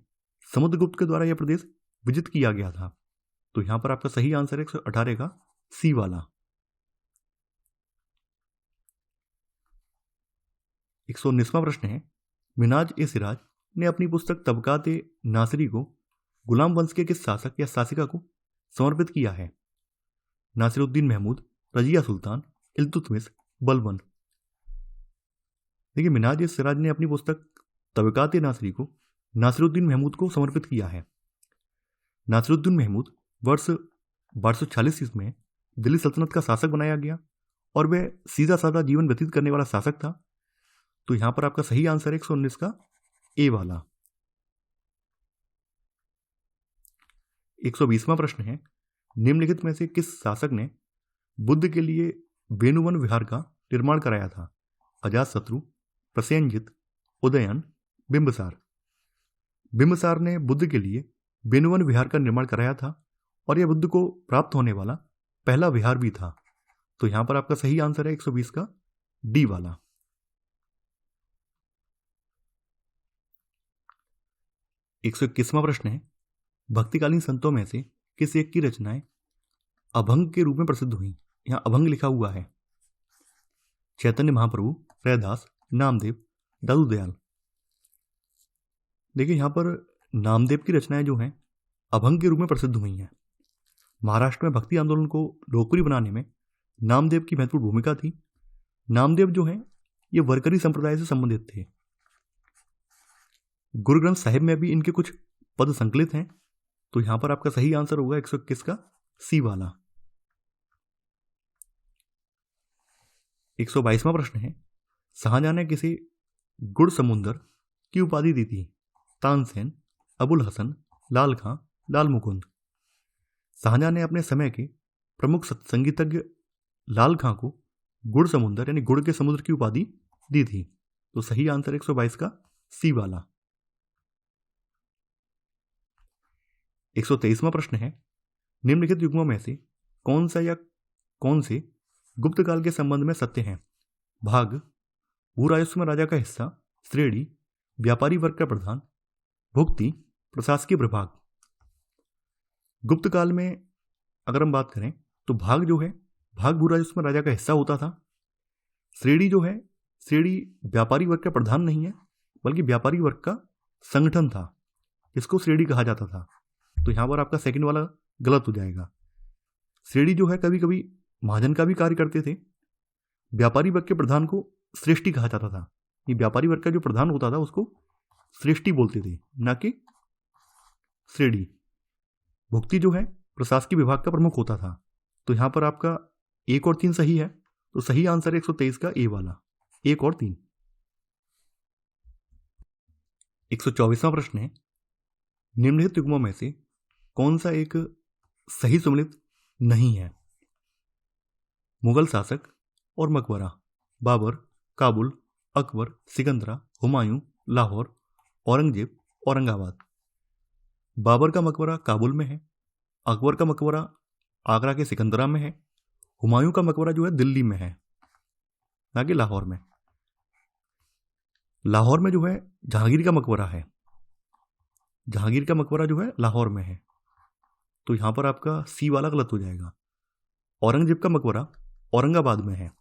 समुद्रगुप्त के द्वारा यह प्रदेश विजित किया गया था। तो यहां पर आपका सही आंसर है 118 का सी वाला। 119वां प्रश्न है मिन्हाज ए सिराज ने अपनी पुस्तक तबकात नासिरी को गुलाम वंश के किस शासक या शासिका को समर्पित किया है? नासिरुद्दीन महमूद, रजिया सुल्तान, इल्तुतमिश, बलबन। देखिए मिन्हाज ए सिराज ने अपनी पुस्तक तबकात नासिरी को नासिरुद्दीन महमूद को समर्पित किया है। नासिरुद्दीन महमूद वर्ष 1246 में दिल्ली सल्तनत का शासक बनाया गया और वह सीधा साधा जीवन व्यतीत करने वाला शासक था। तो यहां पर आपका सही आंसर है 119 का ए वाला। 120वां प्रश्न है निम्नलिखित में से किस शासक ने बुद्ध के लिए वेणुवन विहार का निर्माण कराया था? अजातशत्रु, प्रसेनजित, उदयन, बिंबिसार। बिंबिसार ने बुद्ध के लिए वेणुवन विहार का निर्माण कराया था और यह बुद्ध को प्राप्त होने वाला पहला विहार भी था। तो यहां पर आपका सही आंसर है 120 का डी वाला। 121वां प्रश्न है भक्तिकालीन संतों में से किस एक की रचनाएं अभंग के रूप में प्रसिद्ध हुई? यहां अभंग लिखा हुआ है। चैतन्य महाप्रभु, रैदास, नामदेव, दादू दयाल। देखिए यहां पर नामदेव की रचनाएं जो हैं अभंग के रूप में प्रसिद्ध हुई हैं। महाराष्ट्र में भक्ति आंदोलन को लोकप्रिय बनाने में नामदेव की महत्वपूर्ण भूमिका थी। नामदेव जो हैं ये वरकरी संप्रदाय से संबंधित थे। गुरु ग्रंथ साहिब में भी इनके कुछ पद संकलित हैं। तो यहां पर आपका सही आंसर होगा 121 का सी वाला। 122वां प्रश्न है, शाहजहां ने किसे गुड़ समुंदर की उपाधि दी थी? तानसेन, अबुल हसन, लाल खां, लाल मुकुंद। शाहजहां ने अपने समय के प्रमुख संगीतज्ञ लाल खां को गुड़ समुंदर यानी गुड़ के समुद्र की उपाधि दी थी। तो सही आंसर 122 का सी वाला। 123वां प्रश्न है, निम्नलिखित युग्मों में से कौन सा या कौन से गुप्त काल के संबंध में सत्य है? भाग, भू राजस्व में राजा का हिस्सा, श्रेणी, व्यापारी वर्ग का प्रधान, भुक्ति, प्रशासकीय प्रभाग। गुप्त काल में अगर हम बात करें तो भाग जो है, भाग भू राजस्व में राजा का हिस्सा होता था। श्रेणी जो है, श्रेणी व्यापारी वर्ग का प्रधान नहीं है बल्कि व्यापारी वर्ग का संगठन था, इसको श्रेणी कहा जाता था। तो यहां पर आपका सेकंड वाला गलत हो जाएगा। श्रेणी जो है कभी कभी महाजन का भी कार्य करते थे। व्यापारी वर्ग के प्रधान को श्रेष्ठी कहा जाता था। ये व्यापारी वर्ग का जो प्रधान होता था उसको श्रेष्ठी बोलते थे, ना कि श्रेणी। भुक्ति जो है प्रशासकीय विभाग का प्रमुख होता था। तो यहां पर आपका 1 और 3 सही है। तो सही आंसर 123 का ए वाला, 1 और 3। 124वां प्रश्न है, निम्नलिखित युग्मों में से कौन सा एक सही सम्मिलित नहीं है? मुगल शासक और मकबरा, बाबर, काबुल, अकबर, सिकंदरा, हुमायूं, लाहौर, औरंगजेब, औरंगाबाद। बाबर का मकबरा काबुल में है, अकबर का मकबरा आगरा के सिकंदरा में है, हुमायूं का मकबरा जो है दिल्ली में है, ना कि लाहौर में। लाहौर में जो है जहांगीर का मकबरा है, जहांगीर का मकबरा जो है लाहौर में है। तो यहां पर आपका सी वाला गलत हो जाएगा। औरंगजेब का मकबरा औरंगाबाद में है।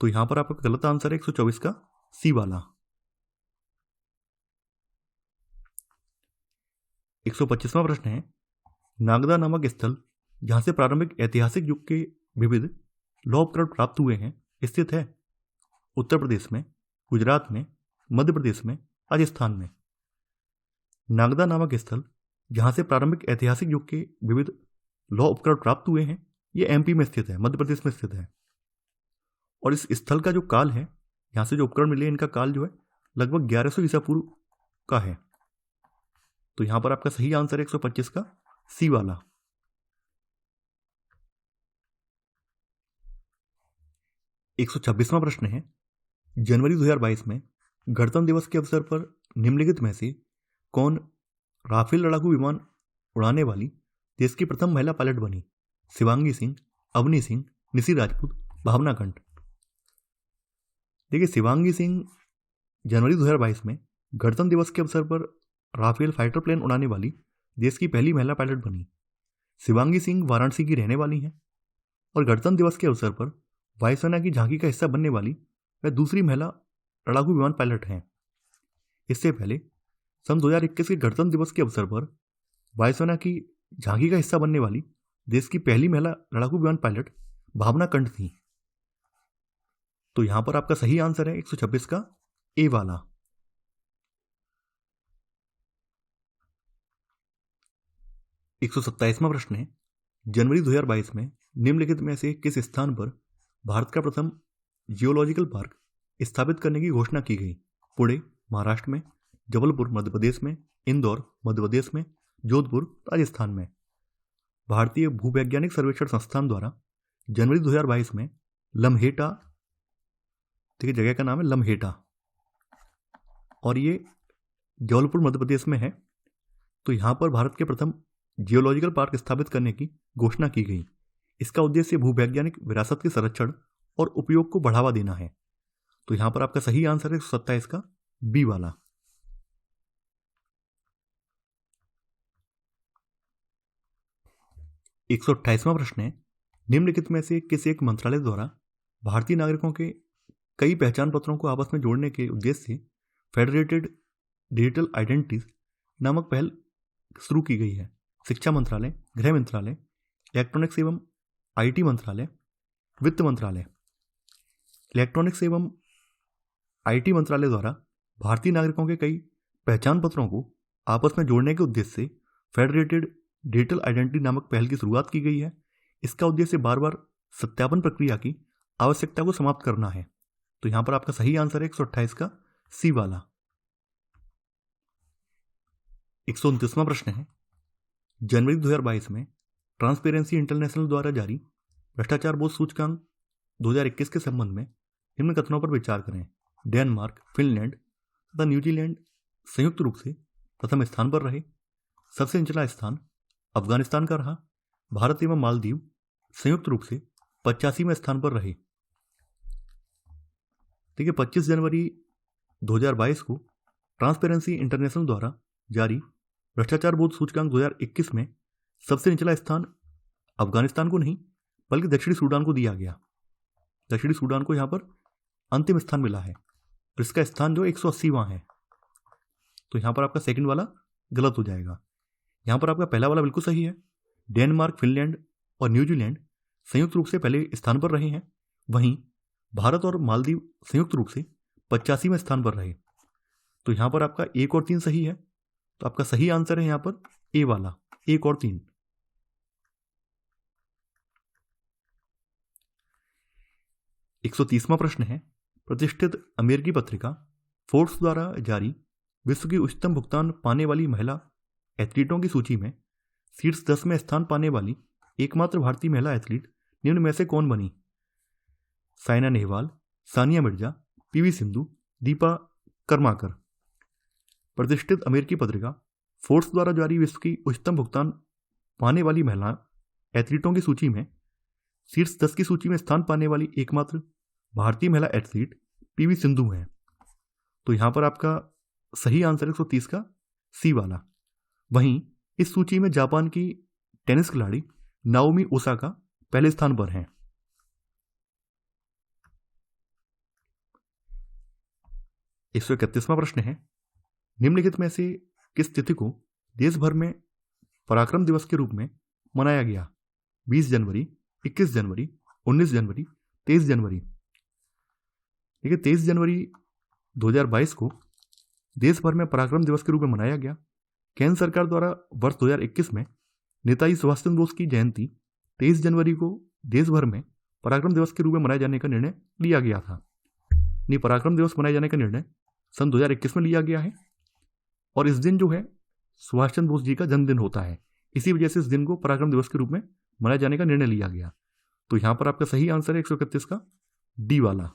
तो यहां पर आपका गलत आंसर है 124 का सी वाला। 125वां प्रश्न है, नागदा नामक स्थल जहां से प्रारंभिक ऐतिहासिक युग के विविध लौह उपकरण प्राप्त हुए हैं स्थित है? उत्तर प्रदेश में, गुजरात में, मध्य प्रदेश में, राजस्थान में। नागदा नामक स्थल जहां से प्रारंभिक ऐतिहासिक युग के विविध लौह उपकरण प्राप्त हुए हैं यह एमपी में स्थित है, मध्य प्रदेश में स्थित है। और इस स्थल का जो काल है, यहां से जो उपकरण मिले इनका काल जो है लगभग 1100 ईसा पूर्व का है। तो यहां पर आपका सही आंसर है 125 का सी वाला। 126वां प्रश्न है, जनवरी 2022 में गणतंत्र दिवस के अवसर पर निम्नलिखित में से कौन राफेल लड़ाकू विमान उड़ाने वाली देश की प्रथम महिला पायलट बनी? शिवांगी सिंह, अवनी सिंह, निशी राजपूत, भावना कंठ। देखिए, शिवांगी सिंह जनवरी 2022 में गणतंत्र दिवस के अवसर पर राफेल फाइटर प्लेन उड़ाने वाली देश की पहली महिला पायलट बनी। शिवांगी सिंह वाराणसी की रहने वाली हैं और गणतंत्र दिवस के अवसर पर वायुसेना की झांकी का हिस्सा बनने वाली वह दूसरी महिला लड़ाकू विमान पायलट हैं। इससे पहले सन 2021 के गणतंत्र दिवस के अवसर पर वायुसेना की झांकी का हिस्सा बनने वाली देश की पहली महिला लड़ाकू विमान पायलट भावना कंठ थी। तो यहां पर आपका सही आंसर है 126 का ए वाला। 127वां प्रश्न है, जनवरी 2022 में निम्नलिखित में से किस स्थान पर भारत का प्रथम जियोलॉजिकल पार्क स्थापित करने की घोषणा की गई? पुणे महाराष्ट्र में, जबलपुर मध्य प्रदेश में, इंदौर मध्य प्रदेश में, जोधपुर राजस्थान में। भारतीय भूवैज्ञानिक सर्वेक्षण संस्थान द्वारा जनवरी 2022 में लम्हेटा, ठीक है, जगह का नाम है लम्हेटा और ये जबलपुर मध्य प्रदेश में है। तो यहां पर भारत के प्रथम जियोलॉजिकल पार्क स्थापित करने की घोषणा की गई। इसका उद्देश्य भूवैज्ञानिक विरासत के संरक्षण और उपयोग को बढ़ावा देना है। तो यहां पर आपका सही आंसर है 127 का बी वाला। 128वां प्रश्न है, निम्नलिखित में से किस एक मंत्रालय द्वारा भारतीय नागरिकों के कई पहचान पत्रों को आपस में जोड़ने के उद्देश्य से फेडरेटेड डिजिटल आइडेंटिटीज नामक पहल शुरू की गई है? शिक्षा मंत्रालय, गृह मंत्रालय, इलेक्ट्रॉनिक्स एवं आईटी मंत्रालय, वित्त मंत्रालय। इलेक्ट्रॉनिक्स एवं आईटी मंत्रालय द्वारा भारतीय नागरिकों के कई पहचान पत्रों को आपस में जोड़ने के उद्देश्य से फेडरेटेड डिजिटल आइडेंटिटी नामक पहल की शुरुआत की गई है। इसका उद्देश्य बार बार सत्यापन प्रक्रिया की आवश्यकता को समाप्त करना है। तो यहां पर आपका सही आंसर है 128 का सी वाला। 129वां प्रश्न है, जनवरी 2022 में ट्रांसपेरेंसी इंटरनेशनल द्वारा जारी भ्रष्टाचार बोध सूचकांक 2021 के संबंध में निम्न कथनों पर विचार करें। डेनमार्क, फिनलैंड तथा न्यूजीलैंड संयुक्त रूप से प्रथम स्थान पर रहे। सबसे निचला स्थान अफगानिस्तान का रहा। भारत एवं मालदीव संयुक्त रूप से 85वें स्थान पर रहे। देखिए 25 जनवरी 2022 को ट्रांसपेरेंसी इंटरनेशनल द्वारा जारी भ्रष्टाचार बोध सूचकांक 2021 में सबसे निचला स्थान अफगानिस्तान को नहीं बल्कि दक्षिणी सूडान को दिया गया। दक्षिणी सूडान को यहां पर अंतिम स्थान मिला है और इसका स्थान जो 180वां है। तो यहां पर आपका सेकंड वाला गलत हो जाएगा। यहां पर आपका पहला वाला बिल्कुल सही है। डेनमार्क, फिनलैंड और न्यूजीलैंड संयुक्त रूप से पहले स्थान पर रहे हैं। वहीं भारत और मालदीव संयुक्त रूप से 85वें स्थान पर रहे। तो यहां पर आपका 1 और 3 सही है। तो आपका सही आंसर है यहां पर ए वाला, 1 और 3। 130वां प्रश्न है, प्रतिष्ठित अमेरिकी पत्रिका फोर्ब्स द्वारा जारी विश्व की उच्चतम भुगतान पाने वाली महिला एथलीटों की सूची में शीर्ष 10 में स्थान पाने वाली एकमात्र भारतीय महिला एथलीट निम्न में से कौन बनी? साइना नेहवाल, सानिया मिर्जा, पीवी सिंधु, दीपा कर्माकर। प्रतिष्ठित अमेरिकी पत्रिका फोर्ब्स द्वारा जारी विश्व की उच्चतम भुगतान पाने वाली महिला एथलीटों की सूची में शीर्ष 10 की सूची में स्थान पाने वाली एकमात्र भारतीय महिला एथलीट पीवी सिंधु है। तो यहां पर आपका सही आंसर 130 का सी वाला। वहीं इस सूची में जापान की टेनिस खिलाड़ी नाओमी ओसाका पहले स्थान पर हैं। 131वां प्रश्न है, निम्नलिखित में से किस तिथि को देश भर में पराक्रम दिवस के रूप में मनाया गया? 20 जनवरी, 21 जनवरी, 19 जनवरी, 23 जनवरी। देखिए 23 जनवरी 2022 को देश भर में पराक्रम दिवस के रूप में मनाया गया। केंद्र सरकार द्वारा वर्ष 2021 में नेताजी सुभाष चंद्र बोस की जयंती 23 जनवरी को देश भर में पराक्रम दिवस के रूप में मनाए जाने का निर्णय लिया गया था। पराक्रम दिवस मनाए जाने का निर्णय सन 2021 में लिया गया है और इस दिन जो है सुभाष चंद्र बोस जी का जन्मदिन होता है। इसी वजह से इस दिन को पराक्रम दिवस के रूप में मनाए जाने का निर्णय लिया गया। तो यहां पर आपका सही आंसर है 131 का डी वाला।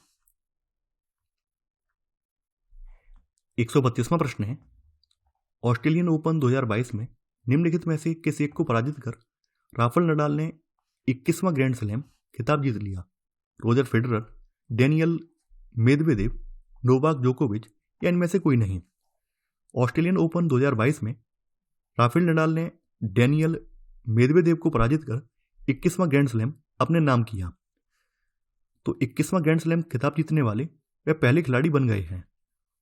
132वां प्रश्न है, ऑस्ट्रेलियन ओपन 2022 में निम्नलिखित में से किस एक को पराजित कर राफेल नडाल ने 21वां ग्रैंड स्लैम खिताब जीत लिया? Roger Federer, Daniel Medvedev, Novak जोकोविच या इनमें से कोई नहीं? ऑस्ट्रेलियन ओपन 2022 में राफेल नडाल ने डेनियल मेदवेदेव को पराजित कर 21वां ग्रैंड स्लैम अपने नाम किया। तो 21वां ग्रैंड स्लैम खिताब जीतने वाले वे पहले खिलाड़ी बन गए हैं।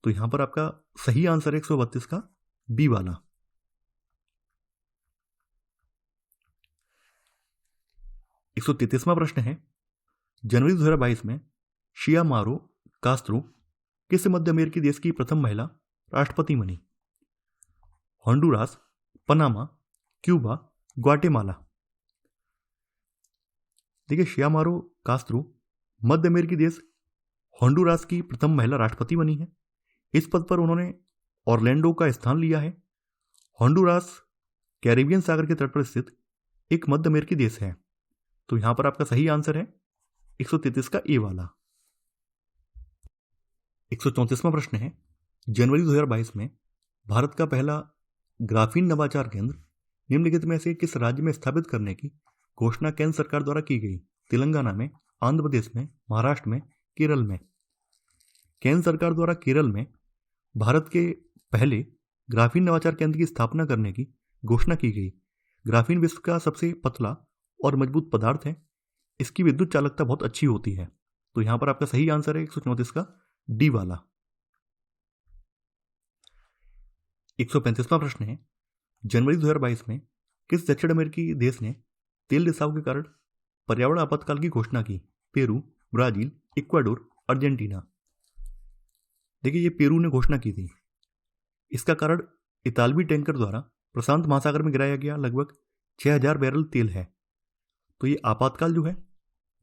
तो यहां पर आपका सही आंसर है 132 का बी वाला। 133वां प्रश्न है, जनवरी 2022 में शिया मारो कास्त्रो किस मध्य अमेरिकी देश की प्रथम महिला राष्ट्रपति बनी? Honduras, Panama, Cuba, Guatemala. देखिए शियामारो कास्त्रो मध्य अमेरिकी देश होंडुरास की प्रथम महिला राष्ट्रपति बनी है। इस पद पर उन्होंने ऑरलैंडो का स्थान लिया है। होंडुरास कैरिबियन सागर के तट पर स्थित एक मध्य अमेरिकी देश है। तो यहां पर आपका सही आंसर है 133 का ए वाला। 134वां प्रश्न है, जनवरी 2022 में भारत का पहला ग्राफीन नवाचार केंद्र निम्नलिखित में से किस राज्य में स्थापित करने की घोषणा केंद्र सरकार द्वारा की गई? तेलंगाना में, आंध्र प्रदेश में, महाराष्ट्र में, केरल में। केंद्र सरकार द्वारा केरल में भारत के पहले ग्राफीन नवाचार केंद्र की स्थापना करने की घोषणा की गई। ग्राफीन विश्व का सबसे पतला और मजबूत पदार्थ है। इसकी विद्युत चालकता बहुत अच्छी होती है। तो यहां पर आपका सही आंसर है 134 का डी वाला। 135वां प्रश्न है, जनवरी 2022 में किस दक्षिण अमेरिकी देश ने तेल रिसाव के कारण पर्यावरण आपातकाल की घोषणा की? Peru, Brazil, Ecuador, Argentina. देखिए ये पेरू ने घोषणा की थी। इसका कारण इतालवी टैंकर द्वारा प्रशांत महासागर में गिराया गया लगभग 6,000 बैरल तेल है। तो ये आपातकाल जो है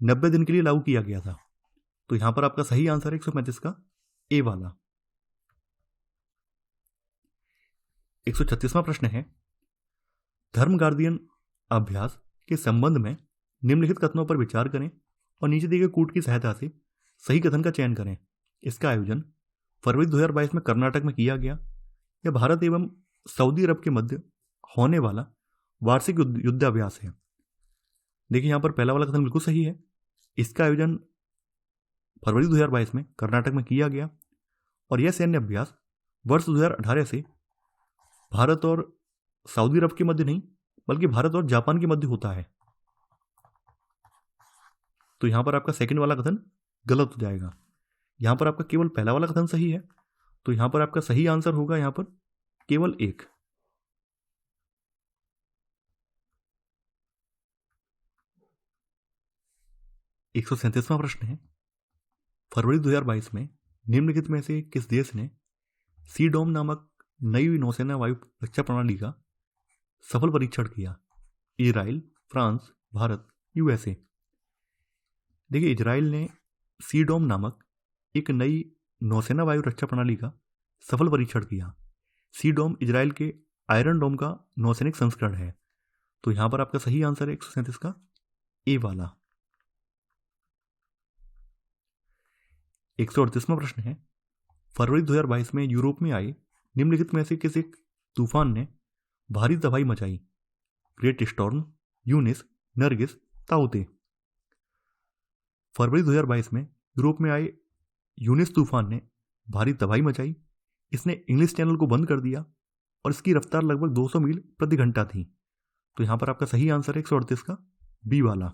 90 दिन के लिए लागू किया गया था। तो यहां पर आपका सही आंसर है 135 का ए वाला। 136वां प्रश्न है, धर्म गार्डियन अभ्यास के संबंध में निम्नलिखित कथनों पर विचार करें और नीचे दिए गए कूट की सहायता से सही कथन का चयन करें। इसका आयोजन फरवरी 2022 में कर्नाटक में किया गया। यह भारत एवं सऊदी अरब के मध्य होने वाला वार्षिक युद्धाभ्यास है। देखिए यहां पर पहला वाला कथन बिल्कुल सही है। इसका आयोजन फरवरी 2022 में कर्नाटक में किया गया और यह सैन्य अभ्यास वर्ष 2018 से भारत और सऊदी अरब के मध्य नहीं बल्कि भारत और जापान के मध्य होता है। तो यहां पर आपका सेकंड वाला कथन गलत हो जाएगा। यहां पर आपका केवल पहला वाला कथन सही है। तो यहां पर आपका सही आंसर होगा यहां पर केवल एक। एक 137वां प्रश्न है, फरवरी 2022 में निम्नलिखित में से किस देश ने सीडोम नामक नई नौसेना वायु रक्षा प्रणाली का सफल परीक्षण किया? Israel, France, Bharat, USA. देखिए इजराइल ने सीडोम नामक एक नई नौसेना वायु रक्षा प्रणाली का सफल परीक्षण किया। सीडोम इजराइल के आयरन डोम का नौसैनिक संस्करण है। तो यहां पर आपका सही आंसर है 137 का ए वाला। 138वां प्रश्न है, फरवरी 2022 में यूरोप में आए निम्नलिखित में से किस एक तूफान ने भारी तबाही मचाई? ग्रेट स्टॉर्म, यूनिस, नरगिस, ताउते। फरवरी 2022 में यूरोप में आए यूनिस तूफान ने भारी तबाही मचाई। इसने इंग्लिश चैनल को बंद कर दिया और इसकी रफ्तार लगभग 200 मील प्रति घंटा थी। तो यहां पर आपका सही आंसर है 138 का बी वाला।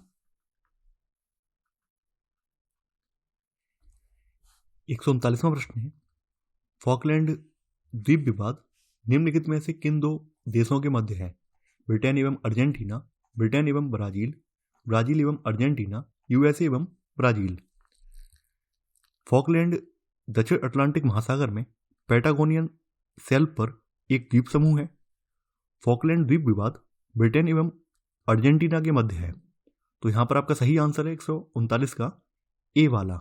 139वां प्रश्न है, फॉकलैंड द्वीप विवाद निम्नलिखित में से किन दो देशों के मध्य है? ब्रिटेन एवं अर्जेंटीना, ब्रिटेन एवं ब्राजील, ब्राजील एवं अर्जेंटीना, यूएसए एवं ब्राजील। फॉकलैंड दक्षिण अटलांटिक महासागर में पैटागोनियन शेल्फ पर एक द्वीप समूह है। फॉकलैंड द्वीप विवाद ब्रिटेन एवं अर्जेंटीना के मध्य है। तो यहां पर आपका सही आंसर है 139 का ए वाला।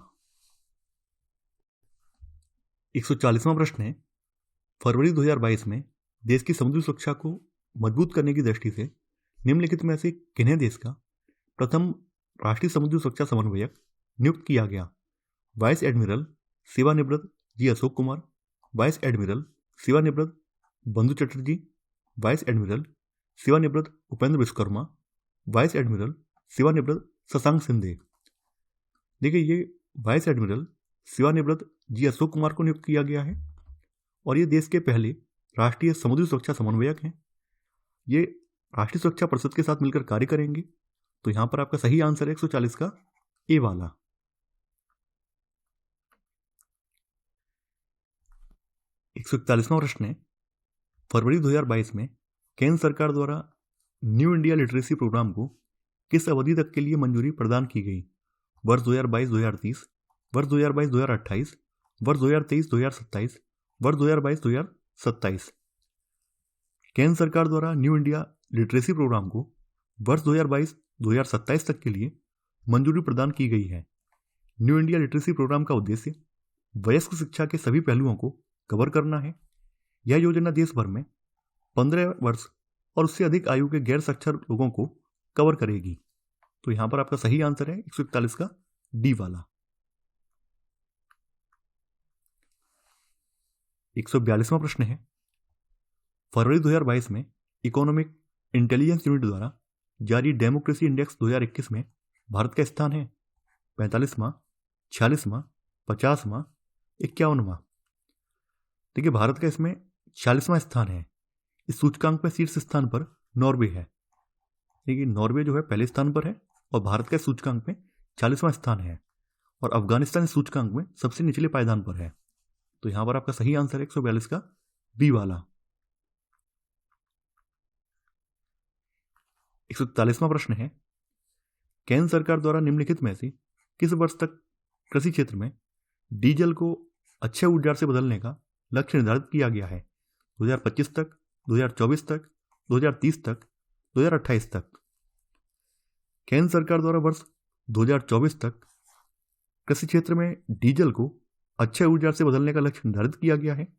140वां प्रश्न है, फरवरी 2022 में देश की समुद्री सुरक्षा को मजबूत करने की दृष्टि से निम्नलिखित में से किन्हें देश का प्रथम राष्ट्रीय समुद्री सुरक्षा समन्वयक नियुक्त किया गया? वाइस एडमिरल सेवानिवृत्त जी अशोक कुमार, वाइस एडमिरल सेवानिवृत्त बंधु चटर्जी, वाइस एडमिरल सेवानिवृत्त उपेंद्र विश्वकर्मा, वाइस एडमिरल सेवानिवृत्त शशांक सिंधे। देखिए ये वाइस एडमिरल सेवानिवृत्त जी अशोक कुमार को नियुक्त किया गया है और ये देश के पहले राष्ट्रीय समुद्री सुरक्षा समन्वयक हैं। ये राष्ट्रीय सुरक्षा परिषद के साथ मिलकर कार्य करेंगे। तो यहां पर आपका सही आंसर है 140 का ए वाला। 141वां प्रश्न है, फरवरी 2022 में केंद्र सरकार द्वारा न्यू इंडिया लिटरेसी प्रोग्राम को किस अवधि तक के लिए मंजूरी प्रदान की गई? वर्ष 2022-2030, वर्ष 2022-2028, वर्ष 2023-2027, वर्ष 2022-2027। केंद्र सरकार द्वारा न्यू इंडिया लिटरेसी प्रोग्राम को वर्ष 2022-2027 तक के लिए मंजूरी प्रदान की गई है। न्यू इंडिया लिटरेसी प्रोग्राम का उद्देश्य वयस्क शिक्षा के सभी पहलुओं को कवर करना है। यह योजना देश भर में 15 वर्ष और उससे अधिक आयु के गैर साक्षर लोगों को कवर करेगी। तो यहां पर आपका सही आंसर है 141 का डी वाला। 142वां प्रश्न है, फरवरी 2022 में इकोनॉमिक इंटेलिजेंस यूनिट द्वारा जारी डेमोक्रेसी इंडेक्स 2021 में भारत का स्थान है 45वां, 46वां, 50वां, 51वां। देखिए भारत का इसमें 46वां स्थान है। इस सूचकांक में शीर्ष स्थान पर नॉर्वे है। देखिए नॉर्वे जो है पहले स्थान पर है और भारत का सूचकांक में 40वां स्थान है और अफगानिस्तान इस सूचकांक में सबसे निचले पायदान पर है। तो यहां पर आपका सही आंसर है 142 का बी वाला। 141वां प्रश्न है, केंद्र सरकार द्वारा निम्नलिखित में से किस वर्ष तक कृषि क्षेत्र में डीजल को अक्षय ऊर्जा से बदलने का लक्ष्य निर्धारित किया गया है? 2025 तक, 2024 तक, 2030 तक, 2028 तक। केंद्र सरकार द्वारा वर्ष 2024 तक कृषि क्षेत्र में डीजल को अक्षय ऊर्जा से बदलने का लक्ष्य निर्धारित किया गया है।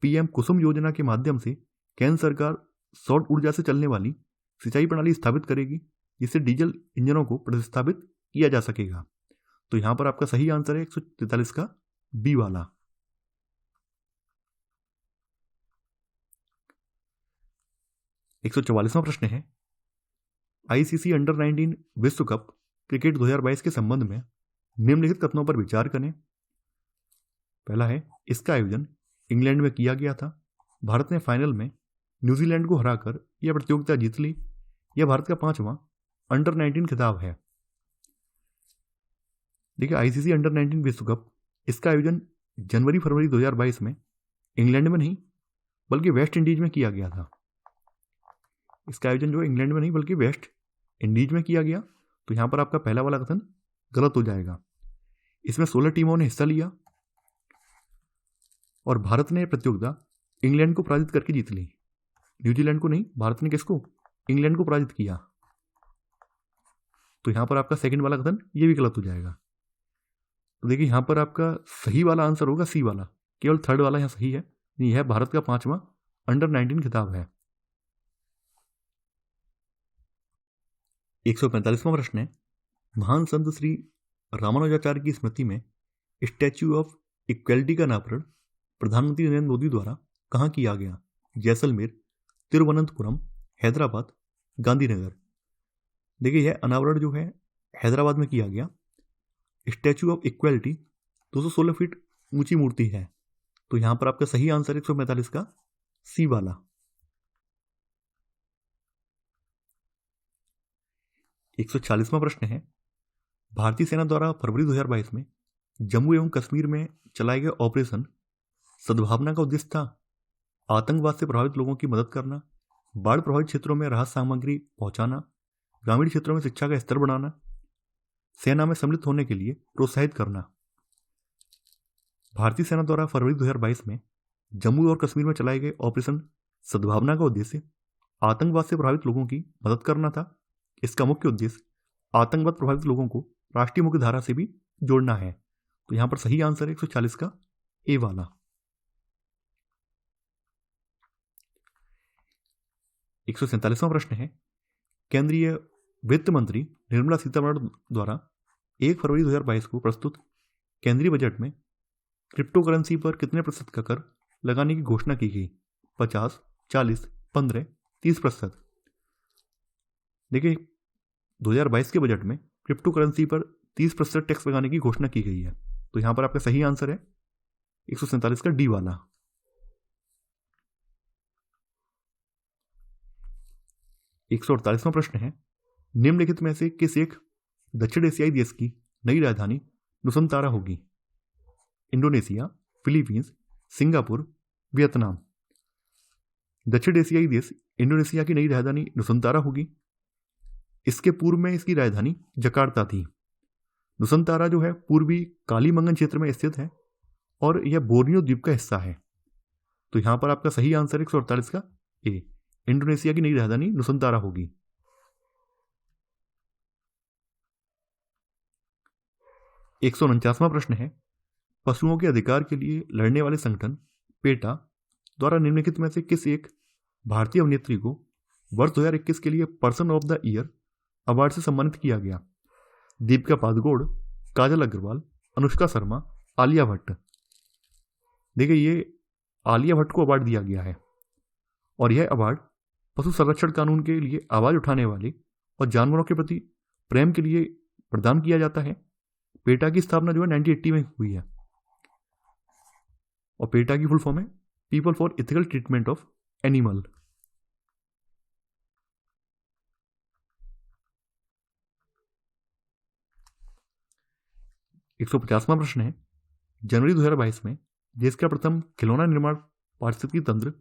पीएम कुसुम योजना के माध्यम से केंद्र सरकार सौर ऊर्जा से चलने वाली सिंचाई प्रणाली स्थापित करेगी, जिससे डीजल इंजनों को प्रतिस्थापित किया जा सकेगा। तो यहां पर आपका सही आंसर है 143 का बी वाला। 144वां प्रश्न है, आईसीसी अंडर 19 विश्व कप क्रिकेट 2022 के संबंध में निम्नलिखित कथनों पर विचार करें। पहला है, इसका आयोजन इंग्लैंड में किया गया था। भारत ने फाइनल में न्यूजीलैंड को हराकर यह प्रतियोगिता जीत ली। यह भारत का 5वां अंडर 19 खिताब है। देखिए, आईसीसी अंडर 19 विश्व कप, इसका आयोजन जनवरी-फरवरी 2022 में इंग्लैंड में नहीं बल्कि वेस्ट इंडीज में किया गया था। इसका आयोजन जो है इंग्लैंड में नहीं बल्कि वेस्ट इंडीज में किया गया। तो यहां पर आपका पहला वाला कथन गलत हो जाएगा। इसमें 16 टीमों ने हिस्सा लिया और भारत ने प्रतियोगिता इंग्लैंड को पराजित करके जीत ली। न्यूजीलैंड को नहीं, भारत ने किसको? इंग्लैंड को पराजित किया। तो यहां पर आपका सेकंड वाला कथन ये भी गलत हो जाएगा। तो देखिए, यहां पर आपका सही वाला आंसर होगा सी वाला, केवल थर्ड वाला यहां सही है। यह भारत का 5वां अंडर 19 खिताब है। 145वां प्रश्न है, महान संत श्री रामानुजाचार्य की स्मृति में स्टैच्यू ऑफ इक्वलिटी का अनावरण प्रधानमंत्री नरेंद्र मोदी द्वारा कहाँ किया गया? जैसलमेर, तिरुवनंतपुरम, हैदराबाद, गांधीनगर। देखिए, यह अनावरण जो है हैदराबाद में किया गया। स्टैच्यू ऑफ इक्वलिटी 216 फीट ऊंची मूर्ति है। तो यहां पर आपका सही आंसर 145 का सी वाला। 146वां प्रश्न है, भारतीय सेना द्वारा फरवरी 2022 में जम्मू एवं कश्मीर में चलाए गए ऑपरेशन सद्भावना का उद्देश्य था आतंकवाद से प्रभावित लोगों की मदद करना, बाढ़ प्रभावित क्षेत्रों में राहत सामग्री पहुंचाना, ग्रामीण क्षेत्रों में शिक्षा का स्तर बढ़ाना, सेना में सम्मिलित होने के लिए प्रोत्साहित करना। भारतीय सेना द्वारा फरवरी 2022 में जम्मू और कश्मीर में चलाए गए ऑपरेशन सद्भावना का उद्देश्य आतंकवाद से प्रभावित लोगों की मदद करना था। इसका मुख्य उद्देश्य आतंकवाद प्रभावित लोगों को राष्ट्रीय मुख्य धारा से भी जोड़ना है। तो यहां पर सही आंसर है 140 का ए वाला। 147वां प्रश्न है, केंद्रीय वित्त मंत्री निर्मला सीतारमण द्वारा 1 फरवरी 2022 को प्रस्तुत केंद्रीय बजट में क्रिप्टो करेंसी पर कितने प्रतिशत का कर लगाने की घोषणा की गई? 50, 40, 15, 30%। देखिए, 2022 के बजट में क्रिप्टो करेंसी पर 30% टैक्स लगाने की घोषणा की गई है। तो यहां पर आपका सही आंसर है 147 का डी वाला। 148वां प्रश्न है, निम्नलिखित में से किस एक दक्षिण एशियाई देश की नई राजधानी नुसंतारा होगी? Indonesia, Philippines, Singapore, Vietnam. दक्षिण एशियाई देश इंडोनेशिया की नई राजधानी नुसंतारा होगी। इसके पूर्व में इसकी राजधानी जकार्ता थी। नुसंतारा जो है पूर्वी कालीमंगन क्षेत्र में स्थित है और यह बोर्नियो द्वीप का हिस्सा है। तो यहां पर आपका सही आंसर 148 का ए, इंडोनेशिया की नई राजधानी नुसंतारा होगी। 149वां प्रश्न है, पशुओं के अधिकार के लिए लड़ने वाले संगठन पेटा द्वारा निम्नलिखित में से किस एक भारतीय अभिनेत्री को वर्ष 2021 के लिए person of the year award से सम्मानित किया गया? दीपिका पादुकोण, काजल अग्रवाल, अनुष्का शर्मा, आलिया भट्ट। देखिए, ये आलिया भट्ट को अवार्ड दिया गया है और यह अवार्ड पशु संरक्षण कानून के लिए आवाज उठाने वाले और जानवरों के प्रति प्रेम के लिए प्रदान किया जाता है। पेटा की स्थापना जो है 1980 में हुई है और पेटा की फुल फॉर्म है people for ethical treatment of animal. एक 150वां प्रश्न है, जनवरी 2022 में देश का प्रथम खिलौना निर्माण पारिस्थितिकी तंत्र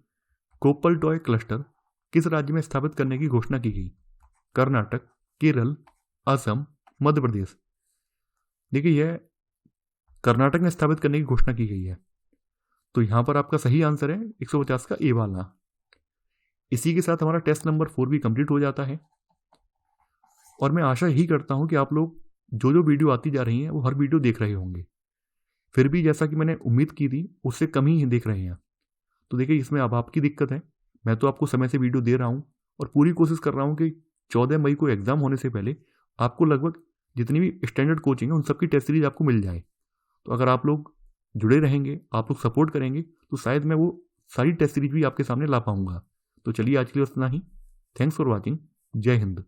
कोप्पल टॉय क्लस्टर किस राज्य में स्थापित करने की घोषणा की गई? कर्नाटक, केरल, असम, मध्य प्रदेश। देखिए, यह कर्नाटक में स्थापित करने की घोषणा की गई है। तो यहां पर आपका सही आंसर है 150 का ए वाला। इसी के साथ हमारा टेस्ट नंबर 4 भी कंप्लीट हो जाता है। और मैं आशा यही करता हूँ कि आप लोग जो जो वीडियो आती जा रही हैं वो हर वीडियो देख रहे होंगे। फिर भी जैसा कि मैंने उम्मीद की थी उससे कम ही देख रहे हैं। तो देखिए, इसमें अब आपकी दिक्कत है। मैं तो आपको समय से वीडियो दे रहा हूँ और पूरी कोशिश कर रहा हूँ कि 14 मई को एग्ज़ाम होने से पहले आपको लगभग जितनी भी स्टैंडर्ड कोचिंग है उन सबकी टेस्ट सीरीज आपको मिल जाए। तो अगर आप लोग जुड़े रहेंगे, आप लोग सपोर्ट करेंगे, तो शायद मैं वो सारी टेस्ट सीरीज भी आपके सामने ला पाऊंगा। तो चलिए, आज के लिए इतना ही। Thanks for watching. जय हिंद।